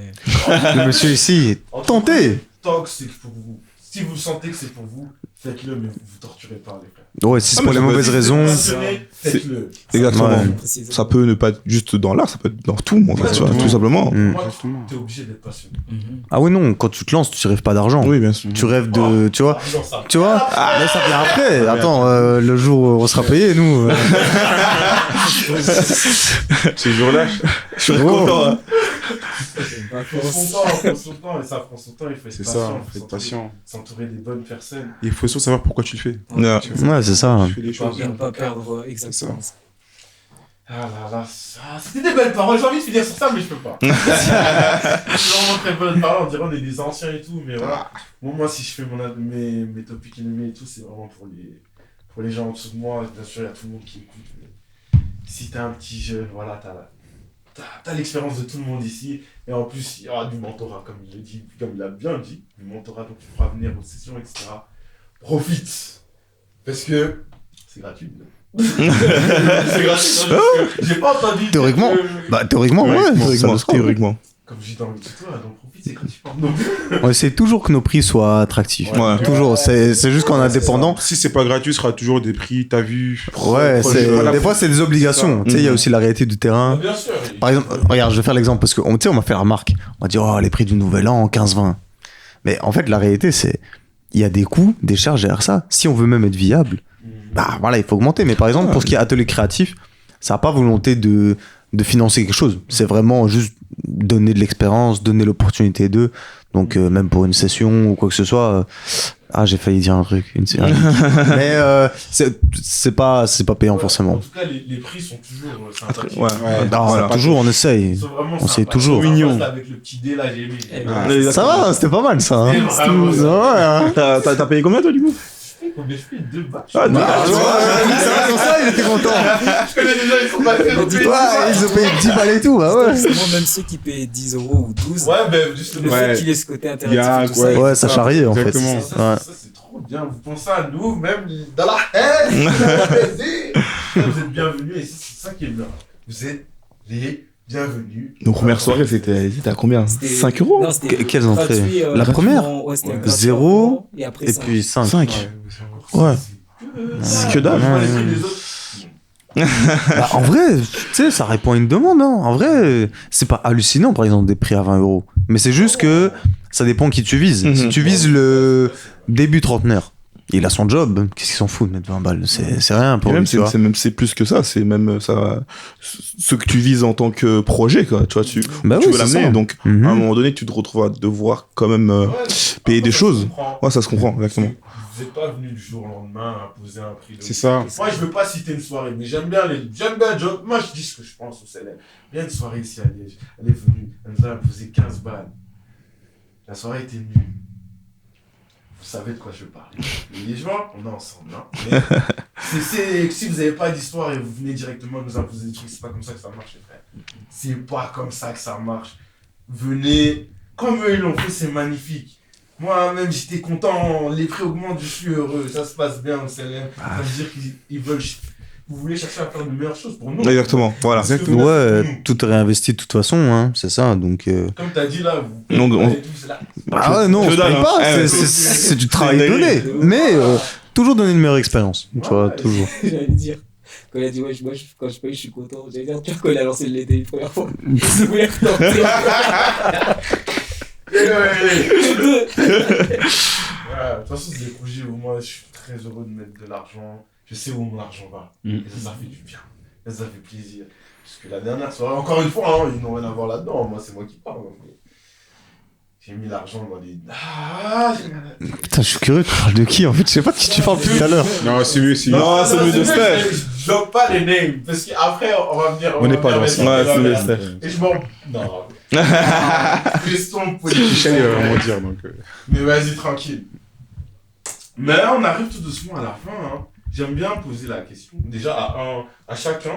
le monsieur ici. Tentez. Tant que c'est pour vous. Si vous sentez que c'est pour vous, faites-le, mais vous vous torturez pas, les frères. Ouais, si c'est Ah, pour mais les ça peut mauvaises être- raisons. Passionné, faites-le. Exactement. Ouais. Précisément. Ça peut ne pas être juste dans l'art, ça peut être dans tout, en fait, tu vois, Ouais. tout simplement. Mm. Moi, Exactement. t'es obligé d'être passionné. Mhm. Ah oui, non, quand tu te lances, tu rêves pas d'argent. Oui, bien sûr. Tu rêves de. Tu vois. Ah, non, ça. Tu vois. Mais ça vient après. Attends, le jour où on sera payé, nous. Ce jour-là, Je suis content, hein. Prends son temps, et ça prend son temps, il faut être c'est patient. ça, faut faut être s'entourer- patient. S'entourer des bonnes personnes. Et il faut surtout savoir pourquoi tu le fais. Ouais. Tu vois. Ouais, c'est ça. Tu fais les choses. Ne pas perdre exactement ça. Ah là là, c'était des belles paroles, j'ai envie de finir sur ça, mais je peux pas. C'est vraiment très bonnes paroles, on dirait on est des anciens et tout, mais voilà. Bon, moi, si je fais mes topics animés et tout, c'est vraiment pour les gens en dessous de moi. Bien sûr, il y a tout le monde qui écoute. Mais si t'es un petit jeune, voilà, t'as l'expérience de tout le monde ici. Et en plus, il y aura du mentorat, comme il le dit, comme il a bien dit. Du mentorat, donc tu pourras venir aux sessions, etc. Profite. Parce que c'est gratuit. C'est gratuit. J'ai pas entendu. Théoriquement. Bah, théoriquement, ouais. ça le sera. Théoriquement. Comme je dis dans le tuto, donc profite, c'est gratuit. Pardon. On essaie toujours que nos prix soient attractifs. Ouais. Toujours. C'est juste qu'en indépendant. Si c'est pas gratuit, ce sera toujours des prix, t'as vu. Ouais, Voilà. des fois, c'est des obligations. Tu sais, il y a aussi la réalité du terrain. Bien sûr. Par exemple, regarde, je vais faire l'exemple parce qu'on m'a fait la remarque. On m'a dit, oh, les prix du nouvel an, 15-20. Mais en fait, la réalité, c'est. Il y a des coûts, des charges derrière ça. Si on veut même être viable, bah voilà, il faut augmenter. Mais par exemple, pour ce qui est atelier créatif, ça n'a pas volonté de financer quelque chose. C'est vraiment juste donner de l'expérience, donner l'opportunité d'eux. Donc, même pour une session ou quoi que ce soit. J'ai failli dire un truc. Mais c'est pas payant forcément. En tout cas, les prix sont toujours sympathiques. Ouais. Non, Voilà. toujours, on essaye. Ils sont vraiment On sait sympas. toujours. Mignon. Avec le petit dé là, j'ai aimé. Ça va, c'était pas mal ça. Hein. C'est vraiment Ça va, hein. T'as payé combien toi du coup? Combien je fais 2 balles. Ah, deux. Ça, il était content. Je connais des gens, ils sont pas très Ouais, ils ont payé 10 balles et tout. Bah ouais. Justement, même ceux qui paient 10 euros ou 12, Ouais, ben justement. le Ouais. fait qu'il ait ce côté Il y a interactif et tout ça, Ouais, ça charriait en fait. Exactement. Ouais. Ça, c'est trop bien. Vous pensez à nous, même dans la haine, dans la baiser. Vous êtes bienvenus et c'est ça qui est bien. Vous êtes les bienvenus. Nos premières soirées, c'était à combien? C'était- 5 euros? Non, c'était Quelles entrées? gratuit, La première gratuitement, ouais, c'était Ouais. gratuit 0, avant, et après Et 5. puis 5. 5. Ouais. C'est que dalle. Moi, les prix des autres. Bah, en vrai, tu sais, ça répond à une demande. Hein. En vrai, c'est pas hallucinant par exemple des prix à 20 euros. Mais c'est juste que ça dépend qui tu vises. Mhm. Si tu vises le début trentenaire, il a son job. Qu'est-ce qu'ils s'en foutent de mettre 20 balles? C'est rien pour Et lui, même, tu vois. c'est plus que ça, c'est même ça, ce que tu vises en tant que projet, quoi. Tu vois, tu Bah veux oui, c'est l'amener, ça. donc Mhm. à un moment donné, tu te retrouves à devoir quand même Ouais, payer des ça se choses. comprend. Ouais, ça se comprend, exactement. Vous n'êtes pas venu du jour au lendemain à poser un prix. C'est ça. Moi, je veux pas citer une soirée, mais j'aime bien moi, je dis ce que je pense aux célèbres. Il y a une soirée ici à Liège. Elle est venue, elle nous a imposé 15 balles. La soirée était nulle. Vous savez de quoi je parle. Les Liégeois, on est ensemble, hein. Mais si vous n'avez pas d'histoire et vous venez directement nous imposer des trucs, c'est pas comme ça que ça marche, les frères. C'est pas comme ça que ça marche. Venez, comme eux ils l'ont fait, c'est magnifique. Moi-même, j'étais content, les prix augmentent, je suis heureux, ça se passe bien au CLM. Ça veut dire qu'ils veulent. Vous voulez chercher à faire de meilleures choses pour nous. Exactement, voilà. Parce que vous Ouais, êtes- tout est réinvesti de toute façon, hein, c'est ça. Donc, Comme tu as dit là, vous. Donc, on- et tout, c'est là. ah ouais, non, on Que se dalle, plaint pas. hein. C'est du travail C'est donné, dingue. mais toujours donner une meilleure expérience. Tu vois, Ouais. toujours. J'allais dire, quand il a dit, ouais, quand je paye, je suis content. J'allais dire, tu vois, quand il a lancé le l'été une première fois, il voulait retenter. Ouais, de toute façon, c'est des projets où moi je suis très heureux de mettre de l'argent. Je sais où mon argent va. Et ça fait du bien. Et ça fait plaisir. Parce que la dernière soirée, encore une fois, hein, ils n'ont rien à voir là-dedans. Moi, c'est moi qui parle. Hein, mais j'ai mis l'argent dans les. Putain, je suis curieux, tu parles de qui en fait? Je sais pas de qui tu parles depuis tout à l'heure. Non, c'est mieux, c'est mieux. Non, c'est mieux de Steph. Je donne pas les names. Parce qu'après, on va venir. On n'est va pas venir dans mettre ça. dans Ouais, la c'est mieux, merde. Steph. Et je m'en. Non. Question politique. Michel, il va vraiment dire, donc. Mais vas-y, tranquille. Mais là, on arrive tout doucement à la fin. Hein. J'aime bien poser la question. Déjà, à chacun,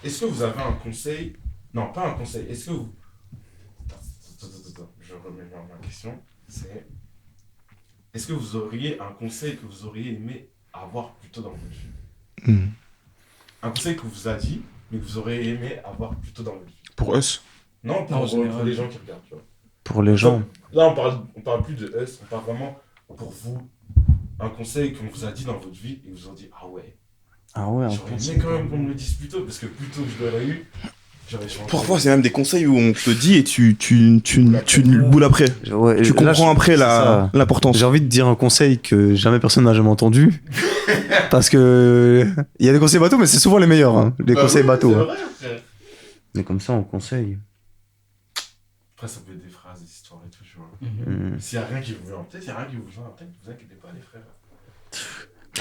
est-ce que vous avez un conseil? Non, pas un conseil. Est-ce que vous. Attends. Je remets ma question. C'est. Est-ce que vous auriez un conseil que vous auriez aimé avoir plus tôt dans votre vie? Hmm. Un conseil que vous a dit, mais que vous auriez aimé avoir plus tôt dans votre vie. Pour us. Non, pour, Non, en général. pour les gens qui regardent, tu vois. Pour les gens. Là, on parle plus de us, on parle vraiment pour vous. Un conseil qu'on vous a dit dans votre vie et vous en dit ah ouais. Ah ouais, J'aurais aimé quand même qu'on me le dise plus tôt parce que plus tôt je l'aurais eu, j'aurais changé. Parfois, c'est même des conseils où on te le dit et tu le boules après. Ouais, Tu là, comprends après c'est ça. l'importance. J'ai envie de dire un conseil que jamais personne n'a jamais entendu. Parce que il y a des conseils bateaux, mais c'est souvent les meilleurs. Hein, les Bah conseils oui, bateaux. c'est Hein. vrai, frère. Mais comme ça, on conseille. Après, ça peut être des phrases, des histoires et tout, tu vois. Hmm. S'il y a rien qui vous vient en tête, il y a rien qui vous vient en tête, vous inquiétez pas, les frères.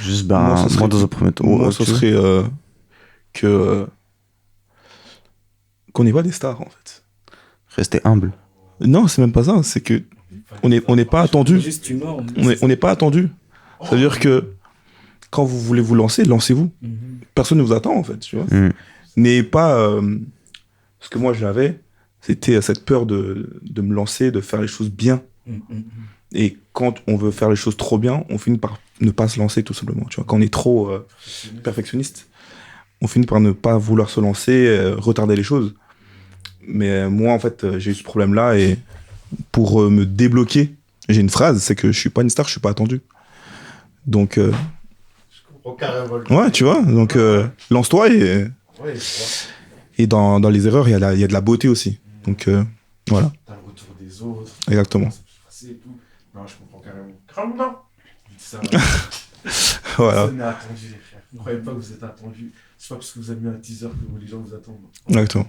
Juste, Moi, ça serait- moi dans un premier temps. Moi, ouais, ce tu vois. serait qu'on n'est pas des stars, en fait. Rester humble. Non, c'est même pas ça. C'est que on n'est pas attendu. Juste une norme. On n'est pas attendu. C'est-à-dire que quand vous voulez vous lancer, lancez-vous. Mhm. Personne ne vous attend, en fait, tu vois. Hmm. N'est pas... ce que moi, j'avais, c'était cette peur de me lancer, de faire les choses bien. Mhm. Et quand on veut faire les choses trop bien, on finit par ne pas se lancer, tout simplement. Tu vois, quand on est trop perfectionniste. on finit par ne pas vouloir se lancer, retarder les choses. Mais moi, en fait, j'ai eu ce problème-là et pour me débloquer, j'ai une phrase, c'est que je suis pas une star, je suis pas attendu. Donc, Je comprends carrément le ouais, tu vois, donc lance-toi et Ouais, tu vois. dans les erreurs, il y a de la beauté aussi. Donc, voilà, T'as le retour des autres. exactement. Ça peut se passer et tout. Non, je comprends carrément. Carrément, non. Je dis ça. Voilà, Personne n'est attendu, les frères. Ne croyez pas que vous êtes attendu. C'est pas parce que vous avez mis un teaser que les gens vous attendent. exactement.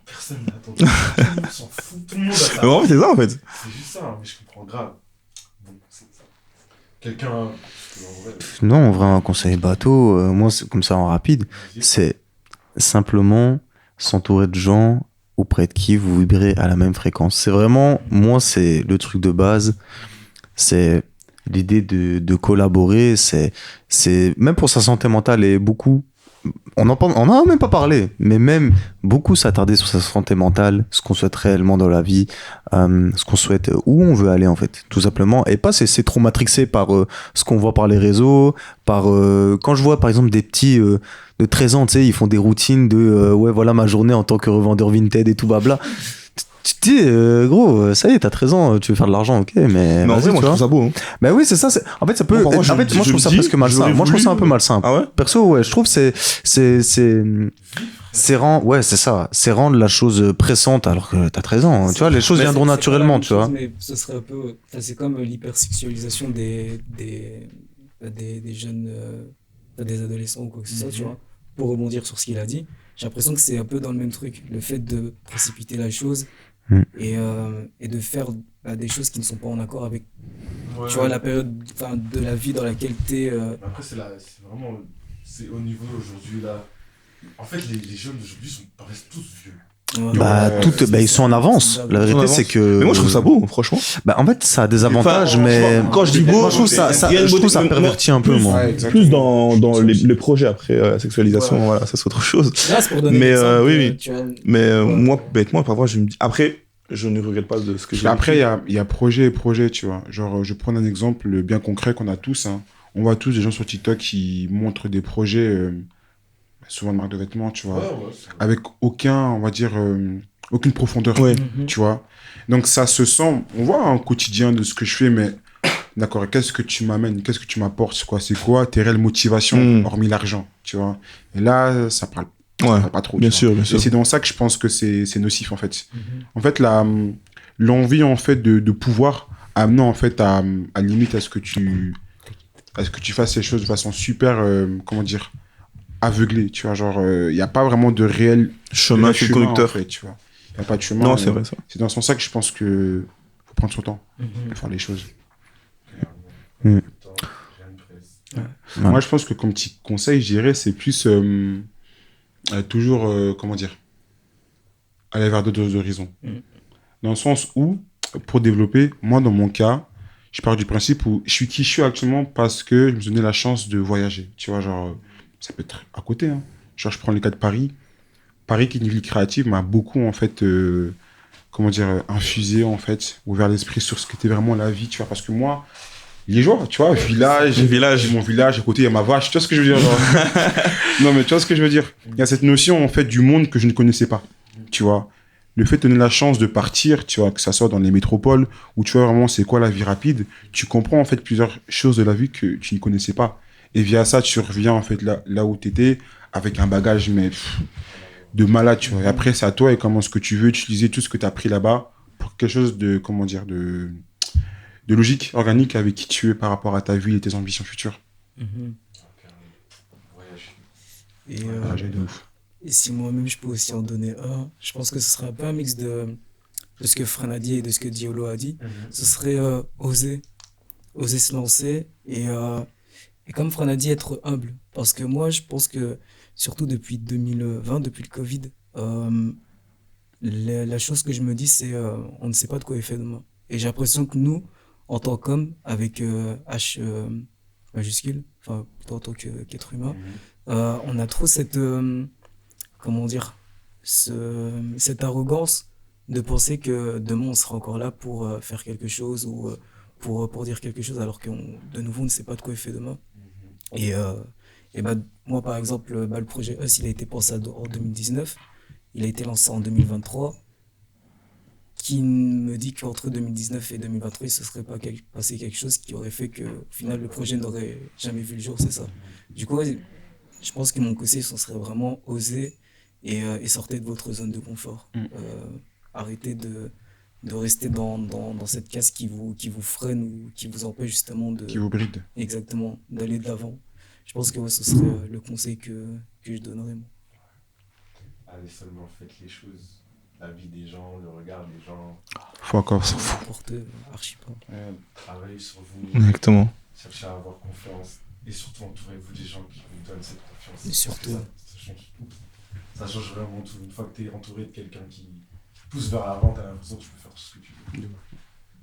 Personne n'a attendu. Tout le monde s'en fout. Tout le monde a ça. Mais en fait, c'est ça, en fait. C'est juste ça, hein, mais je comprends grave. Bon, c'est ça. Quelqu'un. Parce que en vrai, Non, en vrai, un conseil bateau, moi, c'est comme ça en rapide, vas-y. c'est simplement s'entourer de gens auprès de qui vous vibrez à la même fréquence. C'est vraiment, moi, c'est le truc de base, c'est l'idée de collaborer, c'est même pour sa santé mentale et beaucoup, on en a même pas parlé, mais même beaucoup s'attarder sur sa santé mentale, ce qu'on souhaite réellement dans la vie, ce qu'on souhaite, où on veut aller en fait, tout simplement, et pas c'est trop matrixé par ce qu'on voit par les réseaux, par quand je vois par exemple des petits de 13 ans, tu sais, ils font des routines de ouais voilà ma journée en tant que revendeur Vinted et tout blabla. Tu te dis gros, ça y est, t'as 13 ans, tu veux faire de l'argent, ok, mais Mais en vas-y, vrai, moi, tu je vois. trouve ça beau. Hein. Bah oui, c'est ça. En fait, ça peut. Moi, parfois, en fait, moi, je trouve ça me dis, presque malsain. j'aurais Moi, je trouve ça un peu voulu- malsain. Ah ouais? Perso, ouais, je trouve c'est ouais, c'est ça. C'est rendre la chose pressante alors que t'as 13 ans. Tu vois, les choses Mais viendront c'est pas la naturellement, même tu vois. chose, mais ce serait un peu. Enfin, c'est comme l'hypersexualisation des jeunes. Des adolescents ou quoi que ce soit, tu vois. Pour rebondir sur ce qu'il a dit, j'ai l'impression que c'est un peu dans le même truc. Le fait de précipiter la chose et de faire des choses qui ne sont pas en accord avec, Ouais. tu vois, la période de la vie dans laquelle t'es. Après, c'est vraiment. C'est au niveau aujourd'hui, là. En fait, les jeunes d'aujourd'hui paraissent tous vieux. Bah, ils sont en avance. La vérité, c'est que. Mais moi, je trouve ça beau, franchement. Bah, en fait, ça a des avantages, Enfin, mais. quand je dis beau, moi, je trouve ça, il y a une je trouve beauté- ça pervertit un peu, plus- moi. Ouais, exactement. Plus dans les projets après, la sexualisation, Ouais. voilà, ça c'est autre chose. Là, c'est pour donner Mais, l'exemple, oui, oui. tu vois. Mais Ouais. moi, bêtement, parfois, je me dis. Après, je ne regrette pas de ce que j'ai Après, vécu. il y a projet et projet, tu vois. Genre, je prends un exemple bien concret qu'on a tous. Hein. On voit tous des gens sur TikTok qui montrent des projets, souvent de marque de vêtements, tu vois, Ouais, ouais. c'est vrai. avec on va dire, aucune profondeur, Ouais. tu vois. Donc, ça se sent, on voit un quotidien de ce que je fais, mais d'accord, qu'est-ce que tu m'amènes, qu'est-ce que tu m'apportes, c'est quoi tes réelles motivations, hormis l'argent, tu vois. Et là, ça parle Ouais, pas trop. bien tu sûr, bien vois. sûr. Et c'est dans ça que je pense que c'est nocif, en fait. En fait, l'envie, en fait, de pouvoir amener, en fait, à limite à ce que tu fasses ces choses de façon super, comment dire, aveuglée, tu vois. Genre, il n'y a pas vraiment de réel Chemin, fil chemin, conducteur. en fait, tu vois. Il n'y a pas de chemin. Non, et c'est vrai, ça. C'est dans ce sens-là que je pense que faut prendre son temps pour faire les choses. Mm. Putain, j'ai une presse. Ouais. Moi, je pense que comme petit conseil, je dirais, c'est plus toujours, comment dire, aller vers d'autres horizons. Dans le sens où, pour développer, moi, dans mon cas, je pars du principe où je suis qui je suis actuellement parce que je me suis donné la chance de voyager. Tu vois, genre, ça peut être à côté. Hein. Genre, je prends le cas de Paris. Paris, qui est une ville créative, m'a beaucoup, en fait, comment dire, infusé, en fait, ouvert l'esprit sur ce qu'était vraiment la vie, tu vois. Parce que moi, liégeois, tu vois, village, j'ai mon village, à côté, il y a ma vache, tu vois ce que je veux dire, genre. Non, mais tu vois ce que je veux dire. Il y a cette notion, en fait, du monde que je ne connaissais pas, tu vois. Le fait de donner la chance de partir, tu vois, que ça soit dans les métropoles, où tu vois vraiment c'est quoi la vie rapide, tu comprends, en fait, plusieurs choses de la vie que tu ne connaissais pas. Et via ça, tu reviens, en fait, là où tu étais, avec un bagage, mais de malade, tu vois. Et après, c'est à toi et comment est-ce que tu veux utiliser tout ce que tu as appris là-bas pour quelque chose de, comment dire, de logique, organique avec qui tu es par rapport à ta vie et tes ambitions futures. Voyage. Et, Voyager de ouf. et si moi-même je peux aussi en donner un, je pense que ce serait un peu un mix de ce que Fran a dit et de ce que Diolo a dit. Ce serait oser se lancer et comme Fran a dit, être humble. Parce que moi, je pense que, surtout depuis 2020, depuis le Covid, la chose que je me dis, c'est on ne sait pas de quoi est fait demain. Et j'ai l'impression que nous, en tant qu'hommes, avec H majuscule, enfin, plutôt en tant qu'être humain, on a trop cette, comment dire, cette arrogance de penser que demain on sera encore là pour faire quelque chose ou pour dire quelque chose alors que de nouveau on ne sait pas de quoi est fait demain. Et Et bah, moi, par exemple, bah, le projet Us, il a été pensé en 2019. Il a été lancé en 2023. Qui me dit qu'entre 2019 et 2023, il se serait pas passé quelque chose qui aurait fait que, au final, le projet n'aurait jamais vu le jour, c'est ça. Du coup, ouais, je pense que mon conseil, ce serait vraiment oser et sortez de votre zone de confort. Arrêtez de rester dans cette case qui vous freine ou qui vous empêche justement de... Qui vous bride. Exactement, d'aller de l'avant. Je pense que ouais, ce serait le conseil que je donnerais. Moi. Allez, seulement faites les choses. La vie des gens, le regard des gens. Faut encore s'en fout. Porte, archi pas. Travaillez sur vous. Exactement. Cherchez à avoir confiance. Et surtout, entourez-vous des gens qui vous donnent cette confiance. Et surtout. Ça change tout. Ça change vraiment tout. Une fois que tu es entouré de quelqu'un qui pousse vers l'avant, tu as l'impression que tu peux faire tout ce que tu veux.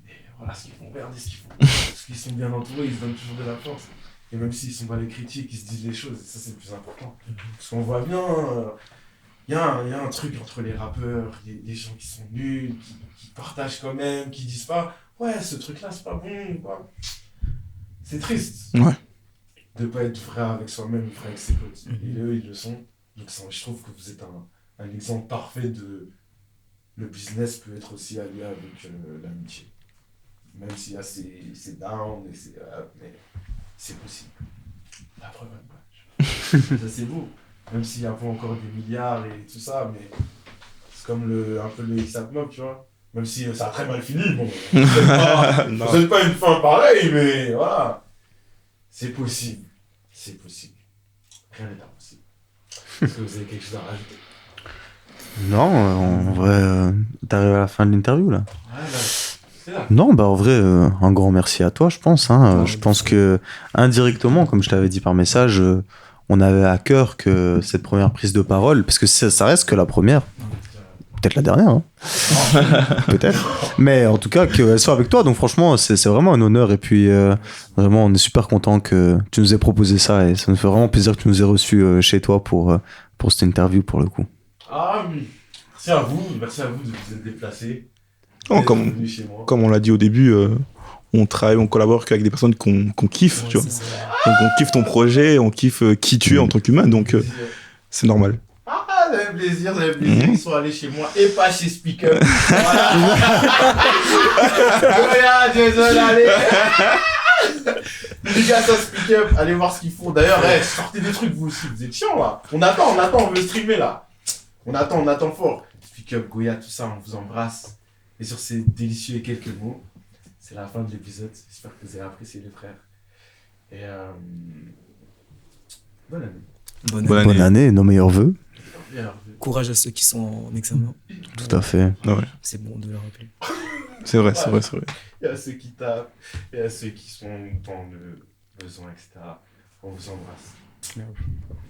Et voilà ce qu'ils font. Regardez ce qu'ils font. Parce qu'ils sont bien entourés, ils se donnent toujours de la force. Et même s'ils sont pas les critiques, ils se disent les choses. Et ça, c'est le plus important. Parce qu'on voit bien. Il y a un truc entre les rappeurs, les gens qui sont nuls, qui partagent quand même, qui disent pas ouais, ce truc-là, c'est pas bon, quoi. C'est triste. Ouais. De pas être vrai avec soi-même, vrai avec ses potes. Et eux, ils le sont. Donc, je trouve que vous êtes un exemple parfait de le business peut être aussi allié avec l'amitié. Même s'il y a ses downs et ses up, mais c'est possible. La preuve à une page. Ça, c'est beau. Même s'il y a pas encore des milliards et tout ça, mais c'est comme un peu le ASAP Mob, tu vois. Même si ça a très mal fini, bon. C'est pas une fin pareille, mais voilà. C'est possible. C'est possible. Rien n'est impossible. Est-ce que vous avez quelque chose à rajouter? Non, en vrai, t'arrives à la fin de l'interview là. Ouais, là, c'est là. Non, bah en vrai, un grand merci à toi, je pense. Je pense que indirectement, comme je t'avais dit par message, on avait à cœur que cette première prise de parole, parce que ça reste que la première, peut-être la dernière, hein. Peut-être. Mais en tout cas, qu'elle soit avec toi. Donc franchement, c'est vraiment un honneur. Et puis, vraiment, on est super content que tu nous aies proposé ça. Et ça nous fait vraiment plaisir que tu nous aies reçus chez toi pour cette interview, pour le coup. Ah oui. Merci à vous de vous être déplacés. Oh, D'être venus chez moi. comme on l'a dit au début, on travaille, on collabore qu'avec des personnes qu'on kiffe, Ouais, tu vois. c'est ça. Donc on kiffe ton projet, on kiffe qui tu es en tant qu'humain, donc c'est normal. Ah, ça fait plaisir. Ils sont allés chez moi et pas chez Speak Up. Voilà. Désolé, allez. Les gars, ça Speak Up, allez voir ce qu'ils font. D'ailleurs, sortez des trucs vous aussi, vous êtes chiants là. On attend, on veut streamer là. On attend fort. Speak Up, Goya, tout ça, on vous embrasse. Et sur ces délicieux et quelques mots, c'est la fin de l'épisode. J'espère que vous avez apprécié les frères. Et bonne année. Bonne année, nos meilleurs vœux. Courage à ceux qui sont en examen. Tout à fait. Ah ouais. C'est bon de le rappeler. C'est vrai. Il y a ceux qui tapent, il y a ceux qui sont dans le besoin, etc. On vous embrasse.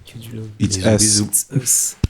Que du love. It's Bisous, us. bisous. It's us.